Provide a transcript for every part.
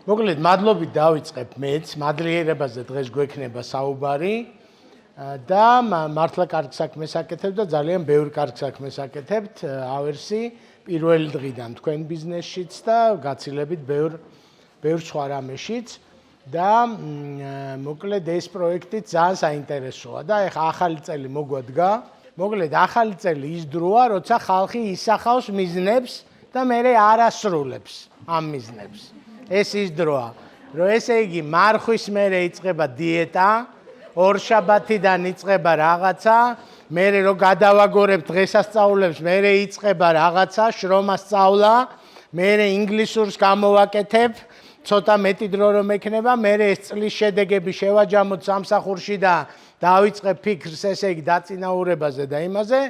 მოკლედ, მადლობით დავიწყებ მეც, მადლიერებაზე დღეს გვექნება საუბარი და მართლა კარგ საქმეს აკეთებთ და ძალიან ბევრ კარგ საქმეს აკეთებთ ავერსი პირველი დღიდან თქვენ ბიზნესშიც და გაცილებით ბევრ სხვა რამეშიც და მოკლედ ეს პროექტი ძალიან საინტერესოა და ეხა ახალი წელი მოგვადგა. მოკლედ, ახალი წელი ის დროა, როცა ხალხი ისახავს მიზნებს და მერე არ ასრულებს ამ მიზნებს. ეს ის დროა, რომ ესე იგი მარხვის მერე იწყება დიეტა, ორშაბათიდან იწყება რაღაცა, მერე რომ გადავაგორებ დღესასწაულებს, მერე იწყება რაღაცა, შრომა სწავლა, მერე ინგლისურს გამოვაკეთებ, ცოტა მეტი დრო რომ ექნება, მერე ეს წლის შედეგები შევაჯამოთ სამსახურში და დავიწყებ ფიქრს ესე იგი დაწინაურებაზე და იმაზე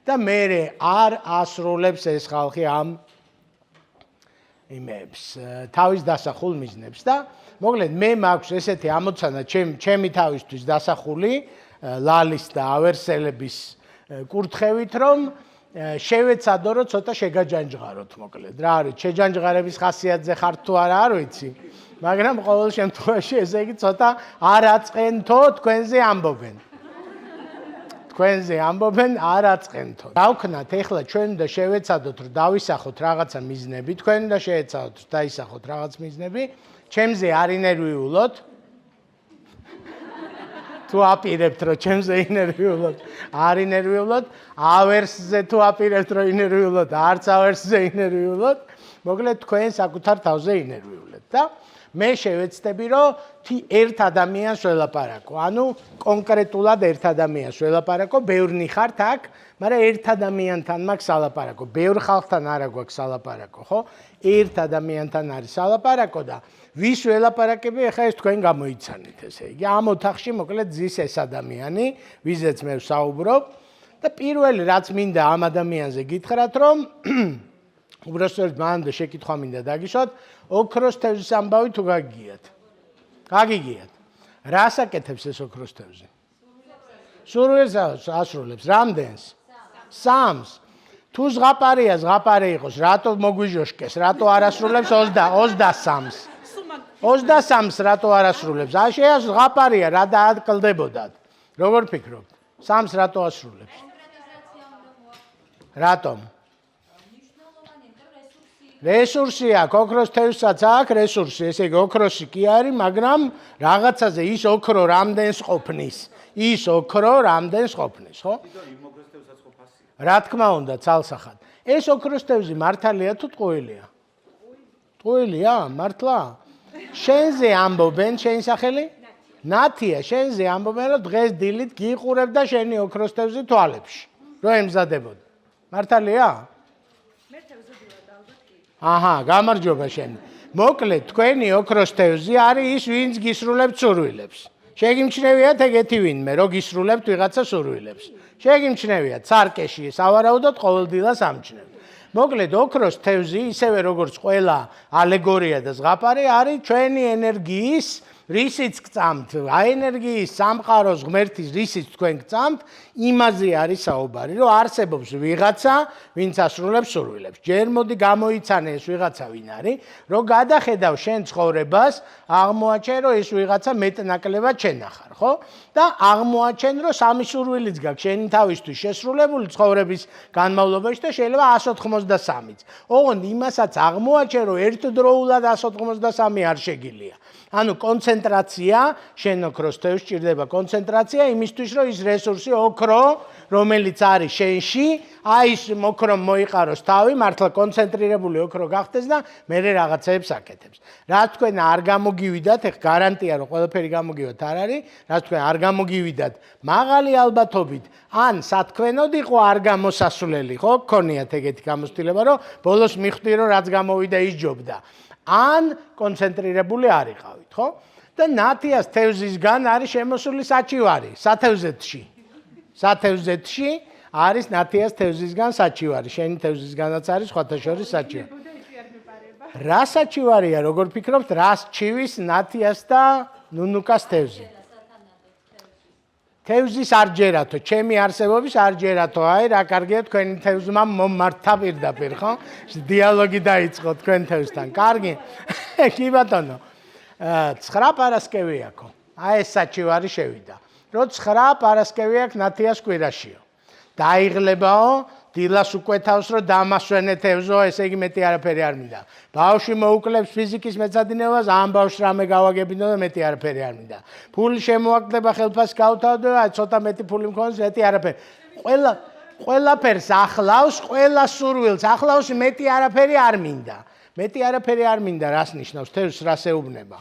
და მერე არ ასრულებს ეს ხალხი ამ იმებს თავის დასახულ მიზნებს და მოკლედ მე მაქვს ესეთი ამოცანა ჩემი თავისთვის დასახული ლალის და ავერსელების კურთხევით რომ შევეცადო რომ ცოტა შეგაჯანჯღაროთ მოკლედ რა არის შეჯანჯღარების ხასიათზე ხარ თუ არა არ ვიცი მაგრამ ყოველ შემთხვევაში ესე იგი ცოტა არ აწყენთო თქვენზე ამბობენ არ აწყენთო. დავქნათ ეხლა ჩვენ უნდა შევეცადოთ რომ დავისახოთ რაღაცა მიზნები, თქვენ უნდა შეეცადოთ რომ დაისახოთ რაღაც მიზნები, ჩემზე არ ინერვიულოთ. თუ აპირებთ რომ ჩემზე ინერვიულოთ, არ ინერვიულოთ, ავერსზე თუ აპირებთ რომ ინერვიულოთ, არც ავერსზე ინერვიულოთ, მოკლედ თქვენ საკუთარ თავზე ინერვიულეთ და მე შევეცდები რომ ერთ ადამიანს ველაპარაკო. ანუ კონკრეტულად ერთ ადამიანს ველაპარაკო, ბევრნი ხართ აქ, მაგრამ ერთ ადამიანთან მაქვს სალაპარაკო. ბევრ ხალხთან არა გვაქვს სალაპარაკო, ხო? ერთ ადამიანთან არის სალაპარაკო და ვის ველაპარაკები, ეხლა ეს თქვენ გამოიცანით, ესე იგი. ამ ოთახში მოკლედ ზის ეს ადამიანი, ვიზეც მე ვსაუბრობ და პირველი რაც მინდა ამ ადამიანზე გითხრათ, რომ უბრალოდ მანამდე შეკითხვა მინდა დაგიშოთ, ოქროს თევზის ამბავი თუ გაგიგიათ? გაგიგიათ. რას აკეთებს ეს ოქროს თევზი? სურვილს ასრულებს. რამდენს? 3-ს. თუ ზღაპარია, ზღაპარი იყოს, რატო მოგვიჟოშკეს, რატო არ ასრულებს 23-ს? 23-ს რატო არ ასრულებს? შეას ზღაპარია, რა დააკლდებოდათ. როგორ ფიქრობთ? 3-ს რატო ასრულებს? რატომ? რესურსი აქვს, ოქროს თევზსაც აქვს რესურსი, ესე იგი ოქროსი კი არის, მაგრამ რაღაცაზე ის ოქრო რამდენს ყოფნის, ხო? რა თქმა უნდა, ცალსახად. ეს ოქროს თევზი მართალია თუ ტყუილია? ტყუილია, მართლა? შენზე ამბობენ, შენი სახელი? ნათია, შენზე ამბობენ, რომ დღეს დილით გიყურებ და შენი ოქროს თევზი თვალებში, რომ ემზადებოდ. მართალია? აჰა, გამარჯობა შენ. მოკლედ, თქვენი ოქროს თევზი არის ის, ვინც გისრულებთ სურვილებს. შეგიმჩნევიათ ეგეთი ვინმე, რომ გისრულებთ ვიღაცა სურვილებს. შეგიმჩნევიათ, სარკეში, სავარაუდოდ ყოველდღიურად ამჩნევთ. მოკლედ, ოქროს თევზი, ისევე როგორც ყველა ალეგორია და ზღაპარი, არის ჩვენი ენერგიის რისიც გწამთ, აენერგიის, სამყაროს, ღმერთის რისიც თქვენ გწამთ, იმაზე არის საუბარი, რომ არსებობს ვიღაცა, ვინც ასრულებს სურვილებს. ჯერ მოდი გამოიცანე ეს ვიღაცა ვინ არის, რომ გადახედავ შენ ცხოვრებას, აღმოაჩენ, რომ ეს ვიღაცა მეტნაკლებად შენახარ, ხო? და აღმოაჩენ, რომ სამი სურვილიც გაქვს შენი თავისთვის შესრულებული ცხოვრების განმავლობაში და შეიძლება 183-იც. ოღონდ იმასაც აღმოაჩენ, რომ ერთდროულად 183 არ შეგილია. ანუ კონცენტრაცია, შენ ოქროს თევზს სჭირდება კონცენტრაცია იმისთვის, რომ ის რესურსი ოქრო, რომელიც არის შენში, აი ის ოქრომ მოიყაროს თავი, მართლა კონცენტრირებული ოქრო გახდეს და მერე რაღაცებს აკეთებს. რაც თქვენ არ გამოგივიდათ, ეხ გარანტია რომ ყველაფერი გამოგივათ არ არის, რაც თქვენ არ გამოგივიდათ, მაღალი ალბათობით, ან სათქვენოდ იყო არ გამოსასვლელი, ხო? გქონიათ ეგეთი გამოცდილება, რომ ბოლოს მიხვდი რომ რაც გამოვიდა ის ჯობდა. ან კონცენტრირებული არ იყავით, ხო? და ნათიას თევზისგან არის შემოსული საჩივარი, სათევზეთში. სათევზეთში არის ნათიას თევზისგან საჩივარი, შენი თევზისგანაც არის სხვათა შორის საჩივარი. რა საჩივარია, როგორ ფიქრობთ, რას ჩივის ნათიას და ნუნუკას თევზი? თევზის არჯერათო, ჩემი არსებობის არჯერათო, აი რა კარგია თქვენი თევზმა მომართა პირდაპირ, ხო? დიალოგი დაიწყო თქვენ თევზთან. კარგი? კი ბატონო. 9 პარასკევი აქვს. აი ეს საჩივარი შევიდა. რო 9 პარასკევი აქვს ნათიას კვირაშიო. დაიღლებაო, დილას უკვეთავს, რომ დამასვენეთ ევზო, ესე იგი მეტი არაფერი არ მინდა. ბავშვი მოუკლებს ფიზიკის მეცადინეობას, ამ ბავშვს რამე გავაგებინო და მეტი არაფერი არ მინდა. ფული შემოაგდება, ხელფასი გავთავდო, აი ცოტა მეტი ფული მქონდეს, მეტი არაფერი. ყველაფერს ახლავს, ყველა სურვილს ახლავს, მეტი არაფერი არ მინდა. მეტი არაფერი არ მინდა, რას ნიშნავს? თევზს რას ეუბნება?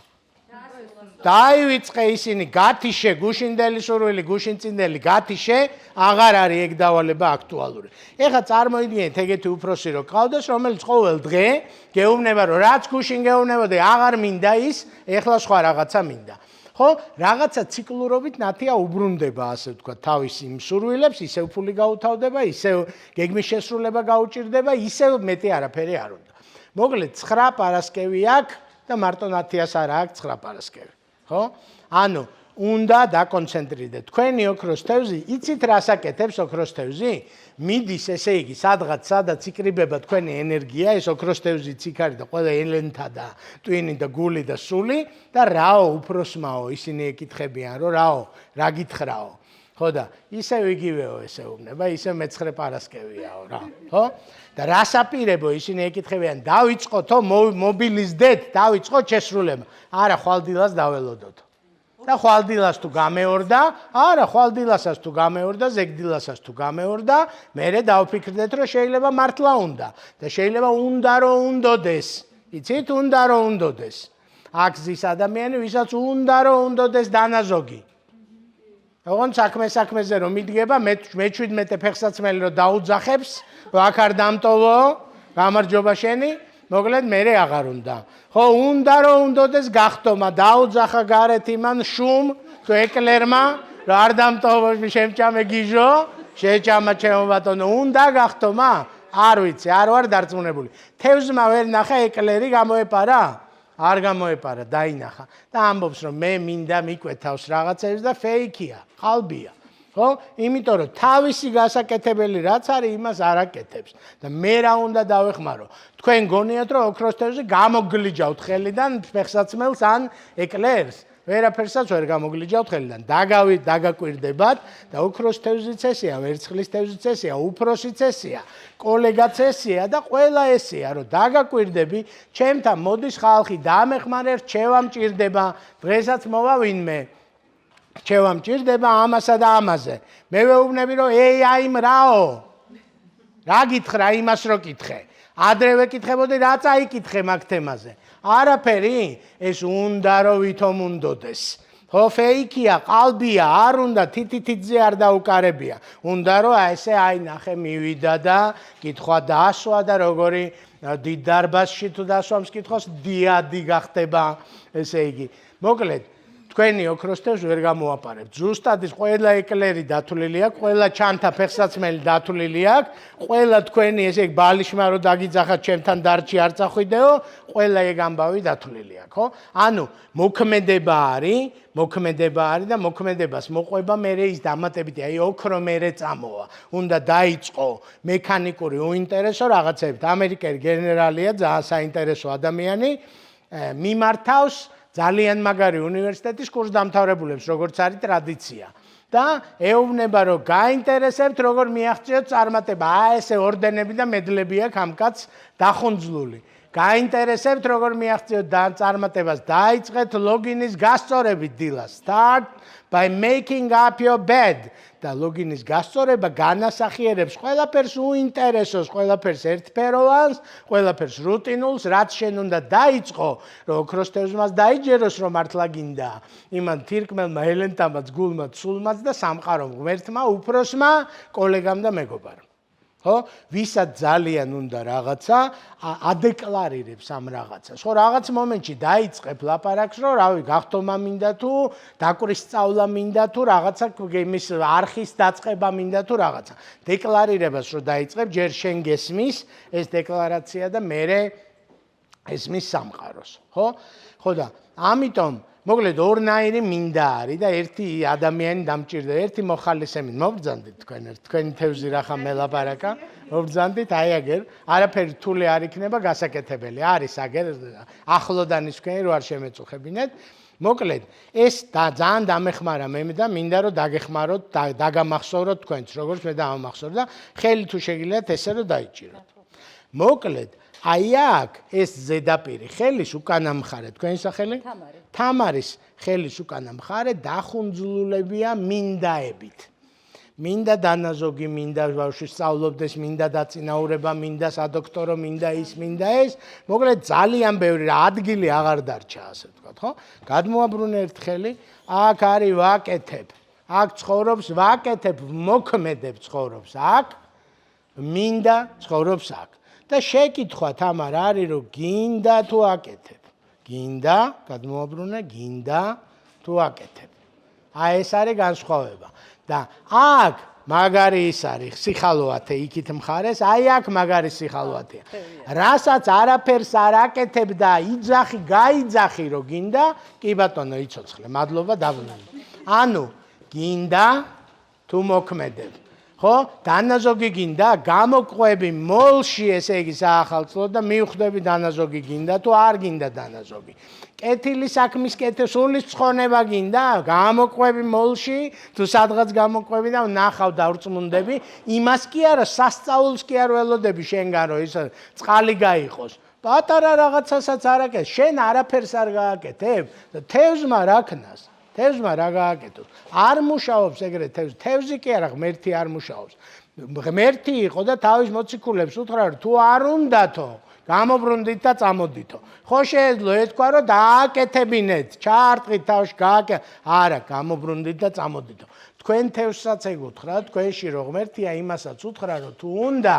დაივიწყე ისინი, გათიშე, გუშინდელი სურვილი, გუშინწინდელი, გათიშე, აღარ არის ეგ დავალება აქტუალური. ეხლა წარმოიდგინეთ ეგეთი უფროსი რო ყავდეს, რომელიც ყოველ დღე გეუბნება, რომ რაც გუშინ გეუბნებოდა, აღარ მინდა ის, ეხლა სხვა რაღაცა მინდა. ხო, რაღაცა ციკლურობით ნათია უბრუნდება, ასე ვთქვათ, თავის იმ სურვილებს, ისევ ფული გაუთავდება, ისევ გეგმის შესრულება გაუჭირდება, ისევ მეტი არაფერი არ უნდა. მოკლედ 9 პარასკევი აქვს და მარტო ნათიას არ აქვს 9 პარასკევი. ხო? ანუ უნდა დაკონცენტრირდეთ. თქვენი ოქროს თევზი, იცით რას აკეთებს ოქროს თევზი? მიდის, ესე იგი, სადაც იკრიბება თქვენი ენერგია, ეს ოქროს თევზიც იქ არის და ყველა ელენთა და ტვინი და გული და სული და რაო უფროსმაო, ისინი ეკითხებიან, რომ რაო, რა გითხრაო. ხო და ისევ იგივეო ესეუბნება, ისევ მე-9 პარასკევიაო რა, ხო? და რას აპირებო ისინი ეკითხებიან, დავიწყოთო, მობილიზდეთ, დავიწყოთ შესრულება. არა, ხვალდილას დაველოდოთ. და ხვალდილას თუ გამეორდა, არა, ხვალდილასაც თუ გამეორდა, ზეგდილასაც თუ გამეორდა, მერე დავფიქრდეთ, რომ შეიძლება მართლა უნდა და შეიძლება უნდა რომ უნდოდეს. იცით, უნდა რომ უნდოდეს. აქ ზის ადამიანი, ვისაც უნდა რომ უნდოდეს დანაზოგი. ოღონდ საქმეზე რომ მიდგება, მე-17 ფეხსაცმელი რომ დაუძახებს, რომ აქ არ დამტოვო, გამარჯობა შენი, მოკლედ მერე აღარ უნდა. ხო, უნდა რომ უნდოდეს გახტომა, დაუძახა გარეთ იმან შუმ, თუ ეკლერმა, რომ არ დამტოვო შემჭამე გიჟო, შეჭამა ჩემო ბატონო, უნდა გახტომა? არ ვიცი, არ ვარ დარწმუნებული. თევზმა ვერ ნახა ეკლერი გამოეპარა? არ გამოეპარა, დაინახა და ამბობს, რომ მე მინდა მიკვეთავს რაღაცებს და ფეიქია, ყალბია. ხო? იმიტომ რომ თავისი გასაკეთებელი რაც არის, იმას არ აკეთებს. და მე რა უნდა დავეხმარო? თქვენ გონიათ, რომ ოქროს თევზი გამოგლიჯავთ ხელიდან ფეხსაცმელს ან ეკლერს? ვერაფერსაც ვერ გამოგლიჯავთ ხელიდან. დაგაკვირდებათ და ოქროს თევზიც ესეა, ვერცხლის თევზიც ესეა, უფროსიც ესეა, კოლეგაც ესეა და ყველა ესეა, რომ დაგაკვირდები, ჩემთან მოდის ხალხი, დამეხმარე, რჩევა მჭირდება, დღესაც მოვა ვინმე. რჩევა მჭირდება ამასა და ამაზე. მე ვეუბნები, რომ აი რაო. რა გითხრა იმას რო კითხე. ადრევე კითხებოდი, რა წაიკითხე მაგ თემაზე. არაფერი, ეს უნდა რომ ვითომ უნდოდეს. ხო, ფეიქია, ყალბია, არ უნდა თითითიძე არ დაუკარებია. უნდა რომ ესე აი ნახე მივიდა და კითხვა დაასვა და როგორი დიდ დარბაზში თუ დასვამს კითხოს, დიადი გახდება, ესე იგი. მოკლედ თქვენი ოქროს თევზს ვერ გამოაპარებთ. ზუსტად ის ყველა ეკლერი დათვლილი აქვს, ყველა ჩანთა ფეხსაცმელი დათვლილი აქვს, ყველა თქვენი ესე იგი ბალიშმა რო დაგიძახათ ჩემთან დარჩი არ წახვიდეო, ყველა ეგ ამბავი დათვლილი აქვს, ხო? ანუ მოქმედება არის და მოქმედებას მოყვება მერე ის დამატებითი, აი ოქრო მერე წამოვა. უნდა დაიწყო მექანიკური უინტერესო რაღაცებით. ამერიკელი გენერალია, ძალიან საინტერესო ადამიანი, მიმართავს ძალიან მაგარი უნივერსიტეტის კურსდამთავრებულებს, როგორც არის ტრადიცია. და ეუბნება, რომ გაინტერესებთ, როგორ მიაღწიოთ წარმატება. ესე ორდენები და მედლები აქვს ამ კაცს დახუნძლული. გაინტერესებთ, როგორ მიაღწიოთ წარმატებას. დაიწყეთ ლოგინის გასწორებით დილას. Start by making up your bed. და ლოგინის გასწორება განასახიერებს ყველაფერს უინტერესოს, ყველაფერს ერთფეროვანს, ყველაფერს რუტინულს, რაც შენ უნდა დაიწყო, რომ ოქროს თევზმას დაიჯეროს, რომ მართლა გინდა. იმან თირკმელმა, ელენთამაც, გულმაც, სულმაც და სამყარომ ღმერთმა, უფროსმა, კოლეგამ და მეგობარმა. ხო? ვისაც ძალიან უნდა რაღაცა, ადეკლარირებს ამ რაღაცას. ხო, რაღაც მომენტში დაიწყებ ლაპარაკს, რომ რავი, გახტომა მინდა თუ დაკვირისწავლა მინდა თუ რაღაცა იმის არხის დაწყება მინდა თუ რაღაცა. დეკლარირებას რო დაიწყებ, ჯერ შენ გესმის ეს დეკლარაცია და მერე ეს მის სამყაროს, ხო? ხო და ამიტომ მოკლედ ორნაირი მინდა არის და ერთი ადამიანი დამჭირდება, ერთი მოხალისე მინდა. მობრძანდით თქვენი თევზი რახა მელაპარაკა, მობრძანდით, აი აგერ, არაფერი რთული არ იქნება გასაკეთებელი. არის აგერ ახლოდან ის თქვენი რო არ შემეწუხებინეთ. მოკლედ, ეს ძალიან დამეხმარა მე და მინდა რომ დაგეხმაროთ, დაგამახსოვროთ თქვენც, როგორც მე დავამახსოვრე და ხელი თუ შეგიძლიათ ესე რომ დაიჭიროთ. მოკლედ, აი აქ ეს ზედაპირი ხელის უკანა მხარე, თქვენი სახელი? თამარის ხელის უკანა მხარე დახუნძლულებია მინდაებით. მინდა დანაზოგი, მინდა ბავშვი სწავლობდეს, მინდა დაწინაურება, მინდა სადოქტორო, მინდა ის, მინდა ეს. მოკლედ ძალიან ბევრი რა ადგილი აღარ დარჩა, ასე ვთქვათ, ხო? გადმოაბრუნე ერთ ხელი, აქ არის ვაკეთებ. აქ ცხოვრობს ვაკეთებ, მოქმედებ ცხოვრობს აქ. მინდა ცხოვრობს აქ. და შეკითხვა თამარ არის რომ გინდა თუ აკეთებ. გინდა, გადმოაბრუნე, გინდა თუ აკეთებ. აი ეს არის განსხვავება. და აქ მაგარი ის არის სიხალოვათე იქით მხარეს, აი აქ მაგარი სიხალოვათეა. რასაც არაფერს არ აკეთებ და იძახი, გაიძახი რომ გინდა, კი ბატონო იცოცხლე, მადლობა დაბრუნდი. ანუ გინდა თუ მოქმედებ. ხო? დანაზოგი გინდა, გამოყვები მოლში ესე იგი საახალწლო და მივხვდები დანაზოგი გინდა თუ არ გინდა დანაზოგი. კეთილი საქმის კეთესულის ცხონება გინდა, გამოყვები მოლში თუ სადღაც გამოყვები და ნახავ დავრწმუნდები, იმას კი არა, სასწაულს კი არ ველოდები შენგან რომ ის წყალი გაიყოს. პატარა რაღაცასაც არ აკეთებ, შენ არაფერს არ გააკეთებ და თევზმა რა ქნას? თევზმა რა გააკეთოს? არ მუშაობს ეგრეთ თევზი. თევზი კი არა, ღმერთი არ მუშაობს. ღმერთი იყო და თავის მოციქულებს უთხრა რომ თუ არ უნდათო, გამობრუნდით და წამოდითო. ხო შეეძლო ეთქვა რომ დააკეთებინეთ, ჩაარტყით თავში გააკეთე. არა, გამობრუნდით და წამოდითო. თქვენ თევზსაც ეგ უთხრა, თქვენში რომ ღმერთია იმასაც უთხრა რომ თუ უნდა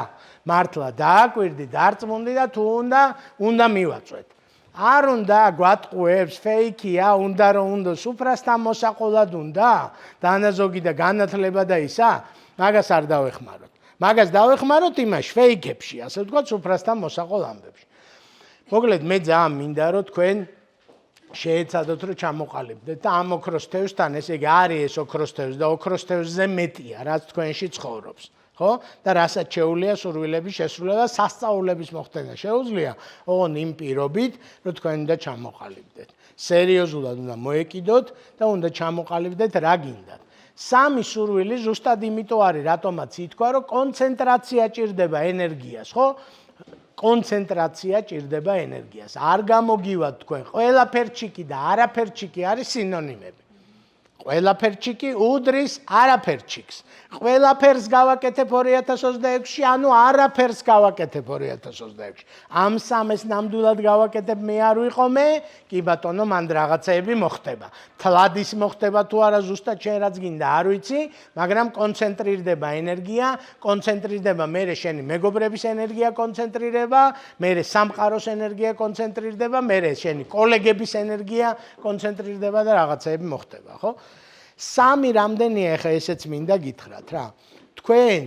მართლა დააკვირდი, დარწმუნდი და თუ უნდა მივაწვეთ. არ უნდა გვატყუებს, ფეიქია, უნდა რომ უნდა სუფრასთან მოსაყოლად უნდა, დანაზოგი და განათლება და ისა, მაგას არ დავეხმაროთ. მაგას დავეხმაროთ იმაში, ფეიქებში, ასე ვთქვათ, სუფრასთან მოსაყოლ ამბებში. მოკლედ, მე ძალიან მინდა რომ თქვენ შეეცადოთ რომ ჩამოყალიბდეთ და ამ ოქროს თევზთან, ესე იგი არის ეს ოქროს თევზი და ოქროს თევზზე მეტია, რაც თქვენში ცხოვრობს. ხო? და რასაც შეუძლია სურვილების შესრულება, სასწაულების მოხდენა შეუძლია, ოღონ იმ პირობით, რომ თქვენ უნდა ჩამოყალიბდეთ. სერიოზულად უნდა მოეკიდოთ და უნდა ჩამოყალიბდეთ რა გინდათ. სამი სურვილი ზუსტად იმიტომ არის, რატომაც ითქვა, რომ კონცენტრაცია ჭირდება ენერგიას, ხო? კონცენტრაცია ჭირდება ენერგიას. არ გამოგივათ თქვენ ყველაფერჩიკი და არაფერჩიკი არის სინონიმები. ყველაფერჩიკი უდრის არაფერჩიკს. ყველაფერს გავაკეთებ 2026-ში, ანუ არაფერს გავაკეთებ 2026-ში. ამ სამეს ნამდვილად გავაკეთებ მე არ ვიყო მე, კი ბატონო, მანდ რაღაცეები მოხდება. თლადის მოხდება თუ არა ზუსტად შენ რაც გინდა, არ ვიცი, მაგრამ კონცენტრირდება ენერგია, კონცენტრირდება მერე შენი მეგობრების ენერგია კონცენტრირება, მერე სამყაროს ენერგია კონცენტრირდება, მერე შენი კოლეგების ენერგია კონცენტრირდება და რაღაცეები მოხდება, ხო? სამი რამდენია ხა ესეც მინდა გითხრათ რა. თქვენ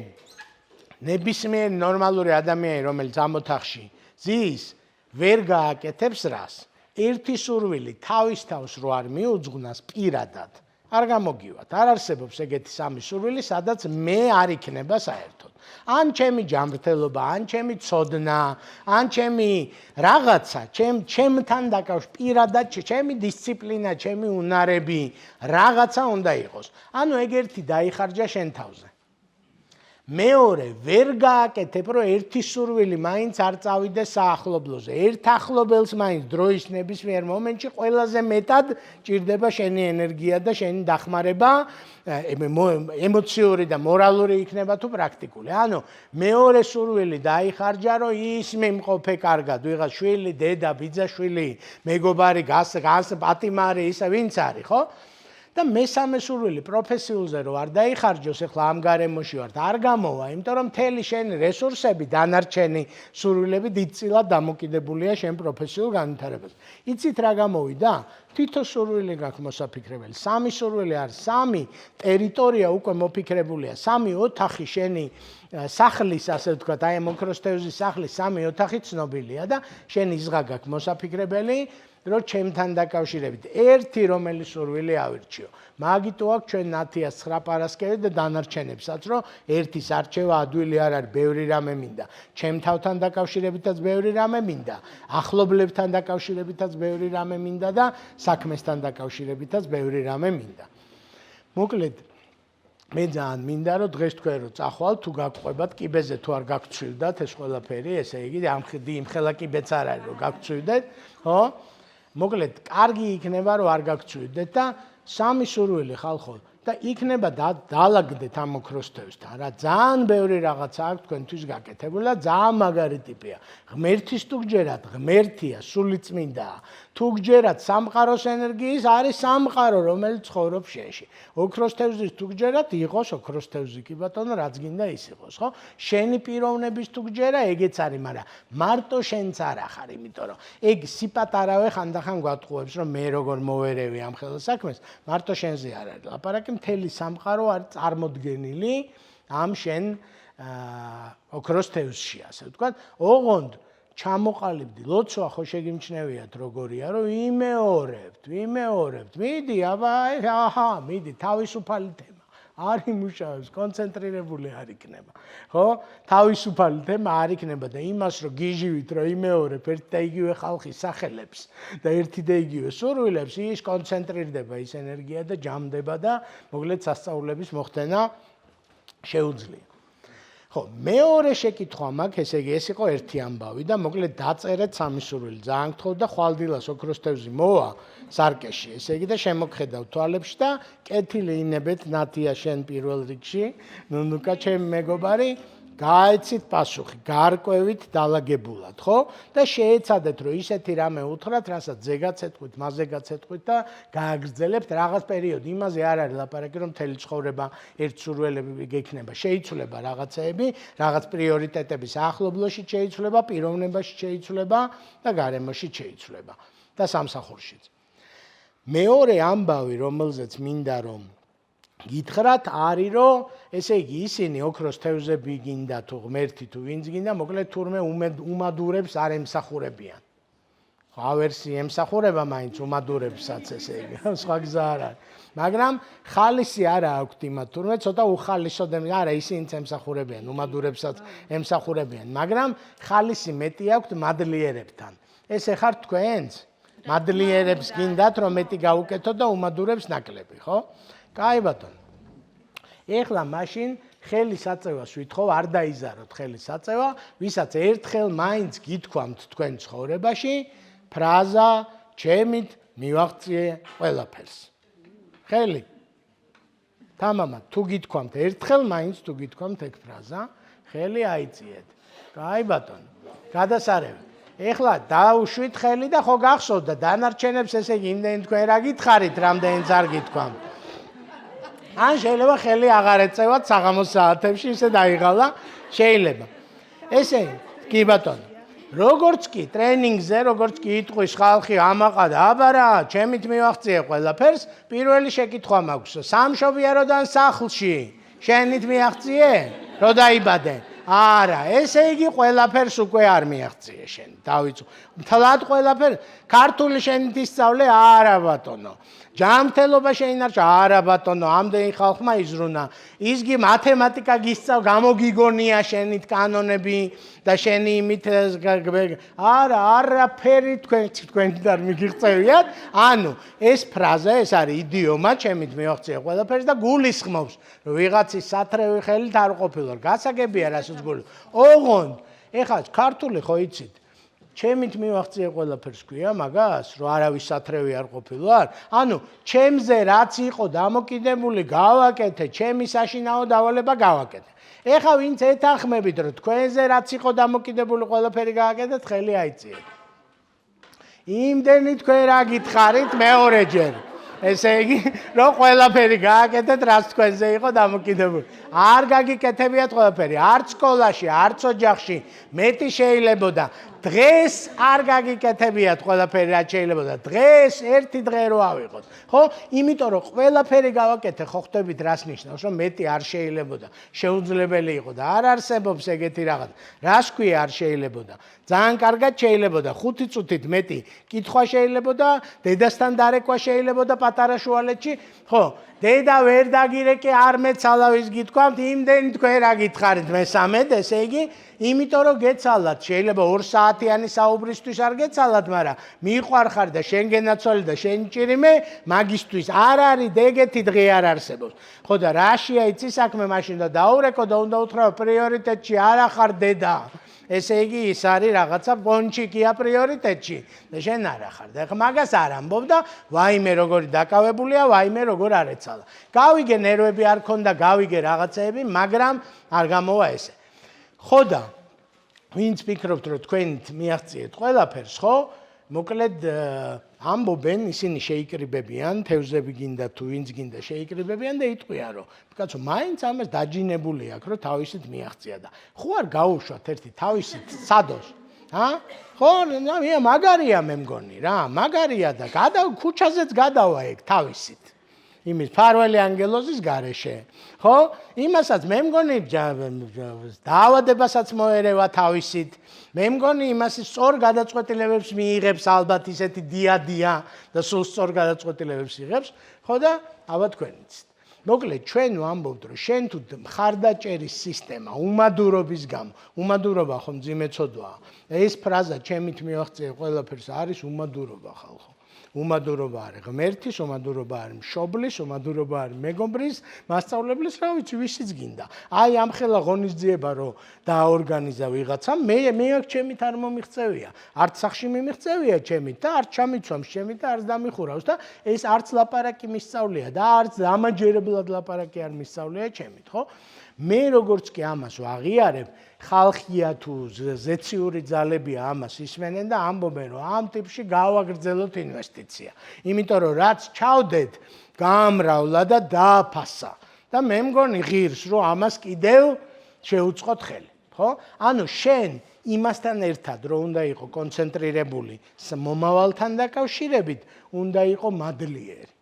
ნებისმიერი ნორმალური ადამიანი რომელიც ამ ოთახში ზის ვერ გააკეთებს რას? ერთი სურვილი თავის თავს რო არ მიუძღვნას პირადად არ გამოგივათ. არ არსებობს ეგეთი სამი სურვილი, სადაც მე არ იქნება საერთოდ. ან ჩემი ჯანმრთელობა, ან ჩემი ცოდნა, ან ჩემი რაღაცა, ჩემთან დაკავშირებით პირადად ჩემი დისციპლინა, ჩემი უნარები, რაღაცა უნდა იყოს. ანუ ეგ ერთი დაიხარჯა შენ თავზე. მეორე ვერ გააკეთებ, რომ ერთი სურვილი მაინც არ წავიდეს საახლობლოზე. ერთ ახლობელს მაინც დროის ნებისმიერ მომენტში ყველაზე მეტად ჭირდება შენი ენერგია და შენი დახმარება, ემოციური და მორალური იქნება თუ პრაქტიკული. ანუ მეორე სურვილი დაიხარჯა, რომ ის მიმყოფე კარგად, ვიღაც შვილი, დედა, ბიძაშვილი, მეგობარი, პატიმარი, ისა ვინც არის, ხო? და მესამე სურვილი პროფესიულზე რო არ დაიხარჯოს, ახლა ამ გარემოში ვართ, არ გამოვა, იმიტომ რომ მთელი შენი რესურსები, დანარჩენი სურვილები დიდწილად დამოკიდებულია შენ პროფესიულ განვითარებაზე. იცით რა გამოვიდა? თითო სურვილი გაქვს მოსაფიქრებელი. 3 სურვილი არის, 3 ტერიტორია უკვე მოფიქრებულია, 3 ოთახი შენი სახლის, ასე ვთქვათ, აი ამ ოქროს თევზის სახლის 3 ოთახი ცნობილია და შენ ისღა გაქვს მოსაფიქრებელი, რომ ჩემთან დაკავშირებით ერთი რომელი სურვილი ავირჩიო. მაგიტო აქვს ჩვენ ნათიას 9 პარასკევი და დანარჩენებსაც, რომ ერთის არჩევა ადვილი არ არის, ბევრი რამე მინდა. ჩემ თავთან დაკავშირებითაც ბევრი რამე მინდა, ახლობლებთან დაკავშირებითაც ბევრი რამე მინდა და საქმესთან დაკავშირებითაც ბევრი რამე მინდა. მოკლედ მე ძალიან მინდა რომ დღეს თქვენ რო წახვალ თუ გაგყვებათ კიბეზე თუ არ გაგცვივდათ ეს ყველაფერი, ესე იგი იმ ხელა კიბეც არ არის რომ გაგცვივდეთ, ხო? მოკლედ კარგი იქნება რომ არ გაგცვივდეთ და 3 სურვილი ხალხო და იქნება დაალაგდეთ ამ ოქროს თევზთან რა ძალიან ბევრი რაღაცა აქვს თქვენთვის გაკეთებული და ძალიან მაგარი ტიპია. ღმერთის თუ გჯერათ, ღმერთია, სულიწმინდაა. თუ გჯერათ სამყაროს ენერგიის არის სამყარო რომელიც ცხოვრობს შენში. ოქროს თევზის თუ გჯერათ, იყოს ოქროს თევზი კი ბატონო, რაც გინდა ის იყოს, ხო? შენი პიროვნების თუ გჯერა, ეგეც არის, მაგრამ მარტო შენც არ ახარ, იმიტომ რომ ეგ სიპატარავე ხანდახან გვატყუებს, რომ მე როგორ მოვერევი ამ ხელა საქმეს, მარტო შენზე არ არის ლაპარაკი. მთელი სამყარო არის წარმოდგენილი ამ შენ ოქროს თევზში, ასე ვთქვათ. ოღონდ ჩამოყალიბდი, ლოცვა ხო შეგიმჩნევიათ როგორია, რომ ვიმეორებთ. მიდი, მიდი, თავისუფალი თემა. არ იმუშავებს, კონცენტრირებული არ იქნება. ხო? თავისუფალი თემა არ იქნება და იმას რომ გიჟივით, რომ იმეორებ ერთ და იგივე ხალხის სახელებს და ერთი და იგივე სურვილებს, ის კონცენტრირდება ის ენერგია და ჯამდება და მოკლედ სასწაულების მოხდენა შეუძლია. ხო, მეორე შეკითხვა მაქვს, ესე იგი ეს იყო ერთი ამბავი და მოკლედ დაწერეთ 3 სურვილი. ძალიან გთხოვთ და ხვალდილას ოქროს თევზი მოვა სარკეში, ესე იგი და შემოგხედავ თვალებში და კეთილი ინებეთ ნათია შენ პირველ რიგში. ნუნუკა ჩემი მეგობარი, გაეცით პასუხი, გარკვევით დალაგებულად, ხო? და შეეცადეთ რომ ისეთი რამე უთხრათ, რასაც ზეგაც ეთქვით, მასზეგაც ეთქვით და გააგრძელებთ რაღაც პერიოდი. იმაზე არ არის ლაპარაკი, რომ მთელი ცხოვრება ერთ სურვილები გექნება. შეიცვლება რაღაცეები, რაღაც პრიორიტეტები საახლობლოში შეიცვლება, პიროვნებაში შეიცვლება და გარემოში შეიცვლება და სამსახურშიც. მეორე ამბავი, რომელზეც მინდა რომ გითხრათ, არის რომ ესე იგი ისინი ოქროს თევზები გინდა თუ ღმერთი თუ ვინც გინდა, მოკლედ თურმე უმადურებს არ ემსახურებიან. ხო, ავერსი ემსახურება მაინც უმადურებსაც, ესე იგი, სხვა გზა არ არის. მაგრამ ხალისი არა აქვთ იმათ, თურმე ცოტა უხალისოდები, არა ისინიც ემსახურებიან, უმადურებსაც ემსახურებიან, მაგრამ ხალისი მეტი აქვთ მადლიერებთან. ესე ხართ თქვენც? მადლიერებს გინდათ რომ მეტი გაუკეთოთ და უმადურებს ნაკლები, ხო? კაი ბატონო. ეხლა მაშინ ხელის აწევას ვითხოვ, არ დაიზაროთ ხელის აწევა, ვისაც ერთხელ მაინც გითქვამთ თქვენ ცხოვრებაში, ფრაზა ჩემით მივაღწიე ყველაფერს. ხელი. თამამად, თუ გითქვამთ ერთხელ მაინც თუ გითქვამთ ეგ ფრაზა, ხელი აიწიეთ. კაი ბატონო. გადასარევი. ეხლა დაუშვით ხელი და ხო გახსოვთ და დანარჩენებს ესე იგი იმდენი თქვენ რა გითხარით, რამდენიც არ გითქვამთ. ან შეიძლება ხელი აღარ ეწევათ საღამოს საათებში, ისე დაიღალა, შეიძლება. ესე კი ბატონო. როგორც კი ტრენინგზე, როგორც კი იტყვის ხალხი ამაყად, აბარა, ჩემით მივაღწიე ყველაფერს, პირველი შეკითხვა მაქვს, სამშობიაროდან სახლში შენით მიაღწიე, რო დაიბადე? არა, ესე იგი ყველაფერს უკვე არ მიაღწიე შენ. დავიწყო. მთლად ყველაფერს ქართული შენით ისწავლე? არა ბატონო. ჯანმრთელობა შეინარჩა? არა ბატონო, ამდენი ხალხმა იზრუნა. ისგი მათემატიკა გისწავ, გამოგიგონია შენით კანონები და შენი იმით არა, არაფერი თქვენ არ მიგიღწევიათ. ანუ ეს ფრაზა, ეს არის იდიომა, ჩემით მივაღწიე ყველაფერს და გულისხმობს, რომ ვიღაცის სათრევი ხელით არ ყოფილვარ. გასაგებია რასაც გული. ოღონდ, ეხლა ქართული ხო იცით? ჩემით მივაღწიე ყველაფერს ქვია მაგას, რომ არავის სათრევი არ ყოფილვარ? ანუ ჩემზე რაც იყო დამოკიდებული გავაკეთე, ჩემი საშინაო დავალება გავაკეთე. ეხლა ვინც ეთანხმებით, რომ თქვენზე რაც იყო დამოკიდებული ყველაფერი გააკეთეთ, ხელი აიწიეთ. იმდენი თქვენ რა გითხარით მეორეჯერ. ესე იგი, რომ ყველაფერი გააკეთეთ, რაც თქვენზე იყო დამოკიდებული. არ გაგიკეთებიათ ყველაფერი, არც სკოლაში, არც ოჯახში, მეტი შეიძლებოდა. დღეს არ გაგიკეთებიათ ყველაფერი რაც შეიძლება და დღეს ერთი დღე რო ავიღოთ. ხო? იმიტომ რომ ყველაფერი გავაკეთე, ხო ხვდებით რას ნიშნავს, რომ მეტი არ შეიძლებოდა, შეუძლებელი იყო და არ არსებობს ეგეთი რაღაც. რას ქვია არ შეიძლებოდა? ძალიან კარგად შეიძლებოდა 5 წუთით მეტი კითხვა შეიძლებოდა, დედასთან დარეკვა შეიძლებოდა პატარა შუალედში, ხო? დედა ვერ დაგირეკე, არ მეცალავ ის გითქვამთ, იმდენი თქვენ რა გითხარით მესამედ, ესე იგი, იმიტომ რომ გეცალათ, შეიძლება 2 საათიანი საუბრისთვის არ გეცალათ, მაგრამ მიყვარხარ და შენ გენაცვალე და შენ ჭირიმე, მაგისთვის არ არის ეგეთი დღე არ არსებობს. ხო და რაშია იცი საქმე, მაშინ და დაურეკო და უნდა უთხრა პრიორიტეტში არ ახარ დედა. ესე იგი ის არის რაღაცა პონჩიკია პრიორიტეტში და შენ არ ახარ და ეხლა მაგას არ ამბობ და ვაიმე როგორი დაკავებულია, ვაიმე როგორ არ ეცალა. გავიგე ნერვები არ ქონდა, გავიგე რაღაცეები, მაგრამ არ გამოვა ესე. ხო და ვინც ფიქრობთ რომ თქვენით მიაღწიეთ ყველაფერს, ხო? მოკლედ ამბობენ, ისინი შეიკრიბებიან, თევზები გინდა თუ ვინც გინდა შეიკრიბებიან და იტყვიან რომ კაცო მაინც ამას დაჯინებული აქვს რომ თავისით მიაღწია და ხო არ გაუშვათ ერთი თავისით სადოს ხო მაგარია მე მგონი რა მაგარია და ქუჩაზეც გადავა ეგ თავისით იმის ფარველი ანგელოზის გარეშე ხო იმასაც მე მგონი დაავადებასაც მოერევა თავისით მე მგონი იმას სწორ გადაწყვეტილებებს მიიღებს ალბათ ისეთი დიადია და სულ სწორ გადაწყვეტილებებს იღებს ხო და ალბათ თქვენიც მოკლედ ჩვენ ვამბობთ რომ შენ თუ მხარდაჭერის სისტემა უმადურობის გამო უმადურობა ხო მძიმე ცოდვაა ეს ფრაზა ჩემით მივახწია ყველაფერს არის უმადურობა ხალხო უმადურობა არის ღმერთის, უმადურობა არის მშობლის, უმადურობა არის მეგობრის, მასწავლებლის, რა ვიცი, ვისიც გინდა. აი ამ ხელა ღონისძიება რომ დააორგანიზა ვიღაცა, მე აქ ჩემით არ მომიღწევია. არც სახში მიმიღწევია ჩემით და არც ჩამიცვამს ჩემით და არც დამიხურავს და ეს არც ლაპარაკი მისწავლია და არც ამაჯერებლად ლაპარაკი არ მისწავლია ჩემით, ხო? მე როგორც კი ამას ვაღიარებ, ხალხია თუ ზეციური ძალებია ამას ისმენენ და ამბობენ რომ ამ ტიპში გავაგრძელოთ ინვესტიცია. იმიტომ რომ რაც ჩავდეთ, გაამრავლა და დააფასა. და მე მგონი ღირს რომ ამას კიდევ შეუწყოთ ხელი, ხო? ანუ შენ იმასთან ერთად რომ უნდა იყო კონცენტრირებული მომავალთან დაკავშირებით, უნდა იყო მადლიერი.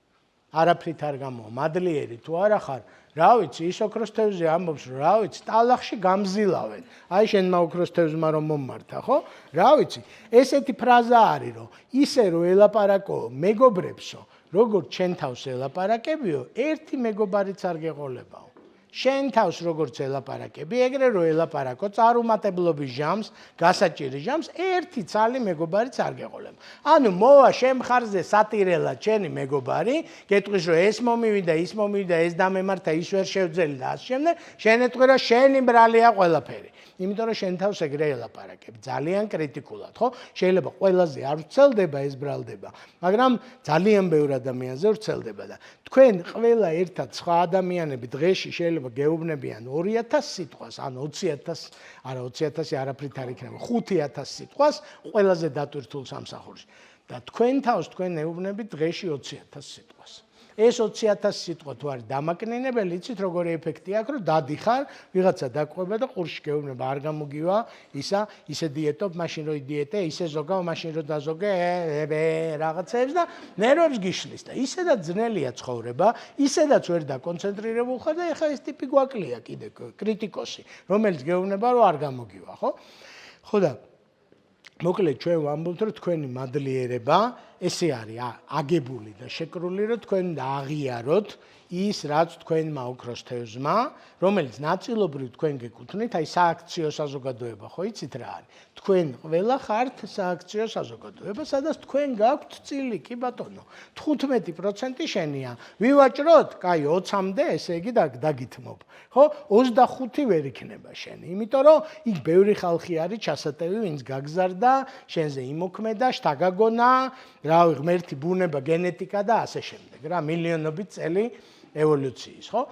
არაფრით არ გამოვა, მადლიერი თუ არა ხარ რა ვიცი, ის ოქროს თევზი ამბობს, რომ რა ვიცი, ტალახში გამზილავენ. აი შენმა ოქროს თევზმა რომ მომმართა, ხო? რა ვიცი, ესეთი ფრაზა არის, რომ ისე რომ ელაპარაკო მეგობრებსო, როგორც შენ თავს ელაპარაკებიო, ერთი მეგობარიც არ გეყოლებაო. შენ თავს როგორც ელაპარაკები, ეგრე რომ ელაპარაკო წარუმატებლობის ჟამს, გასაჭირის ჟამს, ერთი ცალი მეგობარიც არ გეყოლება. ანუ მოვა შენ მხარზე სატირელად შენი მეგობარი, გეტყვის რომ ეს მომივიდა, ის მომივიდა, ეს დამემართა, ის ვერ შევძელი და ასე შემდეგ, შენ ეტყვი რომ შენი ბრალია ყველაფერი. იმიტომ რომ შენ თავს ეგრე ელაპარაკები, ძალიან კრიტიკულად, ხო? შეიძლება ყველაზე არ ვრცელდება ეს ბრალდება, მაგრამ ძალიან ბევრ ადამიანზე ვრცელდება და თქვენ ყველა ერთად სხვა ადამიანები დღეში შეიძლება გეუბნებიან 2000 სიტყვას, ან 20000, არა 20000 არაფრით არ იქნება, 5000 სიტყვას ყველაზე დატვირთულ სამსახურში. და თქვენ თავს თქვენ ეუბნებით დღეში 20000 სიტყვას. ეს 20000 სიტყვა თუ არის დამაკნინებელი, იცით როგორი ეფექტი აქვს, რომ დადიხარ, ვიღაცა დაკვება და ყურში გეუბნება, არ გამოგივა, ისე დიეტობ, მაშინ რო დიეტე, ისე ზოგავ, მაშინ რო დაზოგე, რაღაცებს და ნერვებს გიშლის და ისედაც ძნელია ცხოვრება, ისედაც ვერ დაკონცენტრირებულ ხარ და ეხლა ეს ტიპი გვაკლია კიდე კრიტიკოსი, რომელიც გეუბნება, რომ არ გამოგივა, ხო? ხო და მოკლედ ჩვენ ვამბობთ რომ თქვენი მადლიერება ესე არის აგებული და შეკრული რომ თქვენ აღიაროთ ის რაც თქვენმა ოქროს თევზმა რომელიც ნაწილობრივ თქვენ გეკუთვნით აი სააქციო საზოგადოება ხო იცით რა არის თქვენ ყველა ხართ სააქციო საზოგადოება სადაც თქვენ გაქვთ წილი კი ბატონო 15% შენია ვივაჭროთ კაი 20-მდე ესე იგი დაგითმობ ხო 25 ვერ იქნება შენი იმიტომ რომ იქ ბევრი ხალხი არის ჩასატევი ვინც გაგზარდა შენზე იმოქმედა შთაგაგონა რა ღმერთი ბუნება გენეტიკა და ასე შემდეგ რა მილიონობით წელი ევოლუციის ხო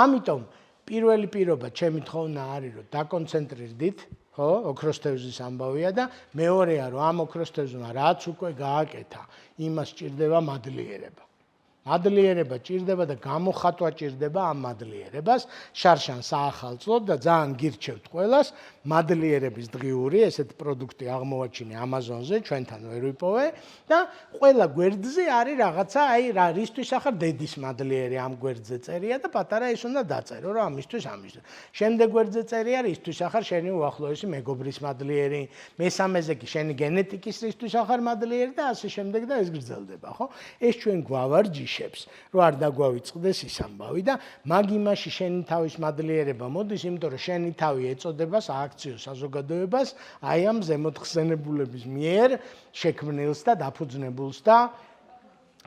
ამიტომ პირველი პირობა ჩემი თხოვნა არის რომ დაკონცენტრირდით ხო ოქროს თევზის ამბავია და მეორეა რომ ამ ოქროს თევზმა რაც უკვე გააკეთა იმას სჭირდება მადლიერება მადლიერება ჭირდება და გამოხატვა ჭირდება ამ მადლიერებას. შარშან საახალწლოდ და ძალიან გირჩევთ ყველას მადლიერების დღიური ესეთ პროდუქტი აღმოვაჩინე Amazon-ზე, ჩვენთან ვერ ვიპოვე და ყველა გვერდზე არის რაღაცა, აი რა რისთვის ახარ დედის მადლიერი ამ გვერდზე წერია და პატარა ის უნდა დაწერო რა ამისთვის. შემდეგ გვერდზე წერია რისთვის ახარ შენი უახლოესი მეგობრის მადლიერი, მესამეზე კი შენი გენეტიკის რისთვის ახარ მადლიერი და ასე შემდეგ და ეს გრძელდება, ხო? ეს ჩვენ გვავარჯიშებს, რომ არ დაგვავიწყდეს ის ამბავი და მაგ იმაში შენი თავის მადლიერება მოდის, იმიტომ რომ შენი თავი ეწოდება სააქციო საზოგადოებას აი ამ ზემოთხსენებულების მიერ შექმნილს და დაფუძნებულს და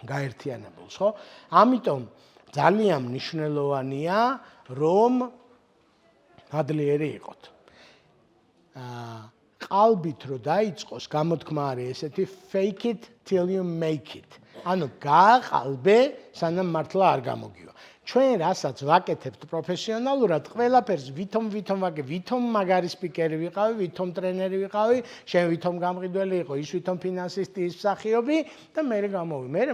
გაერთიანებულს, ხო? ამიტომ ძალიან მნიშვნელოვანია რომ მადლიერი იყოთ. ყალბით რო დაიწყოს, გამოთქმა არის ესეთი fake it till you make it. ანუ გააყალბე, სანამ მართლა არ გამოგივა. ჩვენ რასაც ვაკეთებთ პროფესიონალურად, ყველაფერს ვითომ ვაკეთებ, ვითომ მაგარი სპიკერი ვიყავი, ვითომ ტრენერი ვიყავი, შენ ვითომ გამყიდველი იყო, ის ვითომ ფინანსისტი, ის მსახიობი და მე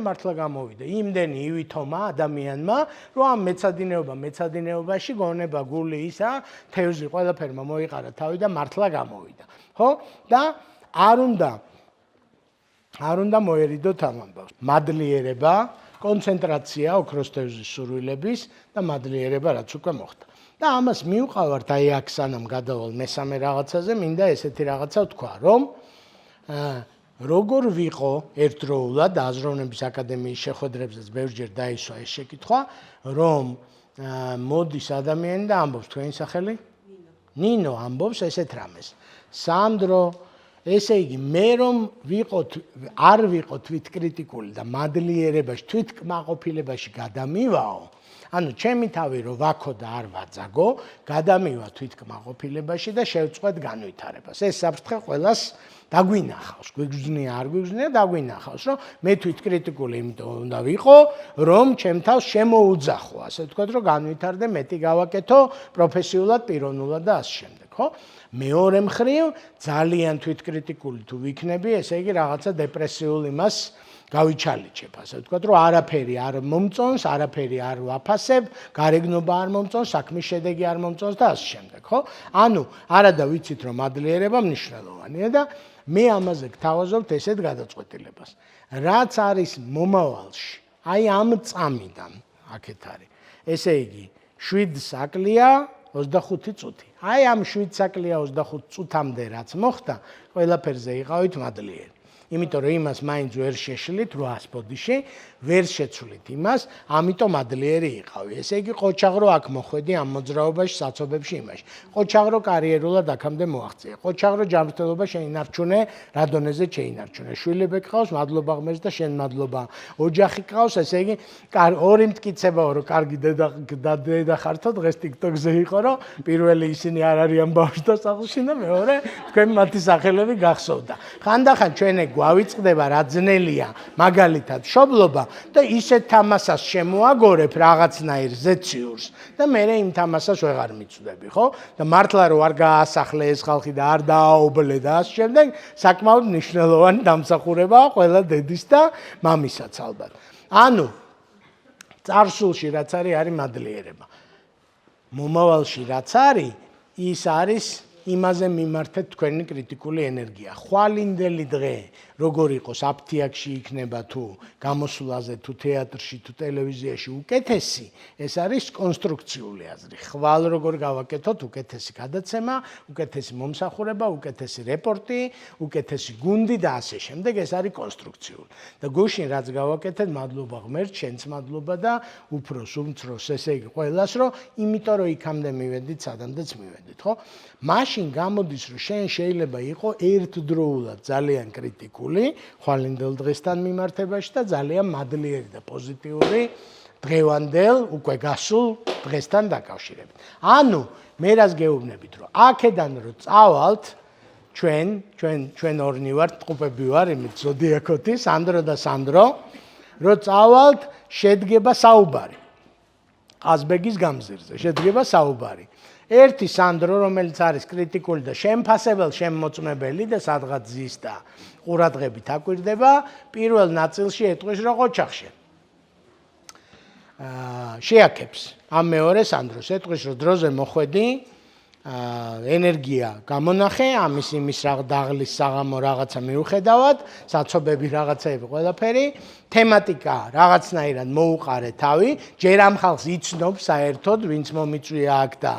მართლა გამოვიდა. იმდენი ივითომა ადამიანმა, რომ ამ მეცადინეობაში გონება, გული ისა, თევზი ყველაფერმა მოიყარა თავი და მართლა გამოვიდა. ხო? და არ უნდა მოერიდოთ ამ ამბავს. მადლიერება, კონცენტრაცია ოქროს თევზის სურვილების და მადლიერება რაც უკვე მოხდა. და ამას მივყავართ აი აქ სანამ გადავალ მესამე რაღაცაზე, მინდა ესეთი რაღაცა ვთქვა, რომ როგორ ვიყო ერთდროულად აზროვნების აკადემიის შეხვედრებზეც ბევრჯერ დაისვა ეს შეკითხვა, რომ მოდის ადამიანი და ამბობს თქვენი სახელი? ნინო ამბობს ესეთ რამეს. სანდრო, ესე იგი, მე რომ არ ვიყო თვითკრიტიკული და მადლიერებაში, თვითკმაყოფილებაში გადამივაო, ანუ ჩემი თავი რომ ვაქო და არ ვაძაგო, გადამივა თვითკმაყოფილებაში და შევწყვეტ განვითარებას. ეს საფრთხე ყველას დაგვინახავს, გვიგზნია, არ გვიგზნია, დაგვინახავს, რომ მე თვითკრიტიკული იმიტომ უნდა ვიყო, რომ ჩემ თავს შემოუძახო, ასე ვთქვათ, რომ განვითარდე, მეტი გავაკეთო პროფესიულად, პიროვნულად და ასე შემდეგ, ხო? მეორე მხრივ, ძალიან თვითკრიტიკული თუ ვიქნები, ესე იგი რაღაცა დეპრესიულ იმას გავიჩალიჩებ, ასე ვთქვათ, რომ არაფერი არ მომწონს, არაფერი არ ვაფასებ, გარეგნობა არ მომწონს, საქმის შედეგი არ მომწონს და ასე შემდეგ, ხო? ანუ არადა ვიცით, რომ მადლიერება მნიშვნელოვანია და მე ამაზე გთავაზობთ ესეთ გადაწყვეტილებას. რაც არის მომავალში, აი ამ წამიდან, აქეთ არის. ესე იგი, 7 საკლია 25 წუთი. აი ამ 7 საკლია 25 წუთამდე რაც მოხდა, ყველაფერზე იყავით მადლიერი. იმიტომ რომ იმას მაინც ვერ შეშლით 800 ბოდიში, ვერ შეცვლით იმას, ამიტომ მადლიერი იყავი. ესე იგი, ყოჩაღრო აქ მოხვედი ამ მოძრაობაში, საცობებში იმაში. ყოჩაღრო კარიერულად აქამდე მოაღწია. ყოჩაღრო ჯანმრთელობა შეინარჩუნე, რა დონეზე შეინარჩუნე. შვილები გყავს, მადლობა ღმერთს და შენ მადლობა. ოჯახი გყავს, ესე იგი, ორი მტკიცებაო, რომ კარგი დედა ხართო, დღეს TikTok-ზე იყო, რომ პირველი ისინი არ არიან ბავშვი და სახლში და მეორე თქვენ მათი სახელები გახსოვდა. ხანდახან ჩვენ გვავიწყდება რა ძნელია, მაგალითად, მშობლობა და ისეთ თამასას შემოაგორებ რაღაცნაირ ზეციურს და მე იმ თამასას ვეღარ მიცდები, ხო? და მართლა რომ არ გაასახლე ეს ხალხი და არ დააობლე და ასე შემდეგ, საკმაოდ მნიშვნელოვანი დამსახურებაა ყველა დედის და მამისაც ალბათ. ანუ წარსულში რაც არის მადლიერება. მომავალში რაც არის, ის არის იმაზე მიმართეთ თქვენი კრიტიკული ენერგია. ხვალინდელი დღე როგორ იყოს აფთიაქში იქნება თუ გამოსვლაზე თუ თეატრში თუ ტელევიზიაში უკეთესი, ეს არის კონსტრუქციული აზრი. ხვალ როგორ გავაკეთოთ უკეთესი გადაცემა, უკეთესი მომსახურება, უკეთესი რეპორტი, უკეთესი გუნდი და ასე შემდეგ, ეს არის კონსტრუქციული. და გუშინ რაც გავაკეთეთ, მადლობა ღმერთს, შენც მადლობა და უფროს, უმცროს, ესე იგი ყველას, რომ იმიტომ რომ იქამდე მივედით, სადამდეც მივედით, ხო? მაშინ გამოდის, რომ შენ შეიძლება იყო ერთდროულად ძალიან კრიტიკული ხვალინდელ დღესთან მიმართებაში და ძალიან მადლიერი და პოზიტიური დღევანდელ უკვე გასულ დღესთან დაკავშირებით. ანუ მე რას გეუბნებით, რომ აქედან რო წავალთ ჩვენ ორნი ვართ, ტყუპები ვარ, იმით ზოდიაქოთი, სანდრო და სანდრო, რო წავალთ, შედგება საუბარი. ყაზბეგის გამზირზე შედგება საუბარი. ერთი სანდრო, რომელიც არის კრიტიკული და შემფასებელ, შემოწმებელი და სადღაც ზის და ყურადღებით აკვირდება, პირველ ნაწილში ეტყვის, რომ ყოჩახშენ. შეაქებს ამ მეორე სანდროს ეტყვის რომ დროზე მოხვედი ენერგია გამონახე ამის იმის დაღლის საღამო რაღაცა მიუხედავად საცობები რაღაცეები ყველაფერი თემატიკა რაღაცნაირად მოუყარე თავი ჯერ ამ ხალხს იცნობ საერთოდ ვინც მომიწვია აქ და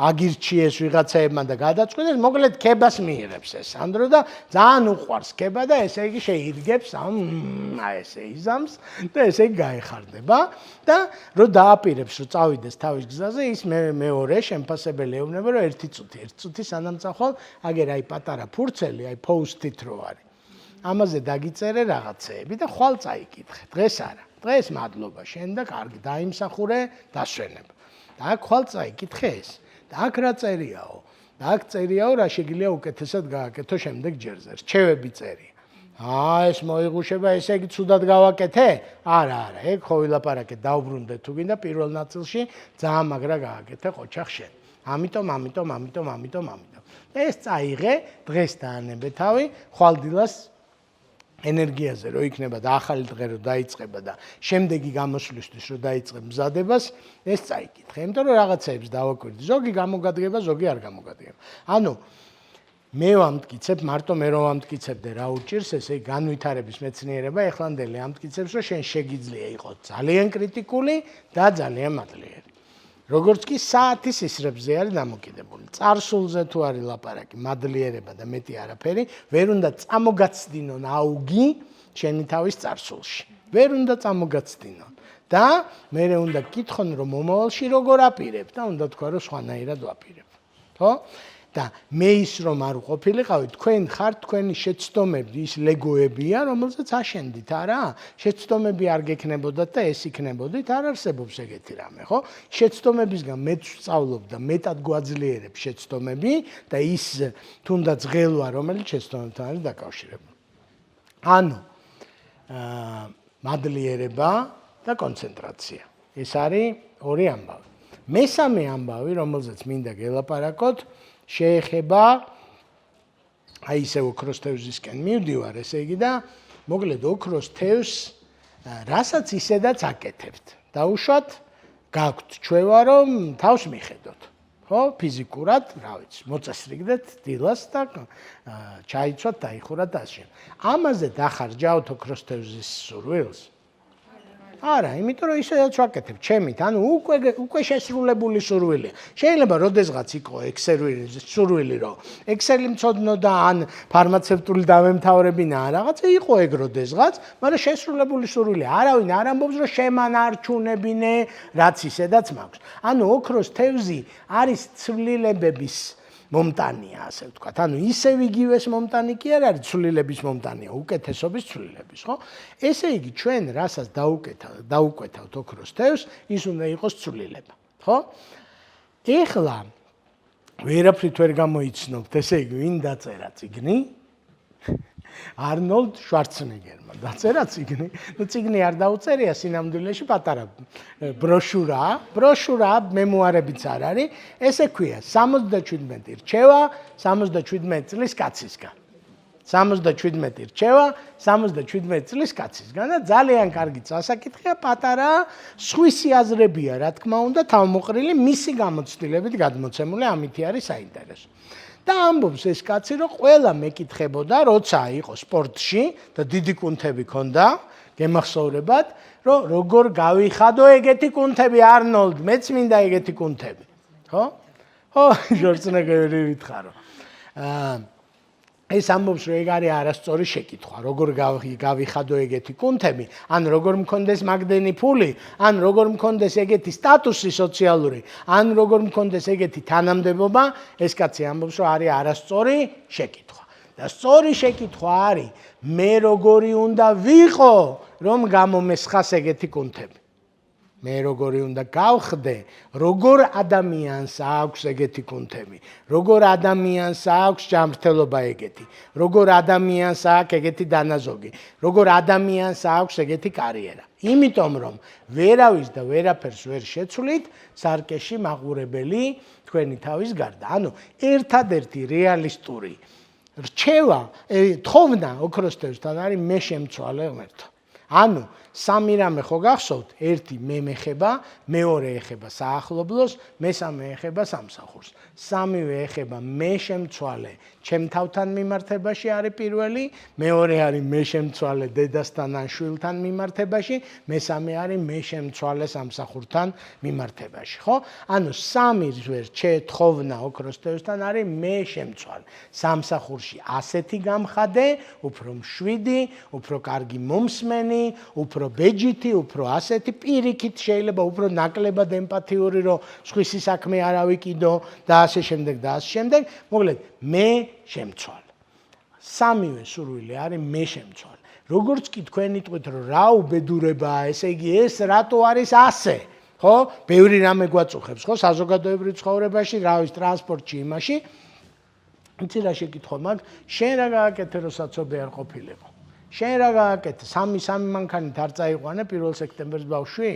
აგირჩიეს ვიღაცაებმა და გადაწყვიტეს მოკლედ ქებას მიიღებს ეს სანდრო და ძალიან უყვარს ქება და ესე იგი შეირგებს ესე იზამს და ესე იგი გაეხარდება და რო დააპირებს რომ წავიდეს თავის გზაზე ის მეორე შემფასებელი ეუბნება რომ ერთი წუთი სანამწახვალ აგერ აი პატარა ფურცელი აი post-it რო არის ამაზე დაგიწერე რაღაცეები და ხვალ წაიკითხე. დღეს არა. დღეს მადლობა შენ და კარგი დაიმსახურე დასვენება. და აქ ხვალ წაიკითხე ეს. და აქ რა წერიაო? და აქ წერიაო რა შეგიძლია უკეთესად გააკეთო შემდეგ ჯერზე. რჩევები წერია. ეს მოიღუშება, ესე იგი ცუდად გავაკეთე? არა, ეგ ხო ვილაპარაკე დაუბრუნდე თუ გინდა პირველ ნაწილში ძალიან მაგრა გააკეთე ყოჩახ შენ. ამიტომ. ეს წაიღე დღეს დაანებე თავი ხვალდილას ენერგიაზე რო იქნება და ახალი დღე რო დაიწყება და შემდეგი გამოსვლისთვის რო დაიწყებ მზადებას ეს წაიკითხე იმიტომ რომ რაღაცეებს დავაკვირდი ზოგი გამოგადგება ზოგი არ გამოგადგება ანუ მე ვამტკიცებ მარტო მე რომ ვამტკიცებდე რა უჭირს ესე განვითარების მეცნიერება ეხლანდელი ამტკიცებს რომ შენ შეგიძლია იყოს ძალიან კრიტიკული და ძალიან მადლიერი როგორც კი საათის ისრებზე არის დამოკიდებული. წარსულზე თუ არის ლაპარაკი, მადლიერება და მეტი არაფერი, ვერ უნდა წამოგაცდინონ აუგი შენი თავის წარსულში. ვერ უნდა წამოგაცდინონ. და მე უნდა გკითხონ რომ მომავალში როგორ აპირებ და უნდა თქვა რომ სხვანაირად ვაპირებ. ხო? და მე ის რომ არ ვყოფილიყავი, თქვენ ხართ თქვენი შეცდომები, ის ლეგოებია, რომელზეც აშენდით, არა? შეცდომები არ გექნებოდათ და ეს იქნებოდით, არ არსებობს ეგეთი რამე, ხო? შეცდომებისგან მეც ვსწავლობ და მეტად გვაძლიერებს შეცდომები და ის თუნდაც ღელვა, რომელიც შეცდომებთან არის დაკავშირებული. ანუ მადლიერება და კონცენტრაცია. ეს არის ორი ამბავი. მესამე ამბავი, რომელზეც მინდა გელაპარაკოთ, შეეხება აი ესე ოქროს თევზისკენ მივდივარ ესე იგი და მოკლედ ოქროს თევზს რასაც ისედაც აკეთებთ დაუშვათ გაქვთ ჩვევა რომ თავს მიხედოთ ხო ფიზიკურად რა ვიცი მოწესრიგდეთ დილას და ჩაიცვათ დაიხურათ ასე ამაზე დახარჯავთ ოქროს თევზის სურვილს არა, იმიტომ რომ ისედაც ვაკეთებ ჩემით, ანუ უკვე შესრულებული სურვილია. შეიძლება როდესღაც იყო სურვილი, რომ ექსელი მწოდნო და ან ფარმაცევტული დამემთავრებინა რაღაცა იყო ეგ როდესღაც, მაგრამ შესრულებული სურვილია. არავინ არ ამბობს, რომ შემანარჩუნებინე, რაც ისედაც მაქვს. ანუ ოქროს თევზი არის ცვლილებების მომტანია, ასე ვთქვათ. ანუ ისევ იგივეს მომტანი კი არ არის ცვლილების მომტანია, უკეთესობის ცვლილების, ხო? ესე იგი ჩვენ რასაც დაუკვეთავთ ოქროს თევზს, ის უნდა იყოს ცვლილება, ხო? ეხლა ვერაფრით ვერ გამოიცნობთ, ესე იგი ვინ დაწერა წიგნი? არნოლდ შვარცენეგერმა დაწერა წიგნი. ნუ წიგნი არ დაუწერია სინამდვილეში პატარა ბროშურა, მემუარებიც არ არის. ესე ქვია 77 რჩევა 77 წლის კაცისგან. 77 რჩევა 77 წლის კაცისგან და ძალიან კარგი წასაკითხია პატარა სხვისი აზრებია, რა თქმა უნდა, თავმოყრილი მისი გამოცდილებით გადმოცემული, ამითი არის საინტერესო. და ამბობს ეს კაცი რომ ყველა მეკითხებოდა როცა იყო სპორტში და დიდი კუნთები ქონდა გემახსოვრებათ რომ როგორ გავიხადო ეგეთი კუნთები არნოლდ მეც მინდა ეგეთი კუნთები ხო ჟორცნეგერი ვითხარო ეს ამბობს რომ ეგ არის არასწორი შეკითხვა როგორ გავიხადო ეგეთი კუნთები ან როგორ მქონდეს მაგდენი ფული ან როგორ მქონდეს ეგეთი სტატუსი სოციალური ან როგორ მქონდეს ეგეთი თანამდებობა ეს კაცი ამბობს რომ არის არასწორი შეკითხვა და სწორი შეკითხვა არის მე როგორი უნდა ვიყო რომ გამომესხას ეგეთი კუნთები მე როგორი უნდა გავხდე, როგორ ადამიანს აქვს ეგეთი კუნთები, როგორ ადამიანს აქვს ჯანმრთელობა ეგეთი, როგორ ადამიანს აქვს ეგეთი დანაზოგი, როგორ ადამიანს აქვს ეგეთი კარიერა. იმიტომ რომ ვერავის და ვერაფერს ვერ შეცვლით, სარკეში მაყურებელი თქვენი თავის გარდა. ანუ ერთადერთი რეალისტური რჩევა, თხოვნა ოქროს თევზთან არის მე შემცვალე ღმერთო. ანუ სამი რამე ხო გახსოვთ? ერთი მე მეხება, მეორე ეხება საახლობლოს, მესამე ეხება სამსახურს. სამივე ეხება მე შემცვალე ჩემ თავთან მიმართებაში არის პირველი, მეორე არის მე შემცვალე დედასთან ან შვილთან მიმართებაში, მესამე არის მე შემცვალე სამსახურთან მიმართებაში, ხო? ანუ სამი თხოვნა ოქროს თევზთან არის მე შემცვალე. სამსახურში ასეთი გამხადე, უფრო მშვიდი, უფრო კარგი მომსმენი, უფრო ბეჯითი, უფრო ასეთი პირიქით შეიძლება უფრო ნაკლებად ემპათიური, რომ სხვისი საქმე არ ავიკიდო და ასე შემდეგ და ასე შემდეგ. მოკლედ, მე შემცვალ. სამივე სურვილი არის მე შემცვალ. როგორც კი თქვენ იტყვით, რომ რა უბედურებაა, ესე იგი ეს რატო არის ასე? ხო? ბევრი რამე გვაწუხებს, ხო? საზოგადოებრივ ცხოვრებაში, რა ვიცი, ტრანსპორტში, იმაში. იცი რა შეკითხვა მაქვს? შენ რა გააკეთე, რომ საცობი არ ყოფილიყო? შენ რა გააკეთე? სამი მანქანით არ წაიყვანე 1 სექტემბერს ბავშვი?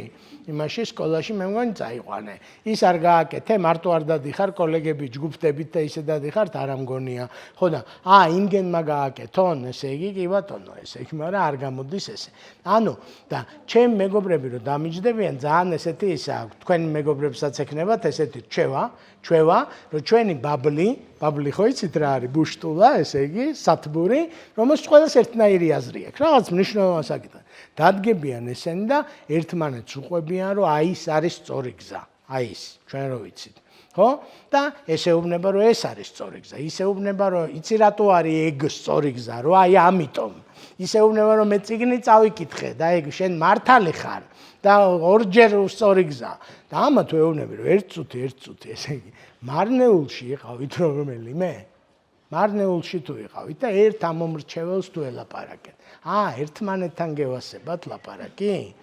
იმაში სკოლაში მე მგონი წაიყვანე. ის არ გააკეთე, მარტო არ დადიხარ კოლეგები ჯგუფდებით და ისე დადიხართ, არ ამგონია. ხო და იმგენმა გააკეთონ, ესე იგი კი ბატონო, ესე იგი, მაგრამ არ გამოდის ესე. ანუ და ჩემ მეგობრები რომ დამიჯდებიან, ძალიან ესეთი ისა აქვს. თქვენ მეგობრებსაც ეკნებათ ესეთი ჩვევა, რომ ჩვენი ბაბლი ხო იცით რა არის? ბუშტულა, ესე იგი, სათბური, რომელსაც ყველას ერთნაირი აზრი აქვს. რაღაც მნიშვნელოვანი საკითხი. დადგებიან ესენი და ერთმანეთს უყვებიან, რომ ის არის სწორი გზა. ის, ჩვენ რო ვიცით. ხო? და ესეუბნება, რომ ეს არის სწორი გზა. ისეუბნება, რომ იცი რატო არის ეგ სწორი გზა, რომ ამიტომ. ისეუბნება, რომ მე წიგნი წავიკითხე და ეგ შენ მართალი ხარ და ორჯერ სწორი გზა. და ამათ ვეუბნები, რომ ერთ წუთი, ესე იგი, მარნეულში იყავით რომელიმე? მარნეულში თუ იყავით და ერთ ამომრჩეველს თუ ელაპარაკეთ. ერთმანეთთან გევასებათ ლაპარაკი?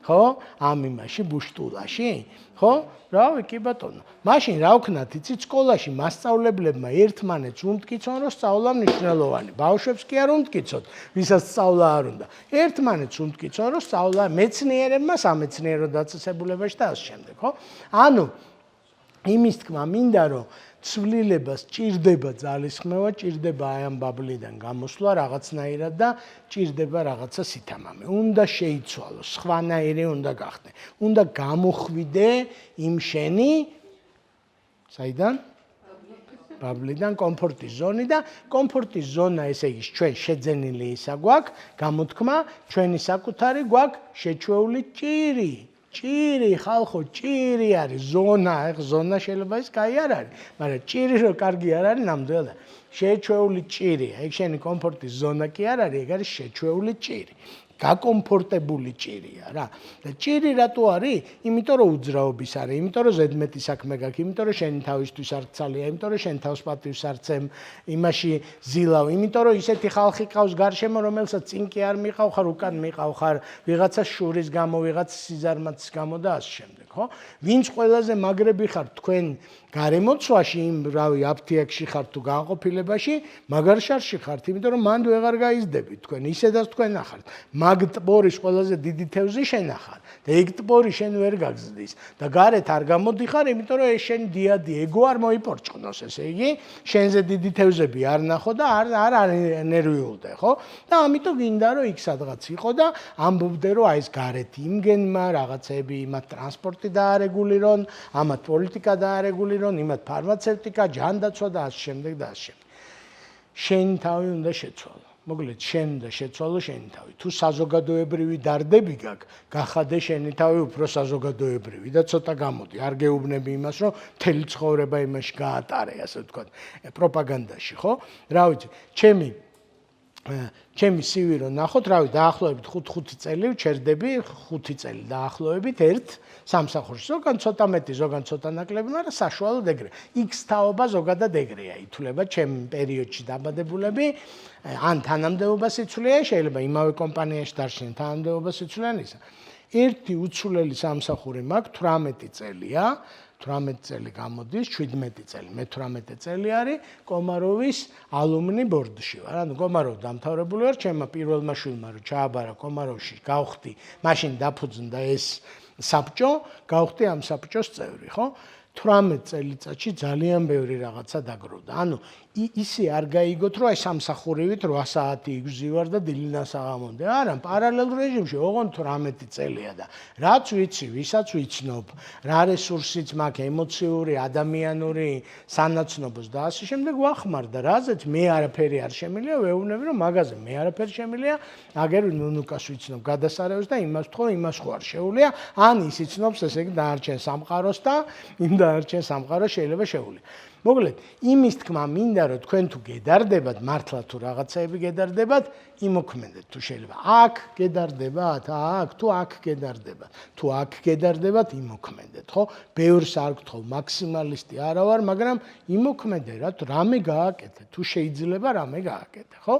ხო? ამ იმაში ბუშტულაში? ხო? რავი, კი ბატონო. მაშინ რა ვქნათ, იცით, სკოლაში მასწავლებლებმა ერთმანეთს უმტკიცონ, რომ სწავლა მნიშვნელოვანი. ბავშვებს კი არ უმტკიცოთ, ვისაც სწავლა არ უნდა. ერთმანეთს უმტკიცონ, რომ სწავლა მეცნიერებმა სამეცნიერო დაწესებულებაში და ასე შემდეგ, ხო? ანუ იმის თქმა მინდა, რომ ცვლილებას ჭირდება ძალისხმევა, ჭირდება აი ამ ბაბლიდან გამოსვლა რაღაცნაირად და ჭირდება რაღაცა სითამამე. უნდა შეიცვალო, სხვანაირი უნდა გახდე. უნდა გამოხვიდე იმ შენი საიდან? ბაბლიდან კომფორტის ზონი და კომფორტის ზონა, ესე იგი, ჩვენ შეძენილი ისა გვაქვს, გამოთქმა, ჩვენი საკუთარი გვაქვს შეჩვეული ჭირი. ჭირი ხალხო, ჭირი არის ზონა, ეხ ზონა შეიძლება ის კაი არ არის, მაგრამ ჭირი რო კარგი არ არის, ნამდვილად შეჩვეული ჭირი. ეგ შენი კომფორტის ზონა კი არ არის, ეგ არის შეჩვეული ჭირი. გაკომფორტებული ჭირია რა. და ჭირი რატო არის? იმიტომ რომ უძრაობის არის, იმიტომ რომ ზედმეტი საქმე გაქვს, იმიტომ რომ შენი თავისთვის არ გცალია, იმიტომ რომ შენ თავს პატივს არ წემ, იმაში ზილავ, იმიტომ რომ ისეთი ხალხი ყავს გარშემო, რომელსაც წინ კი არ მიყავ ხარ, უკან მიყავ ხარ, ვიღაცა შურის გამო, ვიღაცა სიზარმაცის გამო და ასე შემდეგ, ხო? ვინც ყველაზე მაგრები ხარ თქვენ გარემოცვაში, იმ რავი, აფთიაქში ხართ თუ განყოფილებაში, მაგარ შარში ხართ, იმიტომ რომ მანდ ვეღარ გაიზდებით თქვენ, ისედაც თქვენ ნახართ. მაგ ტბორის ყველაზე დიდი თევზი შენ ახარ და ეგ ტბორი შენ ვერ გაგზდის და გარეთ არ გამოდიხარ, იმიტომ რომ ეს შენ დიადი ეგო არ მოიპორჭყნოს, ესე იგი, შენზე დიდი თევზები არ ნახო და არ ნერვიულდე, ხო? და ამიტომ გინდა რომ იქ სადღაც იყო და ამბობდე რომ აი ეს გარეთ იმგენმა რაღაცები, იმათ ტრანსპორტი დაარეგულირონ, ამათ პოლიტიკა დაარეგულირონ, იმათ ფარმაცევტიკა, ჯანდაცვა და ასე შემდეგ და ასე შემდეგ. შენი თავი უნდა შეცვალო. მოკლედ, შენ უნდა შეცვალო შენი თავი. თუ საზოგადოებრივი დარდები გაქვს, გახადე შენი თავი უფრო საზოგადოებრივი და ცოტა გამოდი. არ გეუბნები იმას, რომ მთელი ცხოვრება იმაში გაატარე, ასე ვთქვათ, პროპაგანდაში, ხო? რა ვიცი, ჩემი CV რო ნახოთ, რავი, დაახლოებით 5 წელი ვჩერდები, 5 წელი დაახლოებით ერთ სამსახურში. ზოგან ცოტა მეტი, ზოგან ცოტა ნაკლები, მაგრამ საშუალოდ ეგრე. X თაობა ზოგადად ეგრეა, ითვლება ჩემ პერიოდში დაბადებულები, ან თანამდებობას იცვლიან, შეიძლება იმავე კომპანიაში დარჩნენ თანამდებობას იცვლიან ისა. ერთი უცვლელი სამსახური მაქვს 18 წელია. 18 წელი გამოდის, 17 წელი, მე 18 წელი არის კომაროვის ალუმნი ბორდში ვარ. ანუ კომაროვი დამთავრებული ვარ, ჩემმა პირველმა შვილმა რომ ჩააბარა კომაროვში, გავხდი, მაშინ დაფუძნდა ეს საბჭო, გავხდი ამ საბჭოს წევრი, ხო? 18 წელიწადში ძალიან ბევრი რაღაცა დაგროვდა. ანუ ისე არ გაიგოთ, რომ აი სამსახურივით 8 საათი იგზივარ და დილიდან საღამომდე. არა, პარალელურ რეჟიმში ოღონდ 18 წელია და რაც ვიცი, ვისაც ვიცნობ, რა რესურსიც მაქვს, ემოციური, ადამიანური, სანაცნობოს და ასე შემდეგ ვახმარდა. რაზეც მე არაფერი არ შემილია, ვეუბნები, რომ მაგაზე მე არაფერი შემილია, აგერ ნუნუკას ვიცნობ გადასარევს და იმას ვთხოვ, იმას ხო არ შეუძლია. ან ის იცნობს, ესე იგი დაარჩენ სამყაროს და იმ დაარჩენ სამყაროს შეიძლება შეუძლია. მოკლედ, იმის თქმა მინდა, რომ თქვენ თუ გედარდებათ, მართლა თუ რაღაცაები გედარდებათ, იმოქმედეთ თუ შეიძლება. აქ გედარდებათ, აქ თუ აქ გედარდებათ. თუ აქ გედარდებათ, იმოქმედეთ, ხო? ბევრს არ გთხოვ, მაქსიმალისტი არა ვარ, მაგრამ იმოქმედე რა, რამე გააკეთე, თუ შეიძლება რამე გააკეთე, ხო?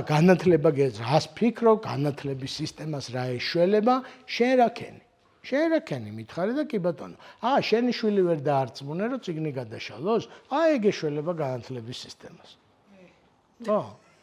განათლება რას ფიქრობ, განათლების სისტემას რა ეშველება, შენ რა ქენი. შენ რა ქენი მითხარი და კი ბატონო. შენი შვილი ვერ დაარწმუნე, რომ წიგნი გადაშალოს? ეგ ეშველება განათლების სისტემას.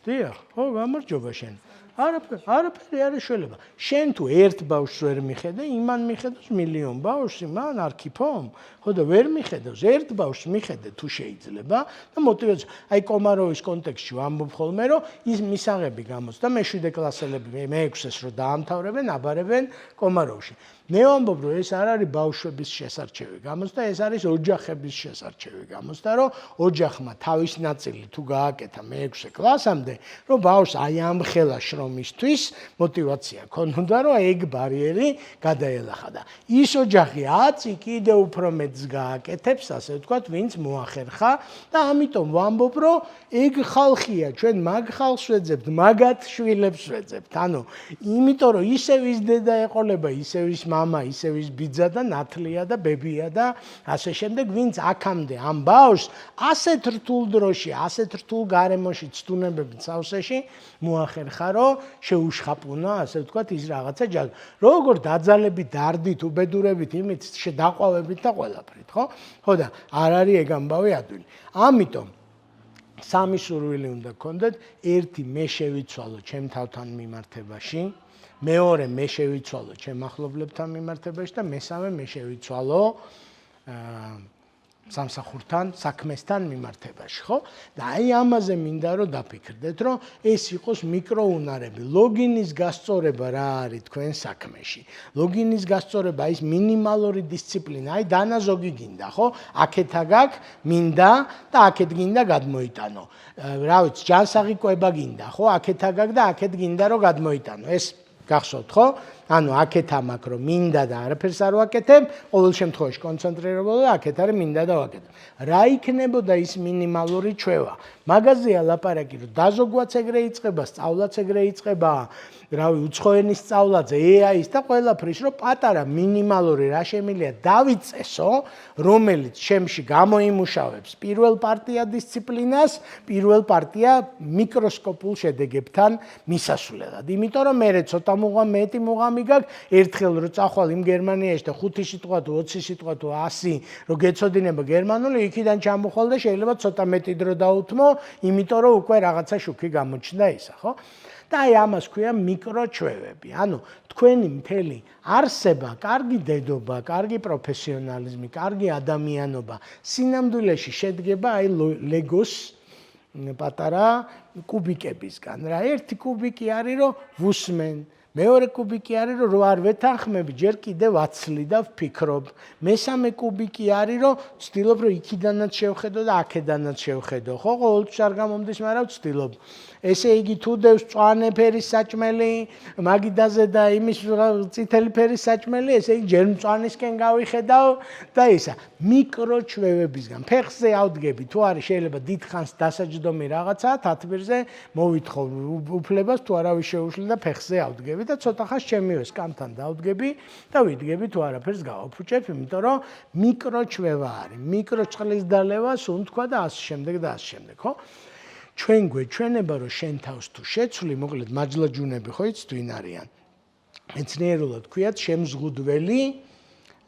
დიახ, გამარჯობა შენ. არაფერი არ ეშველება. შენ თუ ერთ ბავშვს ვერ მიხედე, იმან მიხედავს მილიონ ბავშვს, იმან არქიფომ. ხო და ვერ მიხედავს, ერთ ბავშვს მიხედე თუ შეიძლება და მოტივაცია. აი კომაროვის კონტექსტში ვამბობ ხოლმე, რომ ის მისაღები გამოცდა, მე-7 კლასელები, მე-6-ეს რო დაამთავრებენ, აბარებენ კომაროვში. მე ვამბობ, რომ ეს არ არის ბავშვების შესარჩევი გამოცდა, ეს არის ოჯახების შესარჩევი გამოცდა, რომ ოჯახმა თავის ნაწილი თუ გააკეთა მე-6 კლასამდე, რომ ბავშვს აი ამ ხელა შრომისთვის მოტივაცია ქონოდა, რომ ეგ ბარიერი გადაელახა და ის ოჯახი აწი კიდე უფრო მეც გააკეთებს, ასე ვთქვათ, ვინც მოახერხა და ამიტომ ვამბობ, რომ ეგ ხალხია, ჩვენ მაგ ხალხს ვეძებთ, მაგათ შვილებს ვეძებთ. ანუ იმიტომ რომ ისევ ის დედა ეყოლება, ისევ ის მამა, ისევ ის ბიძა და ნათლია და ბებია და ასე შემდეგ, ვინც აქამდე ამ ბავშვს ასეთ რთულ დროში, ასეთ რთულ გარემოში, ცდუნებებით სავსეში მოახერხა, რომ შეუშხაპუნა, ასე ვთქვათ, ის რაღაცა ჯალ. როგორ დაძალებით, დარდით, უბედურებით, იმით დაყვავებით და ყველაფრით, ხო? ხო და არ არის ეგ ამბავი ადვილი. ამიტომ სამი სურვილი უნდა გქონდეთ, ერთი მე შევიცვალო ჩემ თავთან მიმართებაში, მეორე მე შევიცვალო ჩემ ახლობლებთან მიმართებაში და მესამე მე შევიცვალო სამსახურთან, საქმესთან მიმართებაში, ხო? და აი ამაზე მინდა რომ დაფიქრდეთ, რომ ეს იყოს მიკროუნარები. ლოგინის გასწორება რა არის თქვენ საქმეში? ლოგინის გასწორება ის მინიმალური დისციპლინა, აი დანაზოგი გინდა, ხო? აქეთა გაქვს, მინდა და აქეთ გინდა გადმოიტანო. რა ვიცი, ჯანსაღი კვება გინდა, ხო? აქეთა გაქვს და აქეთ გინდა რომ გადმოიტანო. ეს გახსოვთ, ხო? ანუ აქეთ ამაკ რომ მინდა და არაფერს არ ვაკეთებ, ყოველ შემთხვევაში კონცენტრირებულ და აქეთ არის მინდა და ვაკეთებ. რა იქნებოდა ის მინიმალური ჩვევა? მაგაზეა ლაპარაკი, რომ დაზოგვაც ეგრე იწყება, სწავლაც ეგრე იწყება, რავი, უცხოენის სწავლაც, AI-ის და ყველაფრის, რომ პატარა მინიმალური რა შემიძლია დავიწესო, რომელიც შემში გამოიმუშავებს პირველ პარტია დისციპლინას, პირველ პარტია მიკროსკოპულ შედეგებთან მისასვლელად. იმიტომ რომ მე ცოტა მუღამ, მეტი მუღამი გაქვს, ერთხელ რო წახვალ იმ გერმანიაში და 5 სიტყვა თუ 20 სიტყვა თუ 100 რო გეცოდინება გერმანული, იქიდან ჩამოხვალ და შეიძლება ცოტა მეტი დრო დაუთმო, იმიტომ რომ უკვე რაღაცა შუქი გამოჩნდა ისა, ხო? და აი ამას ქვია მიკროჩვევები. ანუ თქვენი მთელი არსება, კარგი დედობა, კარგი პროფესიონალიზმი, კარგი ადამიანობა სინამდვილეში შედგება აი ლეგოს პატარა კუბიკებისგან. რა ერთი კუბიკი არის რომ ვუსმენ, მეორე კუბიკი არის რომ რო არ ვეთანხმები, ჯერ კიდე ვაცლი და ვფიქრობ. მესამე კუბიკი არის რომ ვცდილობ რომ იქიდანაც შევხედო და აქედანაც შევხედო. ხო, ყოველთვის არ გამომდის, მაგრამ ვცდილობ. ესე იგი თუ დევს მწვანე ფერის საჭმელი, მაგიდაზე და იმის წითელი ფერის საჭმელი, ესე იგი ჯერ მწვანისკენ გავიხედავ და ისა. მიკროჩვევებისგან ფეხზე ავდგები, თუ არის შეიძლება დიდხანს დასაჯდომი რაღაცა, თათბირზე მოვითხოვ უფლებას თუ არავის შეუშლი და ფეხზე ავდგები და ცოტა ხანს ჩემივე სკამთან დავდგები და ვიდგები თუ არაფერს გავაფუჭებ, იმიტომ რომ მიკროჩვევა არის. მიკროწყლის დალევა, სუნთქვა და ასე შემდეგ და ასე შემდეგ, ხო? ჩვენ გვეჩვენება რომ შენ თავს თუ შეცვლი, მოკლედ მაჯლაჯუნები ხო იცით ვინ არიან? მეცნიერულად ქვიათ შემზღუდველი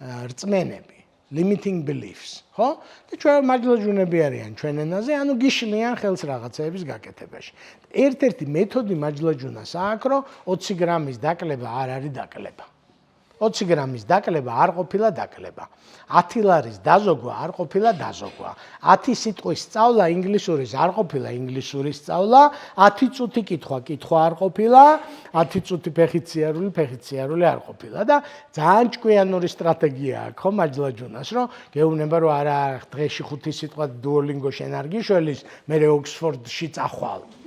რწმენები, limiting beliefs, ხო? და ჩვენ მაჯლაჯუნები არიან ჩვენ ენაზე, ანუ გიშლიან ხელს რაღაცეების გაკეთებაში. ერთ-ერთი მეთოდი მაჯლაჯუნას აქვს, რომ 20 გრამის დაკლება არ არის დაკლება. 20 გრამის დაკლება არ ყოფილა დაკლება. 10 ლარის დაზოგვა არ ყოფილა დაზოგვა. 10 სიტყვის სწავლა ინგლისურის არ ყოფილა ინგლისურის სწავლა. 10 წუთი კითხვა არ ყოფილა. 10 წუთი ფეხიციარული არ ყოფილა და ძალიან ჭკვიანური სტრატეგია აქვს ხო მაჯლაჯუნას რომ გეუბნება რომ არა დღეში 5 სიტყვა დუოლინგო შენ არ გიშველის მე ოქსფორდში წახვალ.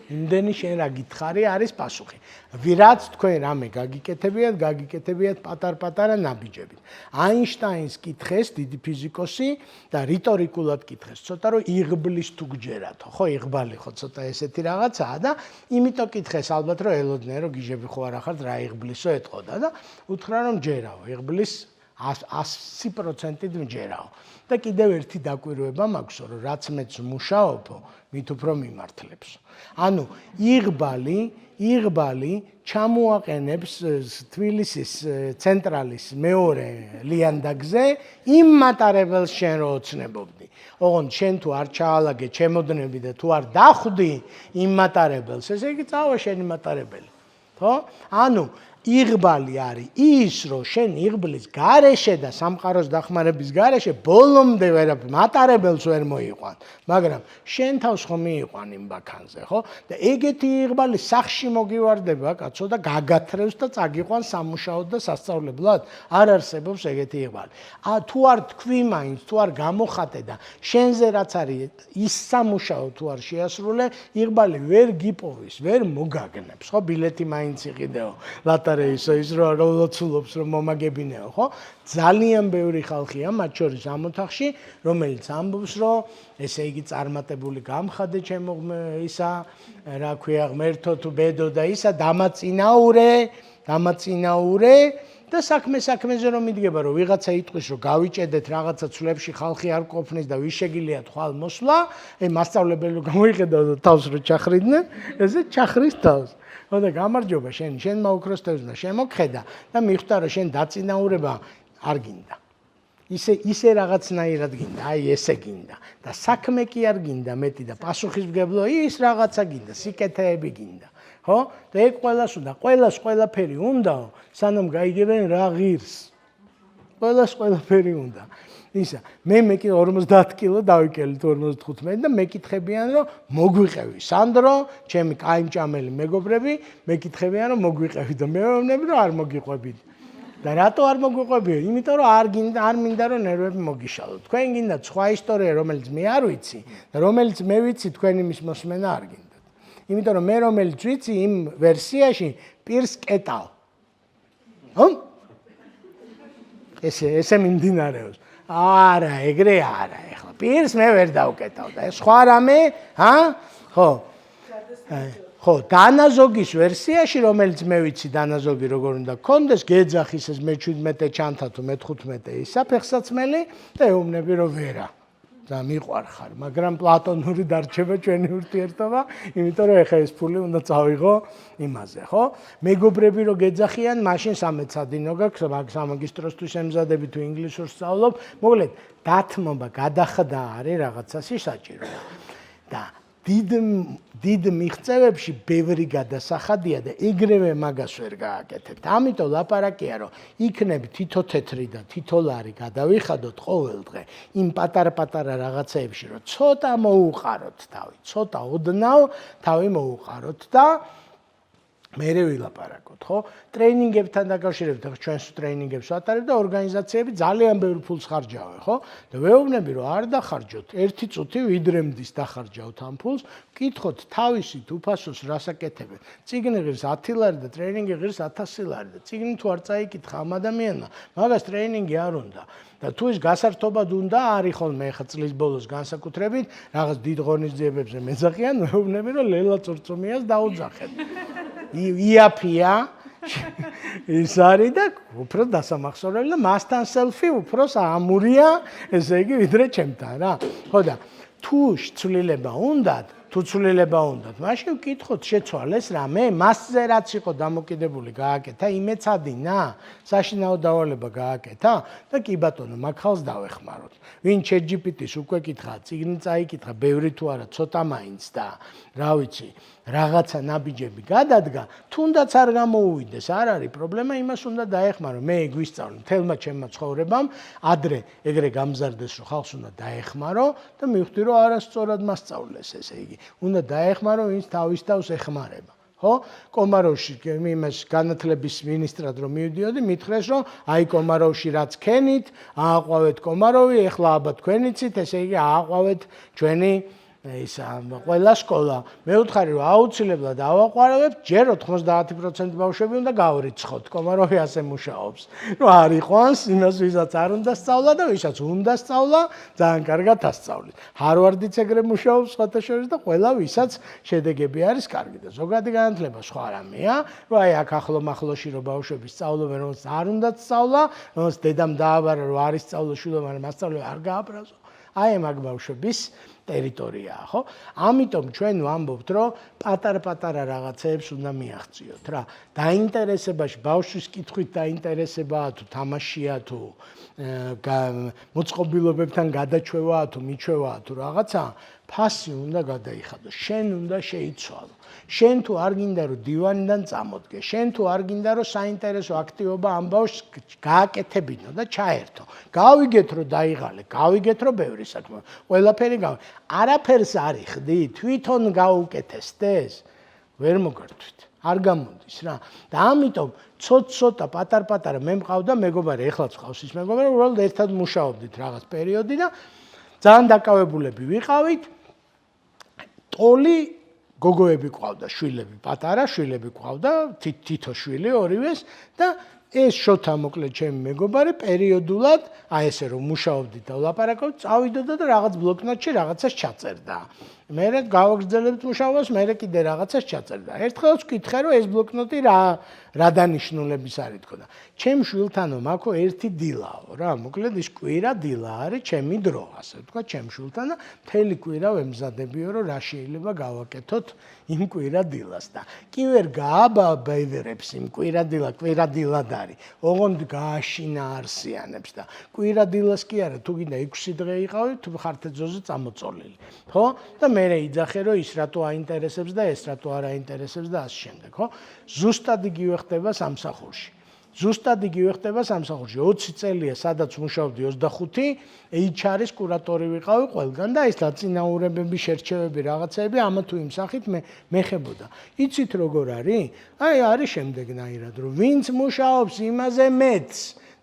იმდენი შენ რა გითხარი არის პასუხი. ვირაც თქვენ რამე გაგიკეთებიათ პატარ-პატარა ნაბიჯებით. აინშტაინს კითხეს დიდი ფიზიკოსი და რიტორიკულად კითხეს. ცოტა რომ იღბლის თუ გჯერათო, ხო იღბალი ხო ცოტა ესეთი რაღაცაა და იმიტომ კითხეს ალბათ რომ ელოდნენ რომ გიჟები ხო არ ახართ რა იღბლისო ეთყოდა და უთხრა რომ ჯერაო იღბლის 100%-ით მჯერაო. და კიდევ ერთი დაკვირვება მაქვს რომ რაც მეც მუშაობო მით უფრო მიმართლებს. ანუ იღბალი ჩამოაყენებს თბილისის ცენტრალის მეორე ლიანდაგზე იმ მატარებელს შენ რო ოცნებობდი. ოღონდ შენ თუ არ ჩაალაგე ჩემოდნები და თუ არ დახვდი იმ მატარებელს, ესე იგი წავა შენი მატარებელი. ხო? ანუ იღბალი არის ის რომ შენ იღბლის გარეშე და სამყაროს დახმარების გარეშე ბოლომდე მატარებელს ვერ მოიყვან, მაგრამ შენ თავს ხომ მიიყვან იმ ბაქანზე, ხო? და ეგეთი იღბალი სახში მოგივარდება, კაცო და გაგათრევს და წაგიყვან სამუშაოდ და სასწავლებლად. არ არსებობს ეგეთი იღბალი. თუ არ თქვი მაინც, თუ არ გამოხატე და შენზე რაც არის ის სამუშაო თუ არ შეასრულე, იღბალი ვერ გიპოვის, ვერ მოგაგნებს, ხო? ბილეთი მაინც იყიდეო. ის რომ ლოცულობს რომ მომაგებინეო, ხო? ძალიან ბევრი ხალხია მათ შორის ამ ოთახში, რომელიც ამბობს, რომ ესე იგი წარმატებული გამხადე ჩემო ისა, რა ქვია, ღმერთო თუ ბედო და ისა დამაწინაურე და საქმეზე რომ მიდგება, რომ ვიღაცა იტყვის, რომ გავიჭედეთ რაღაცა ცვლებში ხალხი არ ყოფნის და ვის შეგიძლიათ ხვალ მოსვლა, მასწავლებელი გამოიხედა და თავს რო ჩახრიდნენ, ესე ჩახრის თავს. და გამარჯობა შენ მაუქროს თევზს და შემოგხედა და მიხვდა რომ შენ დაწინაურება არ გინდა. ისე რაღაცნაირად გინდა, აი ესე გინდა და საქმე კი არ გინდა მეტი და პასუხისმგებლო ის რაღაცა გინდა, სიკეთეები გინდა, ხო? და ეგ ყველას ყველაფერი უნდაო, სანამ გაიგებენ რა ღირს. ყველაფერი უნდა. ისა, მე კი 50 კილო დავიკელით 55 და მეკითხებიან რომ მოგვიყევი სანდრო, ჩემი კაიმჭამელი მეგობრები, მეკითხებიან რომ მოგვიყევი და მე ვეუბნები რომ არ მოგიყვებით. და რატო არ მოგვიყვებიო? იმიტომ რომ არ მინდა რომ ნერვები მოგიშალოთ. თქვენ გინდათ სხვა ისტორია, რომელიც მე არ ვიცი და რომელიც მე ვიცი, თქვენი მის მოსმენა არ გინდათ. იმიტომ რომ მე რომელიც ვიცი იმ ვერსიაში პირს კეტავ. ხო? ესე მიმდინარეობს. არა, ეგრე არა, ეხლა პირს მე ვერ დავკეტავ და სხვა რამე, ხო? ხო, დანაზოგის ვერსიაში, რომელიც მე ვიცი დანაზოგი როგორ უნდა გქონდეს, გეძახის ეს მე-17 ჩანთა თუ მე-15 ისა ფეხსაცმელი და ეუბნები რომ ვერა. და მიყვარხარ, მაგრამ პლატონური დარჩება ჩვენი ურთიერთობა, იმიტომ რომ ეხა ეს ფული უნდა წავიღო იმაზე, ხო? მეგობრები რო გეძახიან, მაშინ სამეცადინო გაქვს, მაგ სამაგისტროსთვის ემზადები თუ ინგლისურს სწავლობ, მოკლედ დათმობა, გადახდა არის რაღაცასი საჭირო. და დიდ მიღწევებში ბევრი გადასახადია და ეგრევე მაგას ვერ გააკეთებთ. ამიტომ ლაპარაკია, რომ იქნებ თითო თეთრი და თითო ლარი გადავიხადოთ ყოველ დღე იმ პატარ-პატარა რაღაცეებში, რომ ცოტა მოუყაროთ თავი, ცოტა ოდნავ თავი მოუყაროთ და მერე ვილაპარაკოთ, ხო? ტრეინინგებთან დაკავშირებით, ჩვენს ტრეინინგებს ვატარებ და ორგანიზაციები ძალიან ბევრ ფულს ხარჯავენ, ხო? და ვეუბნები, რომ არ დახარჯოთ 1 წუთი ვიდრემდის დახარჯავთ ამ ფულს, ვკითხოთ თავისით უფასოს რას აკეთებენ. წიგნი ღირს 10 ლარი და ტრეინინგი ღირს 1000 ლარი და წიგნი თუ არ წაიკითხა ამ ადამიანმა, მაგას ტრეინინგი არ უნდა. და თუ ის გასართობად უნდა, არის ხოლმე ახლა წლის ბოლოს განსაკუთრებით, რაღაც დიდ ღონისძიებებზე მეძახიან, ვეუბნები, რომ ლელა წურწუმიას დაუძახეთ. იაფია ის არის და უფრო დასამახსოვრებელი და მასთან სელფი უფრო საამურია, ესე იგი ვიდრე ჩემთან რა. ხო და თუ ცვლილება უნდათ, თუ ცვლილება უნდათ, მაშინ ვკითხოთ, შეცვალეს რამე, მასზე რაც იყო დამოკიდებული გააკეთა, იმეცადინა, საშინაო დავალება გააკეთა და კი ბატონო, მაგ ხალხს დავეხმაროთ. ვინ ChatGPT-ს უკვე კითხა, წიგნი წაიკითხა, ბევრი თუ არა, ცოტა მაინც და რა ვიცი, რაღაცა ნაბიჯები გადადგა, თუნდაც არ გამოუვიდეს, არ არის პრობლემა, იმას უნდა დაეხმარო. მე გვისწავლე მთელმა ჩემმა ცხოვრებამ, ადრე ეგრე გამზარდეს, რომ ხალხს უნდა დაეხმარო და მივხვდი, რომ არასწორად მასწავლეს ესე იგი. უნდა დაეხმარო, ვინც თავის თავს ეხმარება. ხო? კომაროვში იმას განათლების მინისტრად რომ მივდიოდი, მითხრეს, რომ აი კომაროვში რაც ქენით, ააყვავეთ კომაროვი, ეხლა აბა თქვენიცით, ესე იგი ააყვავეთ ჩვენი ისა ყველა სკოლა. მე ვუთხარი, რომ აუცილებლად ავაყვარავებთ, ჯერ 90% ბავშვები უნდა გავრიცხოთ. კომაროვი ასე მუშაობს. რომ არ იყვანს იმას, ვისაც არ უნდა სწავლა და ვისაც უნდა სწავლა, ძალიან კარგად ასწავლით. ჰარვარდიც ეგრე მუშაობს სხვათა შორის და ყველა ვისაც შედეგები არის კარგი და ზოგადი განათლება სხვა რამეა, რომ აი აქ ახლო-მახლოში რომ ბავშვები სწავლობენ, რომელსაც არ უნდათ სწავლა, რომელსაც დედამ დააბარა, რომ არის სწავლა შვილო, მაგრამ მასწავლებელი არ გააბრაზო. აი მაგ ბავშვების ტერიტორიაა, ხო? ამიტომ ჩვენ ვამბობთ, რომ პატარ-პატარა რაღაცეებს უნდა მიაღწიოთ რა. დაინტერესებაში ბავშვის კითხვით დაინტერესებაა თუ თამაშია თუ მოწყობილობებთან გადაჩვევაა თუ მიჩვევაა თუ რაღაცა, ფასი უნდა გადაიხადო, შენ უნდა შეიცვალო. შენ თუ არ გინდა რომ დივანიდან წამოდგე, შენ თუ არ გინდა რომ საინტერესო აქტივობა ამ ბავშვს გააკეთებინო და ჩაერთო. გავიგეთ რომ დაიღალე, გავიგეთ რომ ბევრი საქმე, ყველაფერი არაფერს არ იხდი, თვითონ გაუკეთესდეს, ვერ მოგართვით. არ გამოდის რა. და ამიტომ ცოტ-ცოტა პატარ-პატარა მე მყავდა მეგობარი, ეხლაც ყავს ის მეგობარი, უბრალოდ ერთად მუშაობდით რაღაც პერიოდი და ძალიან დაკავებულები ვიყავით. ტოლი გოგოები ყავდა, შვილები, პატარა შვილები ყავდა, თითო შვილი ორივეს და ეს შოთა მოკლედ ჩემი მეგობარი პერიოდულად, აი ესე რომ მუშაობდით და ვლაპარაკობთ, წავიდოდა და რაღაც ბლოკნოტში რაღაცას ჩაწერდა. მე გავაგრძელებთ მუშაობას, მე კიდე რაღაცას ჩაწერდა. ერთხელაც ვკითხე, რომ ეს ბლოკნოტი რა დანიშნულების არის თქო და ჩემ შვილთანო მაქო ერთი დილაო რა, მოკლედ ის კვირა დილა არის ჩემი დრო, ასე ვთქვა, ჩემ შვილთან და მთელი კვირა ვემზადებიო, რომ რა შეიძლება გავაკეთოთ იმ კვირა დილას და კი ვერ გააბავერებს იმ კვირა დილად არის. ოღონდ გააშინა არსიანებს და კვირა დილას კი არა, თუ გინდა 6 დღე იყავი, თუ ხართ ეძოზე წამოწოლილი. ხო? და მე იძახე, რომ ის რატო აინტერესებს და ეს რატო არ აინტერესებს და ასე შემდეგ, ხო? ზუსტად იგივე ხდება სამსახურში. ზუსტად იგივე ხდება სამსახურში. 20 წელია, სადაც მუშაობდი 25, HR-ის კურატორი ვიყავი ყველგან და ეს დაწინაურებები, შერჩევები, რაღაცეები ამა თუ იმ სახით მეხებოდა. იცით როგორ არის? აი არის შემდეგნაირად, რომ ვინც მუშაობს იმაზე მეც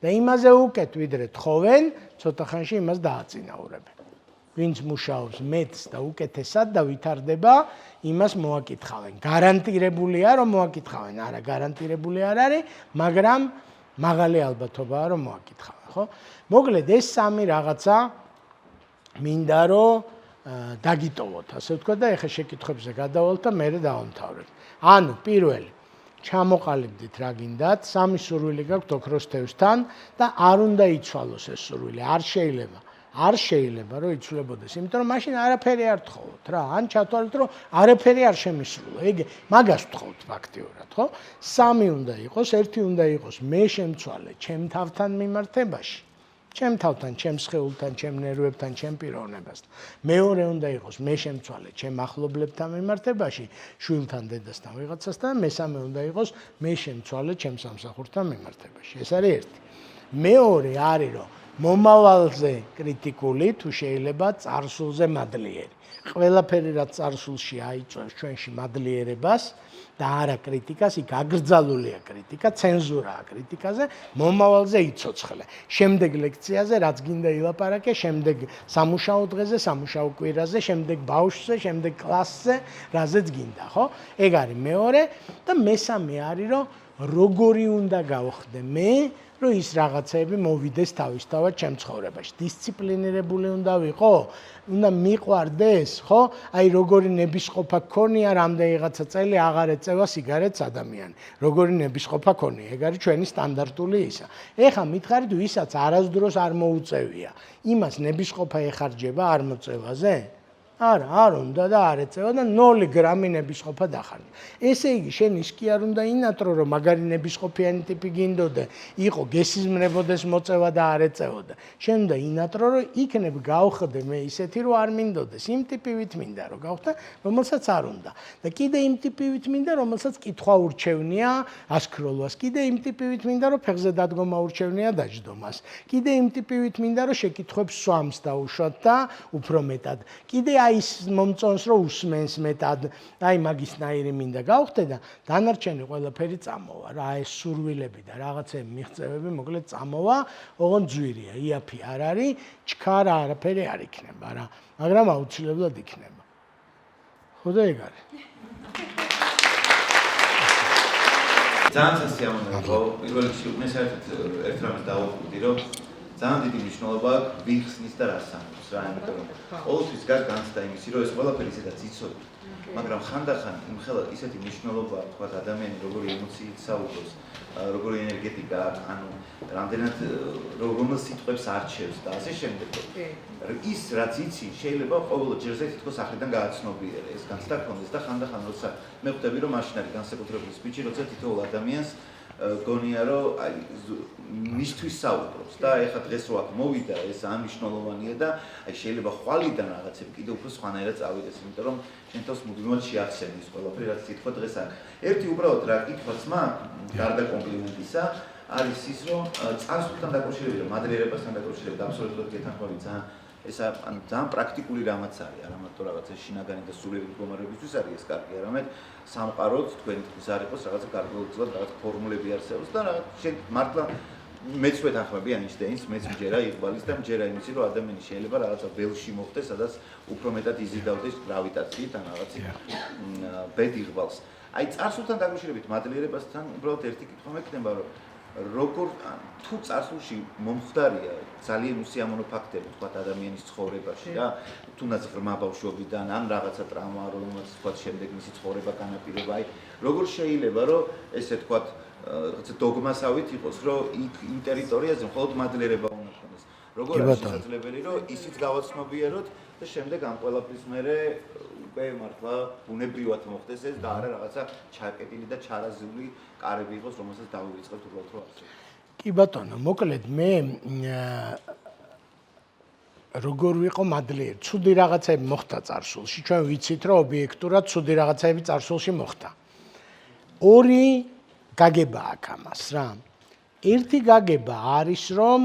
და იმაზე უკეთ ვიდრე თხოვენ, ცოტა ხანში იმას დააწინაურებენ. ვინც მუშაობს მეც და უკეთესად და ვითარდება, იმას მოაკითხავენ. გარანტირებულია რომ მოაკითხავენ, არა გარანტირებული არ არის, მაგრამ მაღალი ალბათობაა რომ მოაკითხავენ, ხო? მოკლედ ეს სამი რაღაცა მინდა რომ დაგიტოვოთ, ასე ვთქვა და ეხა შეკითხვებზე გადავალთ და მე დავამთავრებ. ანუ პირველი ჩამოყალიბდით რა გინდათ, სამი სურვილი გაქვთ ოქროს თევზთან და არ უნდა იცვალოს ეს სურვილი, არ შეიძლება. არ შეიძლება რომ იცვლებოდეს, იმიტომ რომ მაშინ არაფერი არ თხოვოთ რა. ან ჩათვალეთ რომ არაფერი არ შემისრულა. ეგ მაგას თხოვთ ფაქტიურად, ხო? სამი უნდა იყოს, ერთი უნდა იყოს მე შემცვალე ჩემ თავთან მიმართებაში. ჩემ თავთან, ჩემ სხეულთან, ჩემ ნერვებთან, ჩემ პიროვნებასთან. მეორე უნდა იყოს მე შემცვალე ჩემ ახლობლებთან მიმართებაში, შვილთან, დედასთან, ვიღაცასთან და მესამე უნდა იყოს მე შემცვალე ჩემ სამსახურთან მიმართებაში. ეს არის ერთი. მეორე არის რომ მომავალზე კრიტიკული თუ შეიძლება წარსულზე მადლიერი. ყველაფერი რაც წარსულში აიწევს ჩვენში მადლიერებას და არა კრიტიკას, იქ აკრძალულია კრიტიკა, ცენზურაა კრიტიკაზე, მომავალზე იცოცხლე. შემდეგ ლექციაზე რაც გინდა ილაპარაკე, შემდეგ სამუშაო დღეზე, სამუშაო კვირაზე, შემდეგ ბავშვზე, შემდეგ კლასზე, რაზეც გინდა, ხო? ეგ არის მეორე და მესამე არის რომ როგორი უნდა გავხდე მე რომ ის რაღაცები მოვიდეს თავისთავად ჩემ ცხოვრებაში. დისციპლინირებული უნდა ვიყო, უნდა მიყვარდეს, ხო? აი როგორი ნებისყოფა გქონია რამდენი რაღაცა წელი აღარ ეწევა სიგარეტს ადამიანი. როგორი ნებისყოფა გქონია, ეგ არის ჩვენი სტანდარტული ისა. ეხა მითხარით, ვისაც არასდროს არ მოუწევია, იმას ნებისყოფა ეხარჯება არ მოწევაზე? არა, არ უნდა და არ ეწევა და 0 გრამი ნებისყოფა დახარჯა. ესე იგი, შენ ის კი არ უნდა ინატრო, რომ მაგარი ნებისყოფიანი ტიპი გინდოდა, იყო გესიზმრებოდეს მოწევა და არ ეწეოდა. შენ უნდა ინატრო, რომ იქნებ გავხდე მე ისეთი, რომ არ მინდოდეს. იმ ტიპივით მინდა, რომ გავხდა, რომელსაც არ უნდა. და კიდე იმ ტიპივით მინდა, რომელსაც კითხვა ურჩევნია ასკროლვას. კიდე იმ ტიპივით მინდა, რომ ფეხზე დადგომა ურჩევნია დაჯდომას. კიდე იმ ტიპივით მინდა, რომ შეკითხვებს სვამს დაუშვათ და უფრო მეტად. კიდე აი ის მომწონს რომ უსმენს მეტად, აი მაგისნაირი მინდა გავხდე და დანარჩენი ყველაფერი წამოვა რა, ეს სურვილები და რაღაცები მიღწევები მოკლედ წამოვა, ოღონდ ძვირია, იაფი არ არის, ჩქარა არაფერი არ იქნება რა, მაგრამ აუცილებლად იქნება. ხო და ეგ არის. ძალიან სასიამოვნოა, პირველ რიგში მე საერთოდ ერთ რამეს დავუკვირდი, რომ ძალიან დიდი მნიშვნელობა აქვს ვიხსნის და რას ამბობს რა, იმიტომ რომ ყოველთვის გარს განცდა იმისი, რომ ეს ყველაფერი ისედაც იცოდი, მაგრამ ხანდახან იმხელა ისეთი მნიშვნელობა აქვს, თქვა ადამიანი როგორი ემოციით საუბრობს, როგორი ენერგეტიკა აქვს, ანუ რამდენად რომელ სიტყვებს არჩევს და ასე შემდეგ. ის რაც იცი, შეიძლება ყოველ ჯერზე თითქოს ახრიდან გააცნობიერე, ეს განცდა ქონდეს და ხანდახან როცა მე ხვდები, რომ მაშინ არის განსაკუთრებული სპიჩი, როცა თითოეულ ადამიანს გონია რომ აი მისთვის საუბრობს და ეხლა დღეს რო აქ მოვიდა ეს ამნიშნულოვანია და აი შეიძლება ხვალიდან რაღაცები კიდე უფრო სხვანაირად წავიდეს, იმიტომ რომ შენ თავს მუდმივად შეახსენე ის ყველაფერი რაც თითქო დღეს არის. ერთი უბრალოდ რა კითხვაც მაქვს, გარდა კომპლიმენტისა, არის ის რომ წარსულთან დაკავშირებით, მადლიერებასთან დაკავშირებით აბსოლუტურად გეთანხმები ძალიან ეს ან ძალიან პრაქტიკული რამაც არის, არა მარტო რაღაცა შინაგანი და სულიერი მდგომარეობისთვის არის ეს კარგი, არამედ სამყაროც თქვენი თქმის არ იყოს რაღაცა გარკვეულწილად რაღაც ფორმულები არსებობს და რაღაც შენ მართლა მეც ვეთანხმები აინშტეინს, მეც მჯერა იღბალის და მჯერა იმისი, რომ ადამიანი შეიძლება რაღაცა ველში მოხდეს, სადაც უფრო მეტად იზიდავდეს გრავიტაციით ან რაღაც ბედ იღბალს. აი წარსულთან დაკავშირებით მადლიერებასთან უბრალოდ ერთი კითხვა მექნება, რომ როგორ თუ წარსულში მომხდარია ძალიან უსიამოვნო ფაქტები თქვა ადამიანის ცხოვრებაში რა, თუნდაც ღრმა ბავშვობიდან ან რაღაცა ტრავმა, რომელსაც თქვა შემდეგ მისი ცხოვრება განაპირობა, აი როგორ შეიძლება რომ ესე თქვა რაღაცა დოგმასავით იყოს, რომ იქ იმ ტერიტორიაზე მხოლოდ მადლიერება უნდა ქონდეს. როგორ არის შესაძლებელი, რომ ისიც გავაცნობიეროთ და შემდეგ ამ ყველაფრის მერე უკვე მართლა ბუნებრივად მოხდეს ეს და არა რაღაცა ჩაკეტილი და ჩარაზული კარები იყოს, რომელსაც დავივიწყებთ უბრალოდ რომ არსებობს. კი ბატონო, მოკლედ მე როგორ ვიყო მადლიერი, ცუდი რაღაცები მოხდა წარსულში, ჩვენ ვიცით რომ ობიექტურად ცუდი რაღაცები წარსულში მოხდა. ორი გაგება აქვს ამას რა. ერთი გაგება არის რომ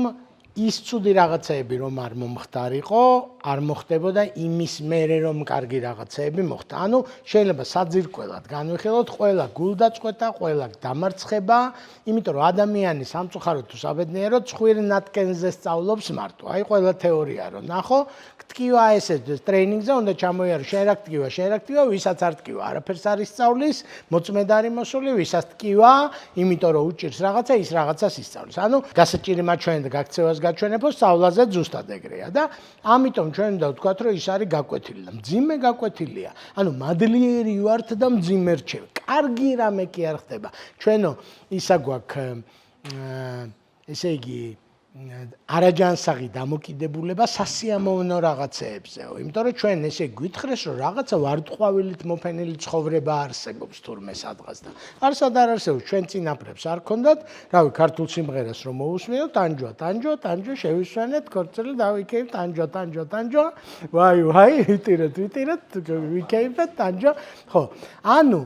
ის ცუდი რაღაცები რომ არ მომხდარიყო, არ მოხდებოდა იმის მერე რომ კარგი რაღაცები მოხდა. ანუ შეიძლება საძირკველად განვიხილოთ, ყველა გულდაწყვეტა, ყველა დამარცხება, იმიტომ რომ ადამიანი სამწუხაროდ თუ საბედნიეროდ ცხვირნატკენზე სწავლობს მარტო. აი ყველა თეორია რომ ნახო, გტკივა ესე ტრეინინგზე უნდა ჩამოიარო, შენ რა გტკივა, შენ რა გტკივა, ვისაც არ გტკივა, არაფერს არ ისწავლის, მოწმედ არის მოსული, ვისაც გტკივა, იმიტომ რომ უჭირს რაღაცა, ის რაღაცას ისწავლის. ანუ გასაჭირი მაჩვენე და გაქცევას გაჩვენებო სწავლაზე ზუსტად ეგრეა და ამიტომ ჩვენ უნდა ვთქვათ, რომ ის არის გაკვეთილი და მძიმე გაკვეთილია. ანუ მადლიერი ვართ და მძიმე რჩევ. კარგი რამე კი არ ხდება. ჩვენო ისა გვაქვს ესე იგი არაჯანსაღი დამოკიდებულება სასიამოვნო რაღაცეებზეო. იმიტომ რომ ჩვენ ესე გვითხრეს, რომ რაღაცა ვარდყვავილით მოფენილი ცხოვრება არსებობს თურმე სადღაც და არსად არ არსებობს, ჩვენ წინაპრებს არ ქონდათ, რავი, ქართულ სიმღერას რომ მოусმინოთ, ტანჯვა, ტანჯვა, ტანჯვა, შევისვენეთ, ქორწილი დავიკეივთ, ტანჯვა, ტანჯვა, ტანჯვა, ვაი, ვაი, ვიტირეთ, ვიკეივეთ, ტანჯვა. ხო, ანუ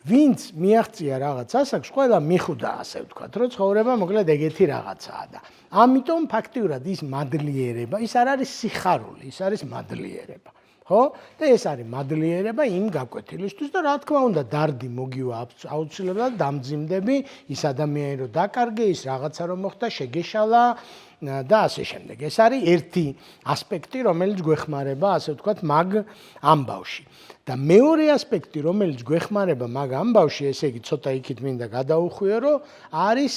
ვინც მიაღწია რაღაც ასაკს, ყველა მიხვდა ასე ვთქვათ, რომ ცხოვრება მოკლედ ეგეთი რაღაცაა და ამიტომ ფაქტიურად ის მადლიერება, ის არ არის სიხარული, ის არის მადლიერება. ხო? და ეს არის მადლიერება იმ გაკვეთილისთვის და რა თქმა უნდა, დარდი მოგივა აუცილებლად დამძიმდები, ის ადამიანი რომ დაკარგე, ის რაღაცა რომ მოხდა, შეგეშალა და ასე შემდეგ. ეს არის ერთი ასპექტი, რომელიც გვეხმარება, ასე ვთქვათ, მაგ ამბავში. და მეორე ასპექტი, რომელიც გვეხმარება მაგ ამბავში, ესე იგი, ცოტა იქით მინდა გადაუხვიო, რომ არის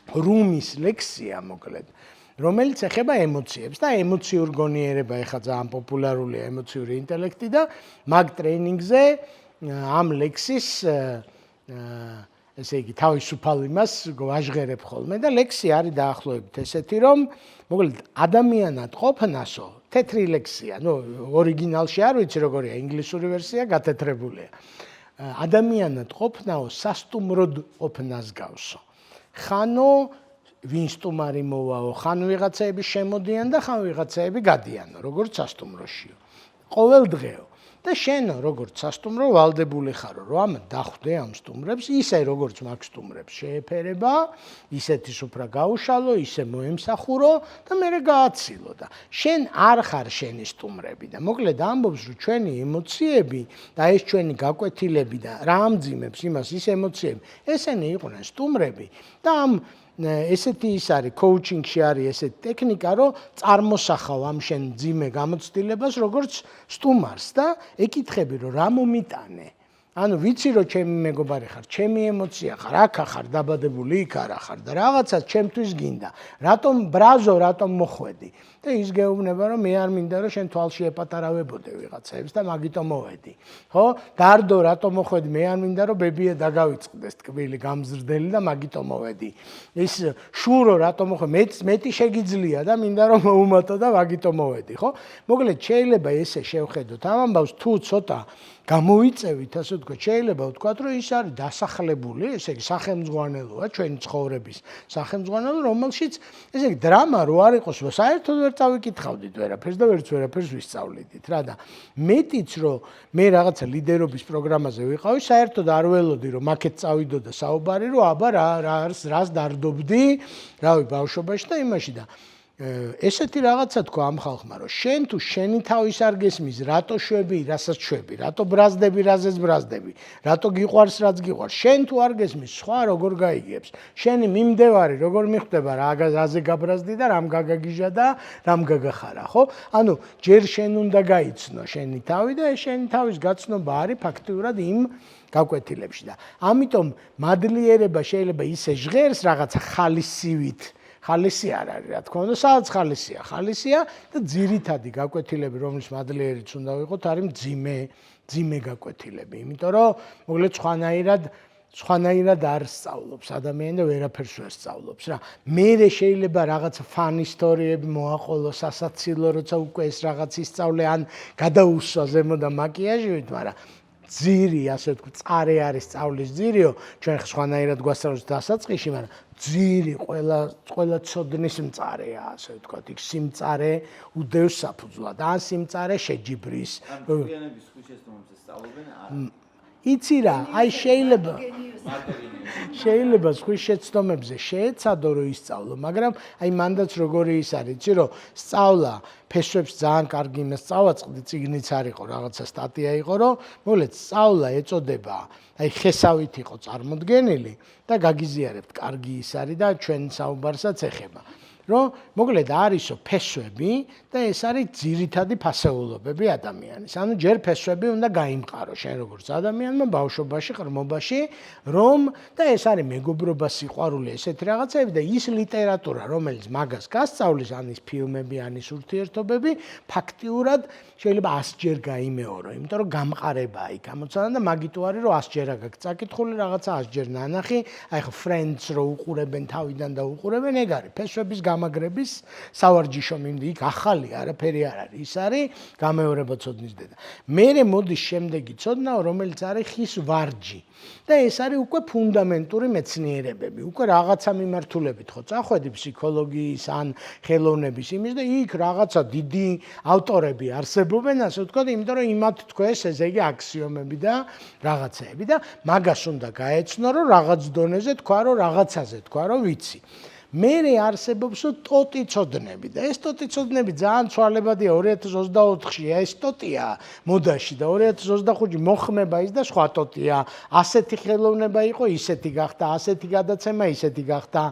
რუმის ლექსია, მოკლედ, რომელიც ეხება ემოციებს და ემოციურ გონიერება, ეხლა ძალიან პოპულარულია ემოციური ინტელექტი და მაგ ტრეინინგზე ამ ლექსის ესე იგი, თავისუფალ იმას ვაჟღერებ ხოლმე და ლექსი არის დაახლოებით ესეთი, რომ მოკლედ ადამიანად ყოფნასო თეთრი ლექსია. ორიგინალში არ ვიცი როგორია, ინგლისური ვერსია გათეთრებულია. ადამიანად ყოფნაო სასტუმროდ ყოფნას გავსო. ხანო ვინ სტუმარი მოვაო, ხან ვიღაცაები შემოდიან და ხან ვიღაცაები გადიანო, როგორც სასტუმროშიო. ყოველ დღეო. და შენო როგორც სასტუმრო ვალდებული ხარო, რომ დახვდე ამ სტუმრებს, ისე როგორც მაგ სტუმრებს შეეფერება, ისეთის უფრა გაუშალო, ისე მოემსახურო და მერე გააცილო და შენ არ ხარ შენი სტუმრები და მოკლედ ამბობს, რომ ჩვენი ემოციები და ეს ჩვენი გაკვეთილები და რა ამძიმებს იმას ის ემოციები, ესენი იყვნენ სტუმრები და ამ ესეთი ის არის კოუჩინგში არის ესეთი ტექნიკა, რომ წარმოსახავ ამ შენ ძიმე გამოცდილებას როგორც სტუმარს და ეკითხები, რომ რა მომიტანე. ანუ ვიცი რომ ჩემი მეგობარი ხარ, ჩემი ემოცია ხარ, აქ ხარ დაბადებული, იქ არა ხარ და რაღაცა ჩემთვის გინდა. რატომ ბრაზო, რატომ მოხვედი? და ის გეუბნება რომ მე არ მინდა რომ შენ თვალში ეპატარავებოდე ვიღაცებს და მაგიტომ მოვედი. ხო? დარდო, რატომ მოხვედი? მე არ მინდა რომ ბებია დაგავიწყდეს ტკბილი გამზრდელი და მაგიტომ მოვედი. ის შურო, რატომ მოხვედი? მეტი შეგიძლია და მინდა რომ მოუმატო და მაგიტომ მოვედი, ხო? მოკლედ შეიძლება ესე შევხედოთ ამ ამბავს თუ ცოტა გამოიწევით, ასე ვთქვათ, შეიძლება ვთქვათ, რომ ის არის დასახლებული, ესე იგი სახელმძღვანელოა ჩვენი ცხოვრების სახელმძღვანელო, რომელშიც ესე იგი დრამა რო არ იყოს, საერთოდ ვერ წავიკითხავდით ვერაფერს და ვერაფერს ვისწავლიდით რა და მეტიც რომ მე რაღაცა ლიდერობის პროგრამაზე ვიყავი, საერთოდ არ ველოდი რომ აქეთ წავიდოდა საუბარი, რომ აბა რას დარდობდი, რავი, ბავშვობაში და იმაში და ესეთი რაღაცა თქვა ამ ხალხმა, რომ შენ თუ შენი თავის არ გესმის, რატო შვები, რასაც შვები, რატო ბრაზდები, რაზეც ბრაზდები, რატო გიყვარს, რაც გიყვარს, შენ თუ არ გესმის, სხვა როგორ გაიგებს, შენი მიმდევარი როგორ მიხვდება, რაზე გაბრაზდი და რამ გაგაგიჟა და რამ გაგახარა, ხო? ანუ ჯერ შენ უნდა გაიცნო შენი თავი და ეს შენი თავის გაცნობა არის ფაქტიურად იმ გაკვეთილებში და ამიტომ მადლიერება შეიძლება ისე ჟღერს რაღაცა ხალისივით ხალისი არ არის, რა თქმა უნდა, სადაც ხალისია. ხალისია და ძირითადი გაკვეთილები, რომლის მადლიერიც უნდა ვიყოთ, არის ძიმე გაკვეთილები. იმიტომ რომ მოკლედ სხვანაირად არ სწავლობს ადამიანი და ვერაფერს ვერ სწავლობს რა. მერე შეიძლება რაღაც ფან ისტორიები მოაყოლოს, სასაცილო, როცა უკვე ეს რაღაც ისწავლე ან გადაუსვა ზემოდან მაკიაჟით, მაგრამ ძირი, ასე ვთქვი, წარე არის სწავლის ძირიო, ჩვენ სხვანაირად გვასწავლებს დასაწყისში, მაგრამ ძირი ყველა ცოდნის მწარეა, ასე ვთქვათ, იქ სიმწარე უდევს საფუძვლად, ან სიმწარე შეჯიბრის. ადამიანების ხუშესტომებზე სწავლობენ არა. იცი რა, აი შეიძლება სხვის შეცდომებზე შეეცადო რომ ისწავლო, მაგრამ აი მანდაც როგორი ის არის, იცი რომ სწავლა ფესვებს ძალიან კარგი იმას წავაწყდი, წიგნიც არ იყო, რაღაცა სტატია იყო, რომ მოკლედ სწავლა ეწოდება, აი ხესავით იყო წარმოდგენილი და გაგიზიარებთ, კარგი ის არის და ჩვენ საუბარსაც ეხება. რომ მოკლედ არისო ფესვები და ეს არის ძირითადი ფასეულობები ადამიანის. ანუ ჯერ ფესვები უნდა გაიმყარო შენ როგორც ადამიანმა ბავშვობაში, ყრმობაში, რომ და ეს არის მეგობრობა, სიყვარული, ესეთი რაღაცები და ის ლიტერატურა, რომელიც მაგას გასწავლის, ან ის ფილმები, ან ის ურთიერთობები, ფაქტიურად შეიძლება 100-ჯერ გაიმეორო, იმიტომ რომ გამყარებაა იქ ამოცანა და მაგიტო არის რომ 100-ჯერ აქვს წაკითხული რაღაცა 100-ჯერ ნანახი, აი ხო Friends რო უყურებენ თავიდან და უყურებენ, ეგ არის ფესვების გამაგრების სავარჯიშო მინდი იქ ახალი არაფერი არ არის, ის არის გამეორება ცოდნის დედა. მერე მოდის შემდეგი ცოდნა, რომელიც არის ხის ვარჯი. და ეს არის უკვე ფუნდამენტური მეცნიერებები, უკვე რაღაცა მიმართულებით ხო წახვედი ფსიქოლოგიის ან ხელოვნების იმის და იქ რაღაცა დიდი ავტორები არსებობენ, ასე ვთქვათ, იმიტომ რომ იმათ თქვეს ესე იგი აქსიომები და რაღაცეები და მაგას უნდა გაეცნო, რომ რაღაც დონეზე თქვა, რომ რაღაცაზე თქვა, რომ ვიცი. მერე არსებობს ტოტი ცოდნები და ეს ტოტი ცოდნები ძალიან ცვალებადია 2024-ში ეს ტოტია მოდაში და 2025-ში მოხმება ის და სხვა ტოტია. ასეთი ხელოვნება იყო, ისეთი გახდა, ასეთი გადაცემა, ისეთი გახდა,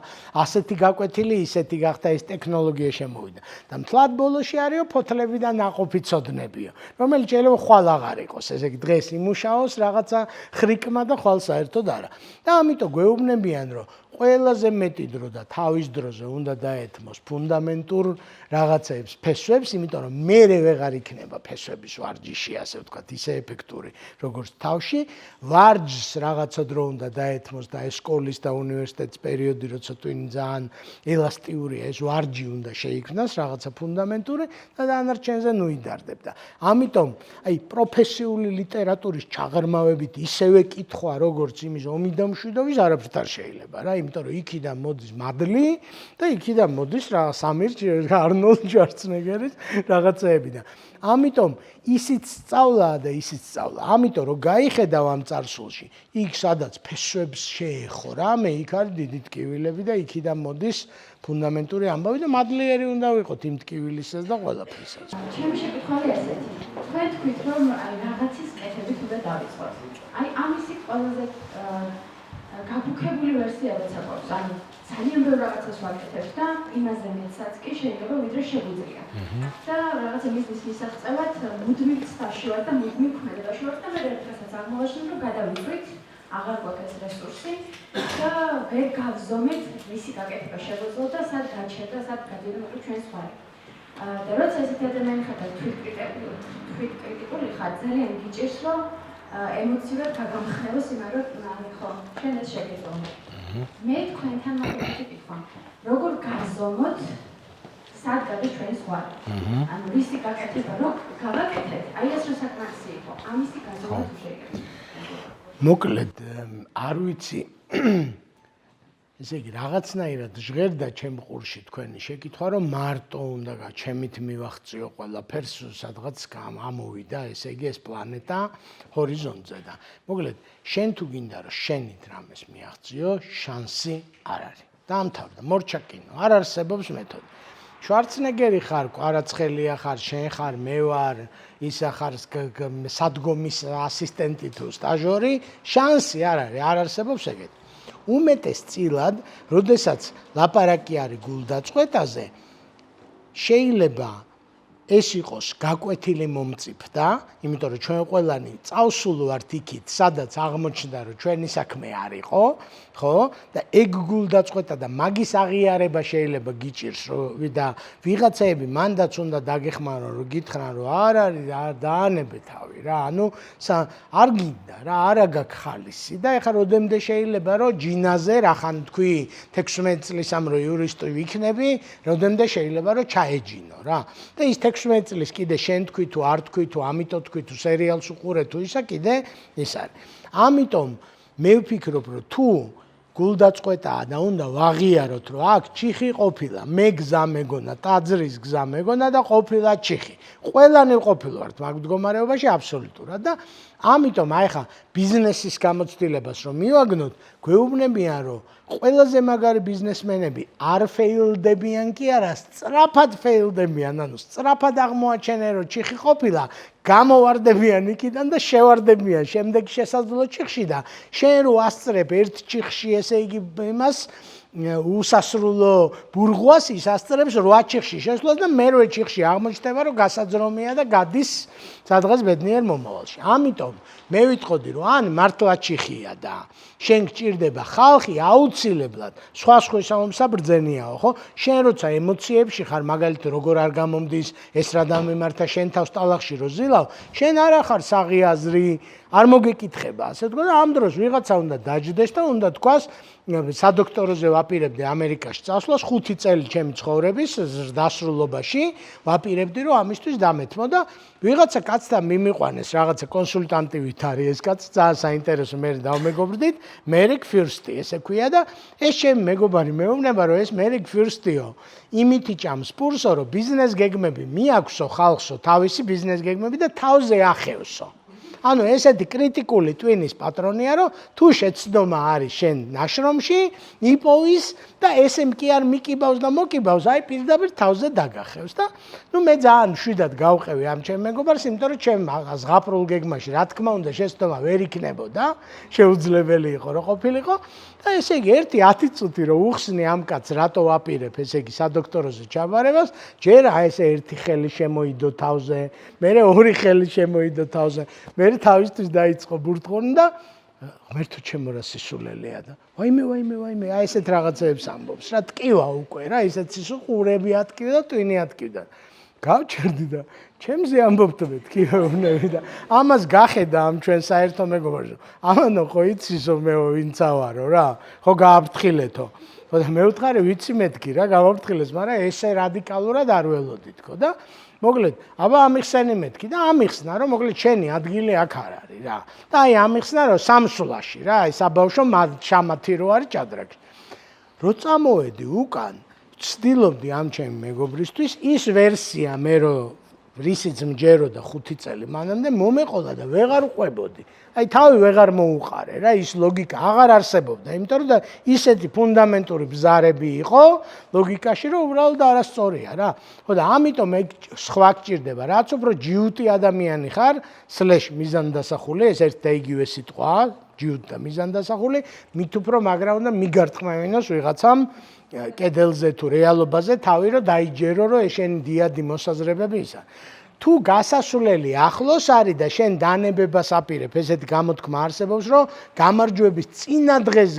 ასეთი გაკვეთილი, ისეთი გახდა, ეს ტექნოლოგია შემოვიდა. და მთლად ბოლოში არისო ფოთლები და ნაყოფი ცოდნებიო, რომელიც შეიძლება ხვალ აღარ იყოს, ესე იგი დღეს იმუშაოს რაღაცა ხრიკმა და ხვალ საერთოდ არა. და ამიტომ გვეუბნებიან, რომ ყველაზე მეტი დრო და თავის დროზე უნდა დაეთმოს ფუნდამენტურ რაღაცებს, ფესვებს, იმიტომ რომ მერე ვეღარ იქნება ფესვების ვარჯიში, ასე ვთქვათ, ისე ეფექტური, როგორც თავში. ვარჯს რაღაცა დრო უნდა დაეთმოს და ეს სკოლის და უნივერსიტეტის პერიოდი, როცა twin ძალიან ელასტიურია, ეს ვარჯი უნდა შეიქმნას, რაღაცა ფუნდამენტური და დანარჩენზე ნუიდარდებ და ამიტომ აი პროფესიული ლიტერატურის ჩაღრმავებით ისევე კითხვა, როგორც იმის ომი და მშვიდობის არაფრით არ შეიძლება რა, იმიტომ რომ იქიდან მოდის მადლი და იქიდან მოდის რა სამირ არნოლდ შვარცენეგერის რაღაცეები და ამიტომ ისიც სწავლაა და ისიც სწავლა. ამიტომ რომ გაიხედავ ამ წარსულში, იქ სადაც ფესვებს შეეხო რამე, იქ არის დიდი ტკივილები და იქიდან მოდის ფუნდამენტური ამბავი და მადლიერი უნდა ვიყოთ იმ ტკივილისას და ყველაფრისას. ჩემი შეკითხვაა ესეთი. თქვენ თქვით რომ აი რაღაცის კეთებით უნდა დავიწყოთ. აი ამისი ყველაზე გაფუქებული ვერსია როცა გვაქვს. ანუ ძალიან ბევრ რაღაცას ვაკეთებ და იმაზე მეცაც კი შეიძლება ვიდრე შეგვიძლია. და რაღაცა მისთვის მისაღწევად მუდმივ ცდაში ვარ და მუდმივ ქმედებაში ვარ და მე რაღაცას აღმოვაჩინე რომ გადავიწყდით, აღარ გვაქვს რესურსი და ვერ გავზომეთ ვისი გაკეთება შეგვეძლო და სად გაჩერდა, სად გადავიდეთ ჩვენ სხვარი. და როცა ესეთი ადამიანი ხარ და თვითკრიტიკული ხარ, ძალიან გიჭირს რომ ემოციურად გაგამხნევოს იმან რომ ხო, ჩვენ ეს შეგეძლო. მე თქვენთან მაგალითად ვიქვა, როგორ გავზომოთ სად გადის ჩვენი სხვარი. ანუ ვისი გაკეთება რო გავაკეთეთ, აი ეს რო საკმარისი იყო. ამისი გაზომა თუ შეიძლება. მოკლედ არ ვიცი ესე იგი რაღაცნაირად ჟღერდა ჩემ ყურში თქვენი შეკითხვა რომ მარტო უნდა ჩემით მივახციო ყველაფერს სადღაც ამოვიდა ესე იგი ეს პლანეტა ჰორიზონტზე და მოკლედ შენ თუ გინდა რომ შენით რამეს მიაღწიო შანსი არ არის დაამთავრდა მორჩა კინო არ არსებობს მეთოდი შვარცენეგერი ხარ კვარაცხელია ხარ შენ ხარ მე ვარ ისა ხარ სადგომის ასისტენტი თუ სტაჟორი შანსი არ არის არ არსებობს ეგეთი უმეტესწილად, როდესაც ლაპარაკი არის გულდაწყვეტაზე, შეიძლება ეს იყოს გაკვეთილი მომწიფდა, იმიტომ რომ ჩვენ ყველანი წავსულ ვართ იქით, სადაც აღმოჩნდა, რომ ჩვენი საქმე არ იყო, ხო? და ეგ გულდაწყვეტა და მაგის აღიარება შეიძლება გიჭირს, რომ და ვიღაცაები მანდაც უნდა დაგეხმარონ, რომ გითხრან, რომ არ არის, დაანებე თავი რა, ანუ არ გინდა რა, არა გაქვს ხალისი და ეხლა როდემდე შეიძლება, რომ ჯინაზე რახან თქვი 16 წლის ამ რო იურისტი ვიქნები, როდემდე შეიძლება, რომ ჩაეჯინო რა. და ის 16 წლის კიდე შენ თქვი თუ არ თქვი თუ ამიტომ თქვი თუ სერიალს უყურე თუ ისა კიდე ის არის. ამიტომ მე ვფიქრობ რომ თუ გულდაწყვეტაა და უნდა ვაღიაროთ რომ აქ ჩიხი ყოფილა, მე გზა მეგონა, ტაძრის გზა მეგონა და ყოფილა ჩიხი. ყველანი ყოფილვართ მაგ მდგომარეობაში აბსოლუტურად და ამიტომ აი ხა ბიზნესის გამოცდილებას რომ მივაგნოთ, გვეუბნებიან რომ ყველაზე მაგარი ბიზნესმენები არ ფეილდებიან კი არა, სწრაფად ფეილდებიან, ანუ სწრაფად აღმოაჩენენ რომ ჩიხი ყოფილა, გამოვარდებიან იქიდან და შევარდებიან შემდეგ შესაძლო ჩიხში და შენ რო ასწრებ ერთ ჩიხში ესე იგი იმას უსასრულო ბურღვას ის ასწრებს 8 ჩიხში შესვლას და მერვე ჩიხში აღმოჩნდება რომ გასაძრომია და გადის სადღაც ბედნიერ მომავალში. ამიტომ მე ვიტყოდი რომ ან მართლა ჩიხია და შენ გჭირდება ხალხი აუცილებლად სხვა სამომსაბრძენიაო ხო? შენ როცა ემოციებში ხარ მაგალითად როგორ არ გამომდის ეს რა დამემართა შენ თავს ტალახში რო ზილავ, შენ არა ხარ საღიაზრი არ მოგეკითხება, ასე თქვა და ამ დროს ვიღაცა უნდა დაჯდეს და უნდა თქვას სადოქტოროზე ვაპირებდი ამერიკაში წასვლას 5 წელი ჩემი ცხოვრების დასრულობაში ვაპირებდი რომ ამისთვის დამეთმო და ვიღაცა კაცთან მიმიყვანეს რაღაცა კონსულტანტივით არის ეს კაცი ძალიან საინტერესო მე დავმეგობრდით მერიკ ფირსტი ესე ქვია და ეს ჩემი მეგობარი მეუბნება რომ ეს მერიკ ფირსტიო იმითი ჭამს პურსო რომ ბიზნეს გეგმები მიაქვსო ხალხსო თავისი ბიზნეს გეგმები და თავზე ახევსო ანუ ესეთი კრიტიკული ტვინის პატრონია რომ თუ შეცდომა არის შენ ნაშრომში იპოვის და ესე კი არ მიკიბავს და მოკიბავს აი პირდაპირ თავზე დაგახევს და ნუ მე ძალიან მშვიდად გავყევი ამ ჩემ მეგობარს იმიტომ რომ ჩემ ზღაპრულ გეგმაში რა თქმა უნდა შეცდომა ვერ იქნებოდა შეუძლებელი იყო რომ ყოფილიყო და ესე იგი 1-10 წუთი რომ უხსნი ამ კაცს რატო ვაპირებ ესე იგი სადოქტოროზე ჩაბარებას ჯერ აი ესე ერთი ხელი შემოიდო თავზე მე 2 ხელი შემოიდო თავზე მე თავისთვის დაიწყო ბურთყონი და ღმერთო ჩემო რა სისულელეა და ვაიმე აი ესეთ რაღაცებს ამბობს რა ტკივა უკვე რა ისეთ სისულყურები ატკივდა და ტვინი ატკივდა გავჩერდი და ჩემზე ამბობთ ტკივეუნები და ამას გახედა ამ ჩვენ საერთო მეგობარს ამანო ხო იცისო მეო ვინცა ვარო რა ხო გააფრთხილეთო ხო და მე ვთხარი ვიცი მეთქი რა გავაფრთხილეს მაგრამ ესე რადიკალურად არ ველოდით ხო და მოკლედ, აბა ამიხსენი მეთქი და ამიხსნა რომ მოკლედ შენი ადგილი აქ არ არის რა. და აი ამიხსნა რომ სამსულაში რა, აი საბავშვო შამათი რო არის ჭადრაკში. რო წამოვედი უკან, ვცდილობდი ამ ჩემი მეგობრისთვის ის ვერსია მე რო რისიც მჯეროდა 5 წელი მანამდე მომეყოლა და ვეღარ ვყვებოდი. აი თავი ვეღარ მოუყარე რა, ის ლოგიკა აღარ არსებობდა, იმიტომ რომ ისეთი ფუნდამენტური ბზარები იყო ლოგიკაში, რომ უბრალოდ არასწორია რა. ხო და ამიტომ ეგ სხვა გჭირდება, რაც უფრო ჯიუტი ადამიანი ხარ, /მიზანდასახული, ეს ერთ და იგივე სიტყვაა, ჯიუტი და მიზანდასახული, მით უფრო მაგრა უნდა მიგარტყმევინოს ვიღაცამ კედელზე თუ რეალობაზე თავი რომ დაიჯერო რომ შენი დიადი მოსაზრებები ისა. თუ გასასვლელი ახლოს არის და შენ დანებებას აპირებ, ესეთი გამოთქმა არსებობს, რომ გამარჯვების წინა დღეს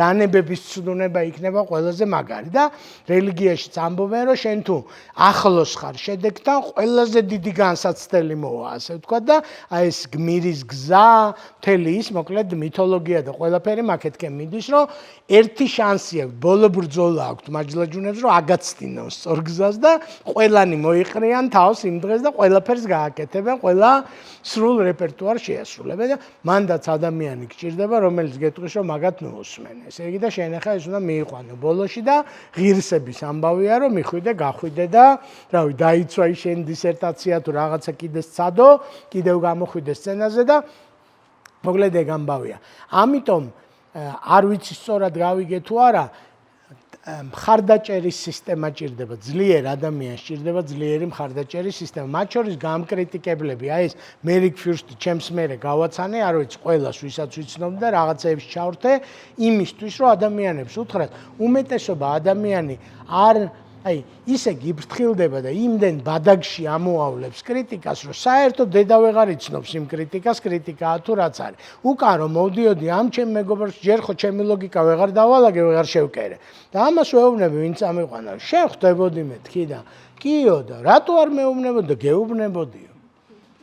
დანებების ცდუნება იქნება ყველაზე მაგარი და რელიგიაშიც ამბობენ, რომ შენ თუ ახლოს ხარ შედეგთან, ყველაზე დიდი განსაცდელი მოვა, ასე ვთქვა და აი ეს გმირის გზა, მთელი ის, მოკლედ მითოლოგია და ყველაფერი მაკეთკენ მიდის, რომ ერთი შანსი აქვს, ბოლო ბრძოლა აქვს მაჯლაჯუნებს, რომ აგაცდინონ სწორ გზას და ყველანი მოიყრიან თავს იმ დღეს და ყველაფერს გააკეთებენ, ყველა სრულ რეპერტუარს შეასრულებენ და მანდაც ადამიანი გჭირდება, რომელიც გეტყვის, რომ მაგათ ნუუსმენ. ესე იგი და შენ ახლა ეს უნდა მიიყვანო ბოლოში და ღირსების ამბავია, რომ მიხვიდე, გახვიდე და რავი, დაიცვა ის შენ დისერტაცია თუ რაღაცა კიდე სცადო, კიდევ გამოხვიდე სცენაზე და მოკლედ ეგ ამბავია. ამიტომ არ ვიცი სწორად გავიგე თუ არა, მხარდაჭერის სისტემა ჭირდება, ძლიერ ადამიანს ჭირდება ძლიერი მხარდაჭერის სისტემა. მათ შორის გამკრიტიკებლები, აი ეს მერიკ ფიურსტი ჩემს მერე გავაცანე, არ ვიცი ყველას ვისაც ვიცნობ და რაღაცეებს ჩავრთე იმისთვის, რომ ადამიანებს უთხრათ, უმეტესობა ადამიანი არ აი ისე გიფრთხილდება და იმდენ ბადაგში ამოავლებს კრიტიკას, რომ საერთოდ დედა ვეღარ იცნობს იმ კრიტიკას, კრიტიკაა თუ რაც არის. უკან რომ მოვდიოდი ამ ჩემ მეგობრს, ჯერ ხო ჩემი ლოგიკა ვეღარ დავალაგე, ვეღარ შევკერე. და ამას ვეუბნები, ვინც ამიყვანა, შენ ხვდებოდი მეთქი და კიო და რატო არ მეუბნებოდი და გეუბნებოდიო.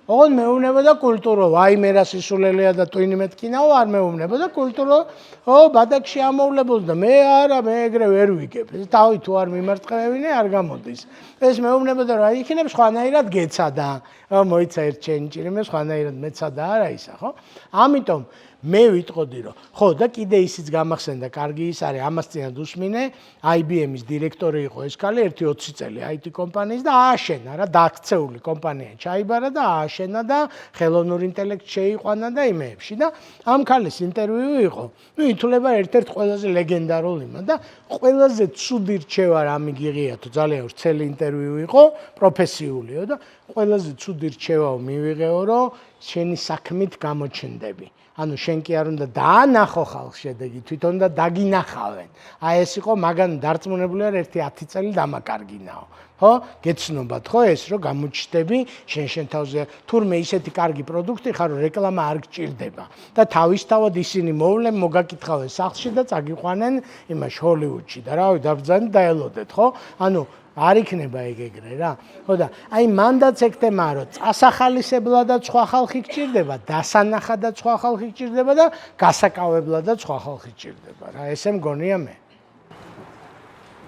ოღონდ მეუბნებოდა კულტურო, ვაიმე რა სისულელეა და ტვინი მეთქინაო, არ მეუბნებოდა კულტურო, ბადაგში ამოვლებოდი და მე არა, მე ეგრე ვერ ვიგებ. ეს თავი თუ არ მიმარცხევინე, არ გამოდის. ეს მეუბნებოდა რა იქნებ სხვანაირად გეცადა. მოიცა ერთ ჩენჭირი, მე სხვანაირად მეცადა არა ისა, ხო? ამიტომ მე ვიტყოდი რომ ხო და კიდე ისიც გამახსენდა, კარგი ის არის, ამას წინათ უსმინე, IBM-ის დირექტორი იყო ეს ქალი, 1-20 წელი IT კომპანიის და ააშენა რა, დაქცეული კომპანია ჩაიბარა და ააშენა და ხელოვნურ ინტელექტს შეიყვანა და იმეებში და ამ ქალის ინტერვიუ იყო. ნუ ითვლება ერთ-ერთ ყველაზე ლეგენდარულ იმად და ყველაზე ცუდი რჩევა რამე გიღია თუ ძალიან ვრცელი ინტერვიუ იყო, პროფესიულიო და ყველაზე ცუდი რჩევა მივიღეო, რომ შენი საქმით გამოჩნდები. ანუ შენ კი არ უნდა დაანახო ხალხს შედეგი, თვითონ და დაგინახავენ. აი ეს იყო მაგან დარწმუნებული არ 1-10 წელი დამაკარგინაო. ხო? გეცნობათ ხო ეს რომ გამოჩნდები შენ თავზე თურმე ისეთი კარგი პროდუქტი ხარ რომ რეკლამა არ გჭირდება და თავისთავად ისინი მოვლენ მოგაკითხავენ სახლში და წაგიყვანენ იმაში ჰოლივუდში და რავი დაბრძანეთ და ელოდეთ ხო? ანუ არ იქნება ეგ ეგრე რა. ხო და აი მანდაც ეგ თემაა რომ წასახალისებლადაც სხვა ხალხი გჭირდება, დასანახადაც სხვა ხალხი გჭირდება და გასაკავებლადაც სხვა ხალხი გჭირდება რა. ესე მგონია მე.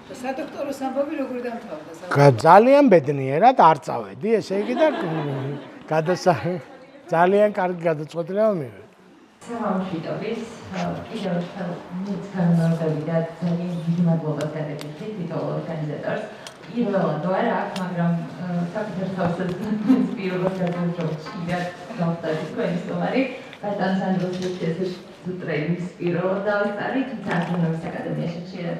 სადოქტორო სამბობი როგორ დამთავრდა? ძალიან ბედნიერად არ წავედი, ესე იგი და ძალიან კარგი გადაწყვეტილება მივიღე. სამშვიდობის კიდევ ერთხელ განმარტები და ძალიან დიდი მადლობა გადაგიხდით თითოეულ ორგანიზატორს. პირველად ვარ აქ, მაგრამ საკუთარ თავსაც პირობას გადავჭრობთ კიდევ დავწერთ თქვენი სტუმარი ბატონ სანდროს ტრეინის პირველად დავწერთ, თუმცა აკადემიის აკადემიაში ხშირად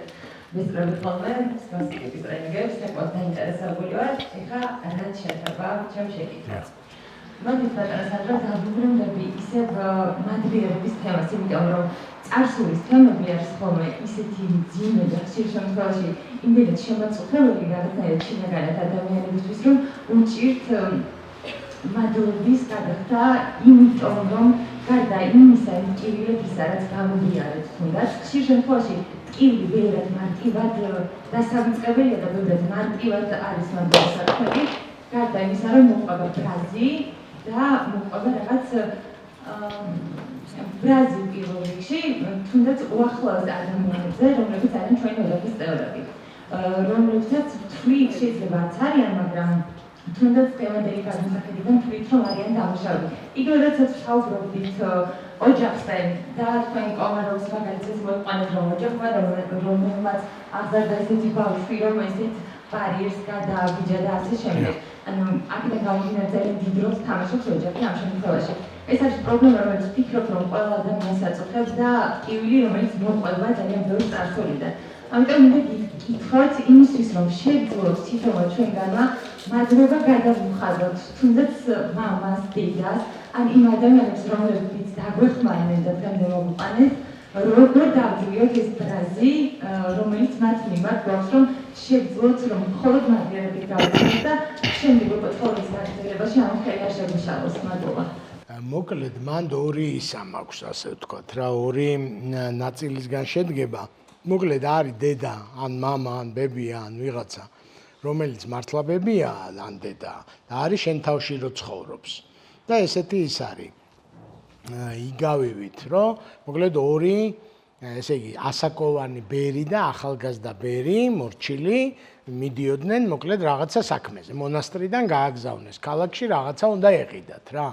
ვისწრებით ხოლმე სპეციფიკური ტრენინგებს, საკმაოდ დაინტერესებული ვარ. ეხლა რაც შეეხება ჩემს შეკითხვას. მოდით ბატონ სანდრო დავუბრუნდები ისევ მადრიერების თემას, იმიტომ რომ წარსულის თემები არის ხოლმე ისეთი მძიმე და ხშირ შემთხვევაში იმდენად შემაწუხებელი რაღაცნაირად შინაგანად ადამიანებისთვის, რომ უჭირთ მადლობის გადახდა, იმიტომ რომ გარდა იმისა, იმ ტკივილებისა, რაც გამოგიარეთ თუნდაც, ხშირ შემთხვევაში ტკივილი ბევრად მარტივად დასავიწყებელია და ბევრად მარტივად არის მან დასაქმები, გარდა იმისა, რომ მოყვება ბრაზი და მოყვება რაღაც ბრაზი პირველ რიგში, თუნდაც უახლოეს ადამიანებზე, რომლებიც არიან ჩვენი ოჯახის წევრები, რომლებსაც თვლით შეიძლება არიან, მაგრამ თუნდაც დღევანდელი გადმოსახედიდან თვლით, რომ არიან დამუშავებული. იგივე როდესაც ვსაუბრობდით ოჯახზე და თქვენ კომაროვს მაგალითად მოიყვანეთ, რომ ოჯახმა რომელმაც აღზარდა ესეთი ბავშვი, რომ ესეთ ბარიერს გადააბიჯა და ასე შემდეგ. ანუ აქედან გამომდინარე ძალიან დიდ როლს თამაშობს ოჯახი ამ შემთხვევაში. ეს არის პრობლემა, რომელიც ვფიქრობ, რომ ყველა ადამიანს აწუხებს და ტკივილი, რომელიც მოყვება ძალიან ბევრ წარსულიდან. ამიტომ მინდა გითხრათ იმისთვის, რომ შეგძლოთ თვითონმა ჩვენგანმა მაძრება გადავუხადოთ, თუნდაც მამას, დედას, ან იმ ადამიანებს, რომლებიც დაგვეხმარნენ და დღემდე მოგვიყვანეთ, როგორ დავძლიოთ ეს ბრაზი, რომელიც მათ მიმართ გვაქვს, რომ შეგძლოთ, რომ მხოლოდ მაგერებით გავიქცეთ და შემდეგ უკვე ცხოვრების განვითარებაში ამ ხელი არ შეგვიშალოს. მადლობა. მოკლედ, მანდ ორი ისა მაქვს, ასე ვთქვათ, რა, ორი ნაწილისგან შედგება. მოკლედ არის დედა, ან მამა, ან ბებია, ან ვიღაცა, რომელიც მართლა ბებია, ან დედა, და არის შენ თავში რო ცხოვრობს. და ესეთი ის არის. იგავივით, რომ მოკლედ ორი, ესე იგი, ასაკოვანი ბერი და ახალგაზრდა ბერი, მორჩილი, მიდიოდნენ მოკლედ რაღაცა საქმეზე. მონასტრიდან გააგზავნეს ქალაქში, რაღაცა უნდა ეყიდათ რა.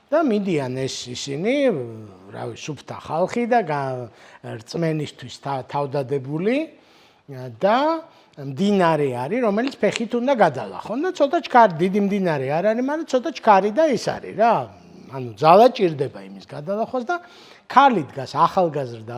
და მიდიან ისინი, რავი, სუფთა ხალხი და რწმენისთვის თავდადებული და მდინარე არის, რომელიც ფეხით უნდა გადალახონ და ცოტა ჩქარი, დიდი მდინარე არ არის, მაგრამ ცოტა ჩქარი და ის არის რა. ანუ ძალა ჭირდება იმის გადალახვას და ქალი დგას, ახალგაზრდა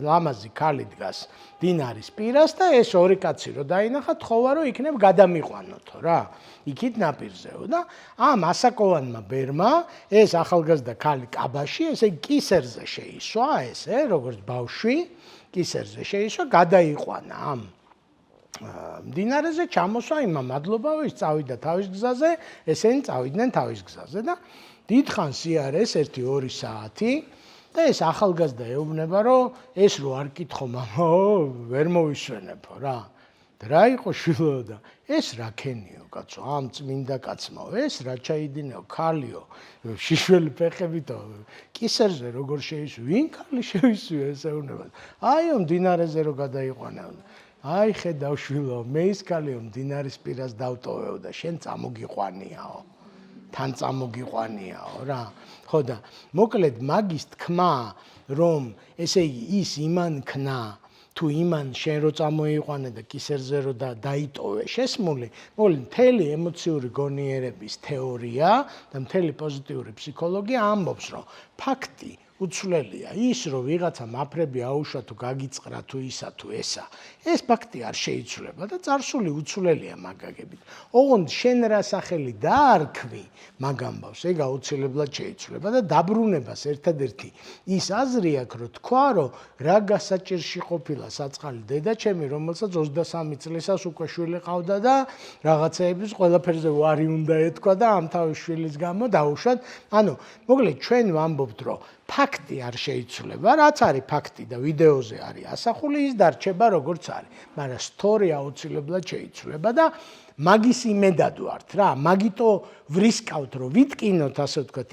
ლამაზი ქალი დგას მდინარის პირას და ეს ორი კაცი რო დაინახათ, ხოვა რომ იქნებ გადამიყვანოთო რა. იქით ნაპირზეო და ამ ასაკოვანმა ბერმა ეს ახალგაზრდა ქალი კაბაში, ესე კისერზე შეისვა, ესე როგორც ბავშვი, კისერზე შეისვა, გადაიყვანა ამ მდინარეზე, ჩამოსვა იმამ მადლობა, ის წავიდა თავის გზაზე, ესენი წავიდნენ თავის გზაზე და დიდხანს იარეს 1-2 საათი და ეს ახალგაზრდა ეუბნება, რომ ეს რო არ კითხო მამაო, ვერ მოვისვენებო რა. რა იყო შვილო და ეს რა ქენიო კაცო, ამ წმინდა კაცმაო, ეს რა ჩაიდინეო, ქალიო, შიშველი ფეხებითო, კისერზე როგორ შეისვი, ვინ ქალი შევისვი ესეუნება. აიო, მდინარეზე რო გადაიყვანა. აი ხედავ შვილო, მე ის ქალიო მდინარის პირას დავტოვეო და შენ წამოგიყვანიაო. თან წამოგიყვანიაო რა. ხო და მოკლედ მაგის თქმა, რომ ესე იგი ის იმან ქნა, თუ იმან შენ რო წამოიყვანე და კისერზე რო დაიტოვე შესმული, მთელი ემოციური გონიერების თეორია და მთელი პოზიტიური ფსიქოლოგია ამბობს, რომ ფაქტი უცვლელია. ის რომ ვიღაცა მაფრები აუშვა თუ გაგიწყრა თუ ისა თუ ესა, ეს ფაქტი არ შეიცვლება და წარსული უცვლელია მაგაგებით. ოღონდ შენ რა სახელი დაარქვი მაგ ამბავს, ეგ აუცილებლად შეიცვლება და დაბრუნებას ერთადერთი ის აზრი აქვს, რომ თქვა, რომ რა გასაჭირში ყოფილა საწყალი დედაჩემი, რომელსაც 23 წლისას უკვე შვილი ყავდა და რაღაცეების ყველაფერზე ვარი უნდა ეთქვა და ამ თავის შვილის გამო დაუშვათ. ანუ მოკლედ ჩვენ ვამბობთ, რომ ფაქტი არ შეიცვლება, რაც არის ფაქტი და ვიდეოზე არის ასახული, ის დარჩება როგორც არის, მაგრამ სტორი აუცილებლად შეიცვლება და მაგის იმედად ვართ რა, მაგიტო ვრისკავთ, რომ ვიტკინოთ, ასე ვთქვათ,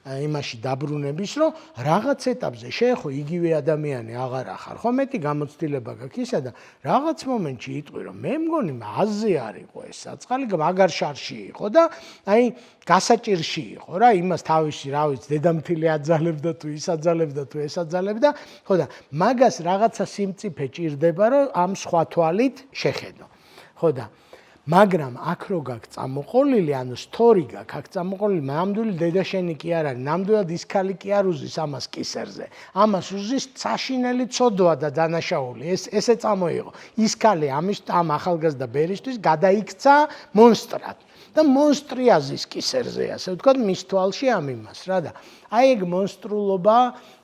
იმაში დაბრუნების, რომ რაღაც ეტაპზე შენ ხო იგივე ადამიანი აღარ ახარ, ხო მეტი გამოცდილება გაქვს ისა და რაღაც მომენტში იტყვი, რომ მე მგონი აზზე არ იყო ეს საწყალი, მაგარ შარში იყო და აი გასაჭირში იყო რა, იმას თავისი რა ვიცი, დედამთილი აძალებდა თუ ის აძალებდა თუ ეს აძალებდა, ხო და მაგას რაღაცა სიმწიფე ჭირდება, რომ ამ სხვა თვალით შეხედო. ხო და მაგრამ აქ რო გაქვს წამოყოლილი, ანუ სტორი გაქვს, აქ წამოყოლილი, ნამდვილი დედაშენი კი არ არის, ნამდვილად ის ქალი კი არ უზის ამას კისერზე. ამას უზის საშინელი ცოდვა და დანაშაული. ესე წამოიღო. ის ქალი ამ ახალგაზრდა ბერისთვის გადაიქცა მონსტრად. და მონსტრი აზის კისერზე, ასე ვთქვათ, მის თვალში ამ იმას რა და აი ეგ მონსტრულობა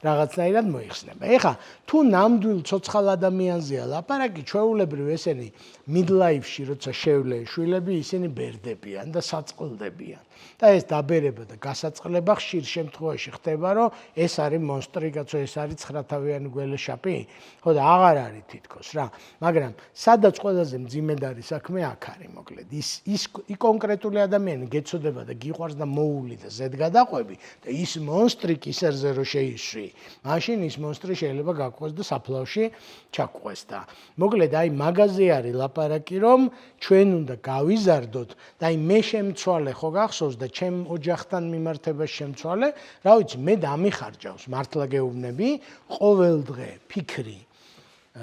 რაღაცნაირად მოიხსნება. ეხლა თუ ნამდვილ ცოცხალ ადამიანზეა ლაპარაკი, ჩვეულებრივ ესენი midlife-ში როცა შევლენ შვილები, ისინი ბერდებიან და საწყლდებიან. და ეს დაბერება და გასაწყლება ხშირ შემთხვევაში ხდება, რომ ეს არის მონსტრი, კაცო, ეს არის 9-თავიანი გველეშაპი? ხო და აღარ არის თითქოს რა. მაგრამ სადაც ყველაზე მძიმედ არის საქმე, აქ არის მოკლედ. ის კონკრეტული ადამიანი გეცოდება და გიყვარს და მოული და ზედგადაყვები და ის მონსტრი კისერზე რო შეისვი, მაშინ ის მონსტრი შეიძლება გაგყვეს და საფლავში ჩაგყვეს და მოკლედ აი მაგაზე არის ლაპარაკი, რომ ჩვენ უნდა გავიზარდოთ და აი მე შემცვალე ხო გახსოვს და ჩემ ოჯახთან მიმართებაში შემცვალე, რა ვიცი, მე დამიხარჯავს მართლა გეუბნები, ყოველ დღე ფიქრი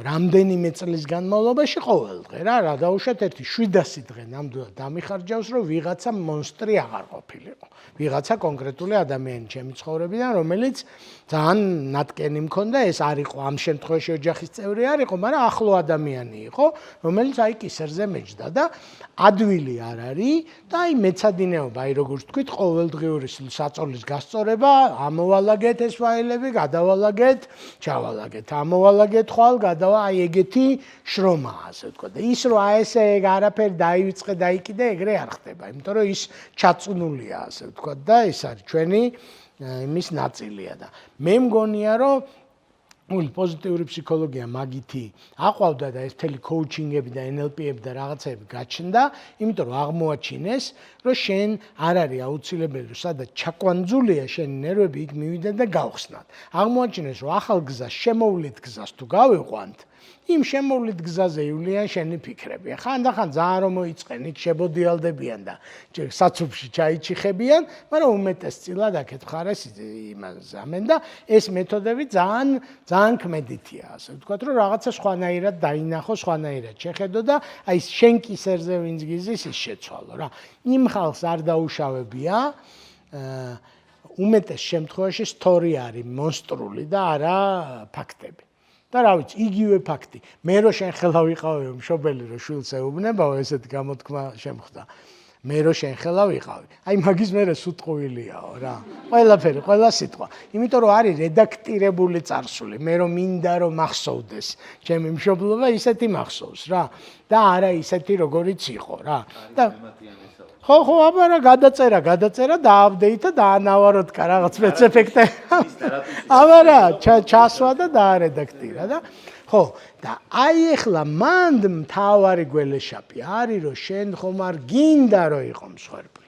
რამდენიმე წლის განმავლობაში ყოველ დღე რა დაუშვათ ერთი 700 დღე ნამდვილად დამიხარჯავს, რომ ვიღაცა მონსტრი აღარ ყოფილიყო. ვიღაცა კონკრეტული ადამიანი ჩემი ცხოვრებიდან, რომელიც ძალიან ნატკენი მქონდა, ეს არ იყო ამ შემთხვევაში ოჯახის წევრი არ იყო, მაგრამ ახლო ადამიანი იყო, რომელიც აი კისერზე მეჯდა და ადვილი არ არის და აი მეცადინეობა, აი როგორც თქვით, ყოველდღიური საწოლის გასწორება, ამოვალაგეთ ეს ფაილები, გადავალაგეთ, ჩავალაგეთ, ამოვალაგეთ ხვალ, აი ეგეთი შრომაა, ასე ვთქვა და ის რომ აი ესე ეგ არაფერი დაივიწყე და იქიდე ეგრე არ ხდება, იმიტომ რომ ის ჩაწუნულია, ასე ვთქვა და ეს არის ჩვენი იმის ნაწილია და მე მგონია რომ პოზიტიური ფსიქოლოგია მაგითი აყვავდა და ეს მთელი კოუჩინგები და NLP-ები და რაღაცები გაჩნდა, იმიტომ რომ აღმოაჩინეს, რომ შენ არ არის აუცილებელი, რომ სადაც ჩაკვანძულია შენი ნერვები, იქ მივიდეთ და გავხსნათ. აღმოაჩინეს, რომ ახალ გზას, შემოვლით გზას თუ გავიყვანთ, იმ შემოვლით გზაზე ივლიან შენი ფიქრები. ხანდახან ძალიან რომ მოიწყენ, იქ შებოდიალდებიან და საცუპში ჩაიჩიხებიან, მაგრამ უმეტესწილად აქეთ მხარეს იმას ამენ და ეს მეთოდები ძალიან ქმედითია, ასე ვთქვათ, რომ რაღაცა სხვანაირად დაინახო, სხვანაირად შეხედო და აი შენ კისერზე ვინც გიზის ის შეცვალო რა. იმ ხალხს არ დაუშავებია უმეტეს შემთხვევაში სტორი არის მონსტრული და არა ფაქტები. და რა ვიცი, იგივე ფაქტი. მე რო შენ ხელა ვიყავი, მშობელი რო შვილს ეუბნებაო, ესეთი გამოთქმა შემხვდა. მე რო შენ ხელა ვიყავი. აი მაგის მერე სუტყუილიაო რა. ყველაფერი, ყველა სიტყვა. იმიტომ რომ არის რედაქტირებული წარსული. მე რომ მინდა რომ მახსოვდეს ჩემი მშობლობა, ისეთი მახსოვს რა. და არა ისეთი როგორიც იყო რა. და ხო, აბა რა გადაწერა და აპდეიტა და ანავაროტკა რაღაც სპეციფექტი. აბა რა, ჩასვა და დაარედაქტირა და ხო, და აი ეხლა მანდ მთავარი გველეშაპი არის, რომ შენ ხომ არ გინდა რომ იყო მსხვერპლი.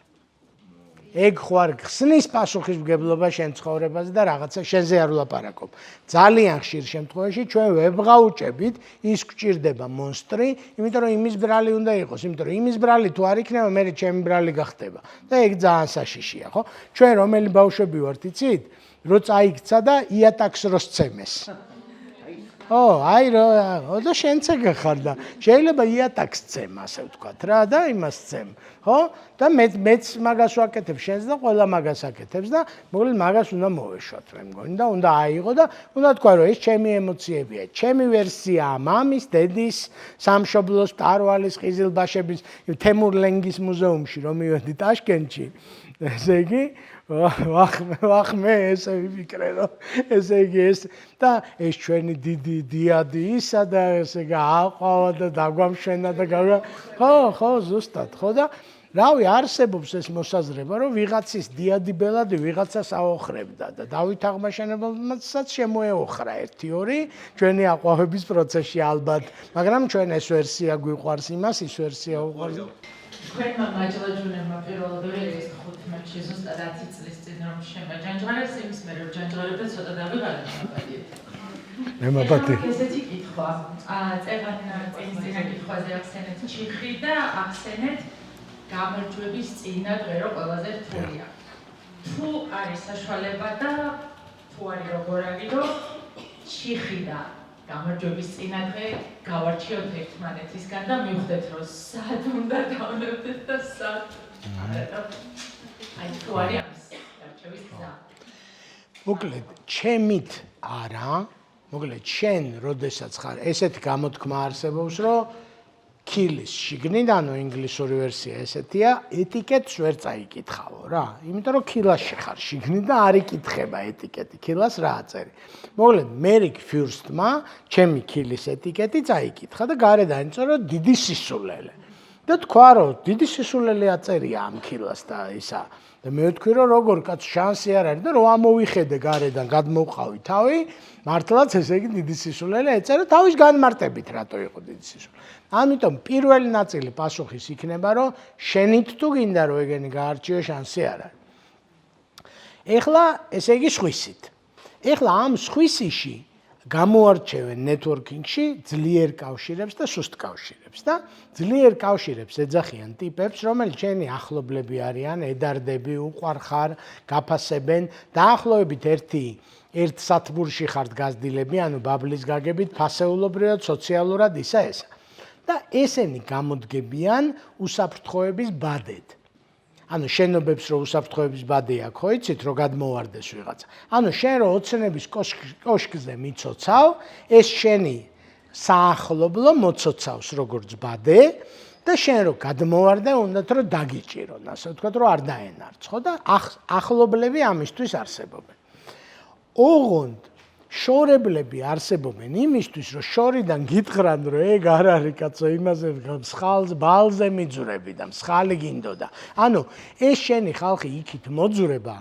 ეგ ხوار ხსნის პასუხისმგებლობა შენ ცხოვრებაზე და რაღაცა შენზე არ ვლაპარაკობ. ძალიან ხშირ შემთხვევაში ჩვენ ვებღაუჭებით, ის გვჭირდება მონსტრი, იმიტომ რომ იმის ბრალი უნდა იყოს, იმიტომ რომ იმის ბრალი თუ არ იქნება, მე ჩემი ბრალი გახდება. და ეგ ძალიან საშიშია, ხო? ჩვენ რომელი ბავშვები ვართ, იცით? რო წაიქცა და იატაკს რო სცემეს. ო, აი რა, და შენც ეგ ხარ და შეიძლება იატაკს სცემ, ასე ვთქვათ რა და იმას სცემ, ხო? და მეც მაგას ვაკეთებ შენს და ყველა მაგას აკეთებს და მოკლედ მაგას უნდა მოვეშვათ მე მგონი და უნდა აიღო და უნდა თქვა რომ ეს ჩემი ემოციებია, ჩემი ვერსიაა მამის, დედის, სამშობლოს, ტარვალის, ყიზილბაშების, თემურ ლენგის მუზეუმში რომ მივედი ტაშკენტში. ესე იგი ვახმე ესე ვიფიქრე რომ ესე იგი ეს და ეს ჩვენი დიდი დიადი ისა და ესე გააყვა და დაგვამშვენა და ხო ზუსტად ხო და რავი არსებობს ეს მოსაზრება რომ ვიღაცის დიადი ბელადი ვიღაცას აოხრებდა და დავით აღმაშენებელმაც შემოეოხრა 1-2 ჩვენი აყვავების პროცესში ალბათ მაგრამ ჩვენ ეს ვერსია გვიყვარს იმას ის ვერსია უყვარს ჩვენმა მაჯლაჯუნებმა პირველად ეს 5 მაჩი ზუსტად 10 წლის წინ რომ შემაჯანჯღარეს იმის მე რომ ჯანჯღარებდა ცოტა დავიღალე მაგალითად მე მაბათი ესეთი კითხვა წეღან წინა კითხვაზე ახსენეთ ჩიხი და ახსენეთ გამარჯვების წინა დღე რო ყველაზე რთულია თუ არის საშუალება და თუ არის როგორ არის რომ ჩიხი და გამარჯვების წინა დღე გავარჩიოთ ერთმანეთისგან და მივხვდეთ რომ სად უნდა დავნებდეთ და სად არა აი თუ არის ამის გარჩევის გზა მოკლედ ჩემით არა მოკლედ შენ როდესაც ხარ ესეთი გამოთქმა არსებობს რომ ქილის შიგნიდან ინგლისური ვერსია ესეთია, ეტიკეტს ვერ წაიკითხავო რა. იმიტომ რომ ქილაში ხარ შიგნიდან არ იკითხება ეტიკეტი, ქილას რა აწერი. მოკლედ მერიკ ფიურსტმა ჩემი ქილის ეტიკეტი წაიკითხა და გარედან იწოდა დიდი სისულელე. და თქვა რომ დიდი სისულელე აწერია ამ ქილას და ისა. და მე ვთქვი რომ როგორ კაც შანსი არ არის და რომ ამოვიხედე გარედან გადმოვყავი თავი, მართლაც ესე იგი დიდი სისულელე ეწერა თავის განმარტებით რატო იყო დიდი სისულელე. ამიტომ პირველი ნაწილი პასუხის იქნება რომ შენით თუ გინდა რომ ეგენი გაარჩიო შანსი არ არის. ეხლა ესე იგი სხვისით. ეხლა ამ სხვისიში გამოარჩევენ ნეტვორკინგში ძლიერ კავშირებს და სუსტ კავშირებს და ძლიერ კავშირებს ეძახიან ტიპებს, რომელიც შენი ახლობლები არიან, ედარდები, უყვარხარ, გაფასებენ, დაახლოებით ერთ სათბურში ხართ გაზრდილები, ანუ ბაბლის გაგებით, ფასეულობრივად, სოციალურად ისა ესა. და ესენი გამოდგებიან უსაფრთხოების ბადედ. ანუ შენობებს რო უსაფრთხოების ბადე აქვს, ხო იცით, რომ გადმოვარდეს ვიღაცა. ანუ შენ რო ოცნების კოშკზე მიცოცავ, ეს შენი საახლობლო მოცოცავს როგორც ბადე და შენ რო გადმოვარდე, უნდათ რომ დაგიჭირონ, ასე ვთქვათ, რომ არ დაენარცხო და ახლობლები ამისთვის არსებობენ. ოღონდ შორებლები არსებობენ იმისთვის, რომ შორიდან გითხრან, რომ ეგ არ არის კაცო, იმაზე მსხალს ბალზე მიძურები და მსხალი გინდოდა. ანუ ეს შენი ხალხი იქით მოძურება,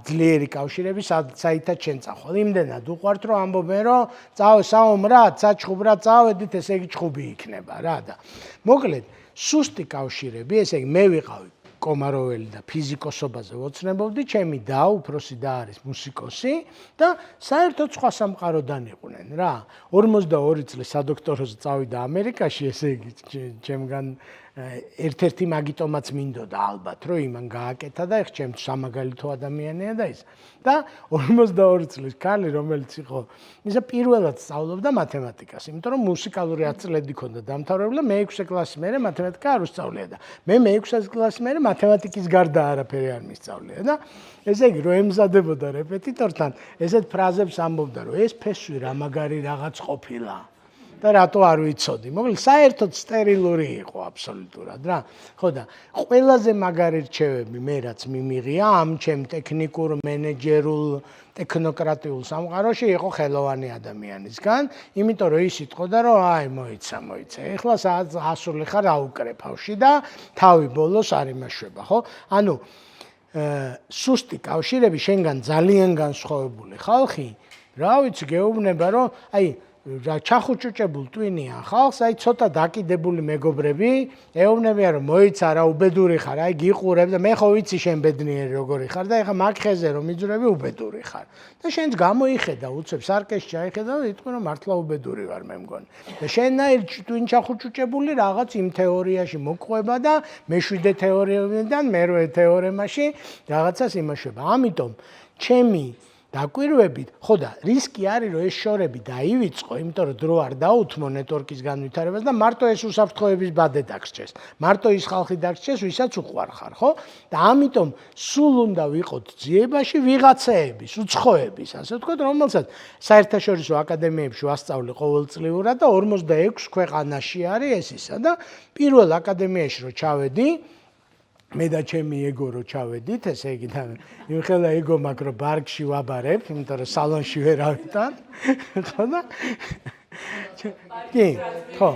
ძლიერი კავშირები, საერთოდ შენ წახვალ. იმდენად უყვართ, რომ ამბობენ, რომ წავე საომრად, საჩხუბრად წავედით, ესე იგი ჩხუბი იქნება რა და. მოკლედ, სუსტი კავშირები, ესე იგი მე ვიყავი კომაროველი და ფიზიკოსობაზე ვოცნებობდი, ჩემი და უფროსი და არის მუსიკოსი და საერთოდ სხვა სამყაროდან იყვნენ რა. 42 წლის სადოქტოროზე წავიდა ამერიკაში, ესე იგი ჩემგან ერთ-ერთი მაგიტომაც მინდოდა ალბათ, რომ იმან გააკეთა და ეხ ჩემ სამაგალითო ადამიანია და ის. და 42 წლის ქალი, რომელიც იყო, ისა პირველად სწავლობდა მათემატიკას, იმიტომ რომ მუსიკალური აწლედი ჰქონდა დამთავრებული და მე-6 კლასის მერე მათემატიკა არ უსწავლია და მე მე-6 კლასის მერე მათემატიკის გარდა არაფერი არ მისწავლია და ესე იგი რომ ემზადებოდა რეპეტიტორთან, ესეთ ფრაზებს ამბობდა, რომ ეს ფესვი რა მაგარი რაღაც ყოფილა. და რატო არ ვიცოდი. მოკლედ საერთოდ სტერილური იყო აბსოლუტურად რა. ხო და ყველაზე მაგარი რჩევები მე რაც მიმიღია ამ ჩემ ტექნიკურ, მენეჯერულ, ტექნოკრატიულ სამყაროში იყო ხელოვანი ადამიანისგან, იმიტომ რომ ის იტყოდა რომ აი მოიცა. ეხლა სადაც ასული ხარ აუკრეფავში და თავი ბოლოს არ იმაშვება, ხო? ანუ სუსტი კავშირები შენგან ძალიან განსხვავებული ხალხი, რა ვიცი, გეუბნება რომ აი ჩახუჭუჭებულ ტვინიან ხალხს, აი ცოტა დაკიდებული მეგობრები, ეუბნებიან რომ მოიცა რა უბედური ხარ, აი გიყურებ და მე ხო ვიცი შენ ბედნიერი როგორი ხარ და ეხა მაგ ხეზე რომ მიძვრები უბედური ხარ. და შენც გამოიხედა უცებ სარკეში ჩაიხედა და იტყვი რომ მართლა უბედური ვარ მე მგონი. და შენნაირ ტვინ ჩახუჭუჭებული რაღაც იმ თეორიაში მოყვება და მე-7 თეორიებიდან მე-8 თეორემაში რაღაცას იმაშვება. ამიტომ ჩემი დაკვირვებით, ხო და რისკი არის რომ ეს შორები დაივიწყო, იმიტომ რომ დრო არ დაუთმო ნეტვორკის განვითარებას და მარტო ეს უსაფრთხოების ბადე დაგსჭეს. მარტო ის ხალხი დაგსჭეს, ვისაც უყვარხარ, ხო? და ამიტომ სულ უნდა ვიყოთ ძიებაში ვიღაცეების, უცხოების, ასე ვთქვათ, რომელსაც საერთაშორისო აკადემიებში ვასწავლი ყოველწლიურად და 46 ქვეყანაში არის ეს ისა და პირველ აკადემიაში რო ჩავედი მე და ჩემი ეგო რო ჩავედით, ესე იგი და იმხელა ეგო მაგრო ბარგში ვაბარებ, იმიტომ რომ სალონში ვერ ავიტან. ხო და კი, ხო,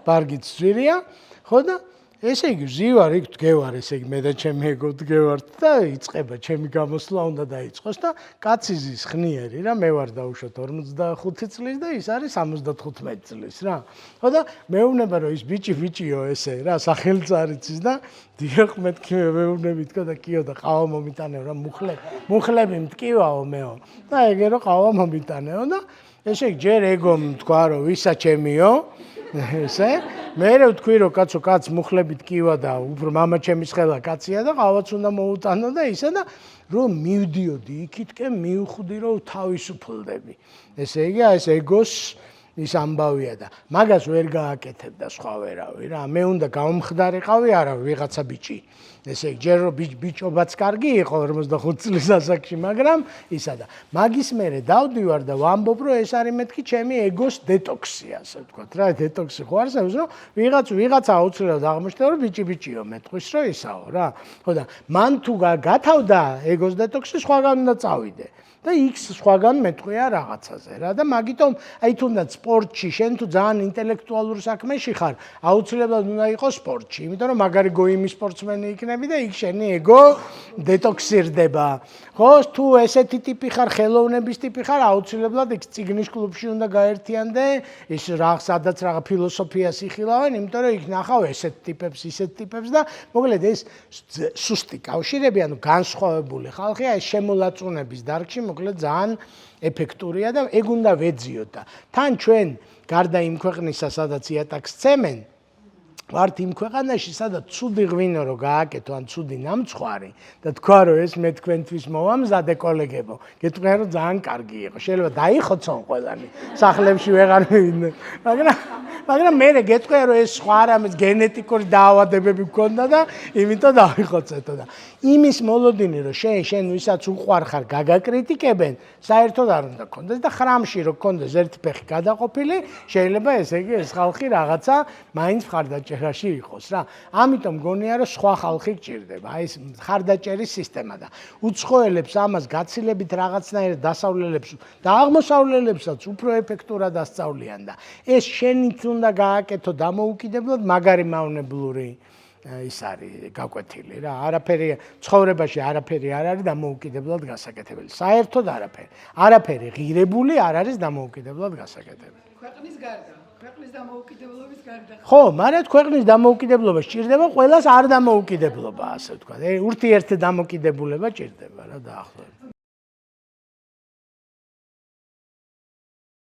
ბარგიც ძვირია. ხო და ესე იგი ვზივარ იქ დგევარ, ესე იგი მე და ჩემი ეგო დგევართ და იწყება ჩემი გამოსვლა უნდა დაიწყოს და კაცი ზის ხნიერი რა, მე ვარ დაუშვათ 45 წლის და ის არის 75 წლის რა. ხო და მეუბნება რომ ის ბიჭიო ესე რა, სახელიც არ იცის და დიახ მეთქი მეუბნები თქო და კიო და ყავა მომიტანეო რა, მუხლები მткиვაო მეო. და ეგე რომ ყავა მომიტანეო და ესე იგი ჯერ ეგო თქვა რომ ვისა ჩემიო ესე მე ვთქვი რომ კაცო კაც მუხლებით კივა და უფრო მამა ჩემის ხელა კაცია და ყავაც უნდა მოუტანო და ისა და რომ მივდიოდი იქითკენ მივხვდი რომ თავისუფლდები. ესე იგი ეს ეგოს ის ამბავია და მაგას ვერ გააკეთებდა სხვა ვერავი რა. მე უნდა გამომხდარიყავი არა ვიღაცა ბიჭი. ესე იგი ჯერ ბიჭობაც კარგი იყო 45 წლის ასაკში, მაგრამ ისა და მაგის მერე დავდივარ და ვამბობ რომ ეს არის მეთქი ჩემი ეგოს დეტოქსი, ასე ვთქვათ რა, დეტოქსი ხო არსებობს, რომ ვიღაცა აუცილებლად აღმოჩნდა რომ ბიჭი-ბიჭიო მეტყვის რომ ისაო რა. ხო და მან თუ გათავდა ეგოს დეტოქსი სხვაგან უნდა წავიდე. და X სხვაგან მეტყვია რაღაცაზე რა და მაგიტომ აი თუნდაც სპორტში შენ თუ ძალიან ინტელექტუალურ საქმეში ხარ აუცილებლად უნდა იყოს სპორტში იმიტომ რომ მაგარი გოიმი სპორტსმენი იქნები და იქ შენი ეგო დეტოქსირდება ხო თუ ესეთი ტიპი ხარ ხელოვნების ტიპი ხარ აუცილებლად იქ ციგნის კლუბში უნდა გაერთიანდე ის სადაც რაღაც ფილოსოფიას იხილავენ იმიტომ რომ იქ ნახავ ესეთ ტიპებს ისეთ ტიპებს და მოკლედ ეს სუსტი კავშირები ანუ განსხვავებული ხალხია ეს შემოლაწუნების დარგში მოკლედ ძალიან ეფექტურია და ეგ უნდა ვეძიოთ და თან ჩვენ გარდა იმ ქვეყნისა სადაც იატაკს ცემენ ვართ იმ ქვეყანაში სადაც ცუდი ღვინო რო გააკეთო ან ცუდი ნამცხვარი და თქვა რომ ეს მე თქვენთვის მოვამზადე კოლეგებო გეტყვია რომ ძალიან კარგი იყო შეიძლება დაიხოცონ ყველანი სახლებში ვეღარ მივიდნენ მაგრამ მე გეტყვია რომ ეს სხვა რამის გენეტიკური დაავადებები მქონდა და იმიტომ დაიხოცეთო და იმის მოლოდინი რომ შენ ვისაც უყვარ ხარ გაგაკრიტიკებენ საერთოდ არ უნდა გქონდეს და ხრამში რო გქონდეს ერთი ფეხი გადაყოფილი შეიძლება ესე იგი ეს ხალხი რაღაცა მაინც მხარდაჭერაში იყოს რა ამიტომ მგონია რომ სხვა ხალხი გჭირდება აი ეს მხარდაჭერის სისტემა და უცხოელებს ამას გაცილებით რაღაცნაირად დასავლელებს და აღმოსავლელებსაც უფრო ეფექტურად ასწავლიან და ეს შენით უნდა გააკეთო დამოუკიდებლად მაგარი მავნებლური ის არის გაკვეთილი რა არაფერი ცხოვრებაში არაფერი არ არის დამოუკიდებლად გასაკეთებელი საერთოდ არაფერი ღირებული არ არის დამოუკიდებლად გასაკეთებელი ქვეყნის გარდა ქვეყნის დამოუკიდებლობის გარდა ხო მაგრამ ქვეყნის დამოუკიდებლობა სჭირდება ყველას არ დამოუკიდებლობა ასე ვთქვა ურთიერთი დამოკიდებულება სჭირდება რა დაახლოებით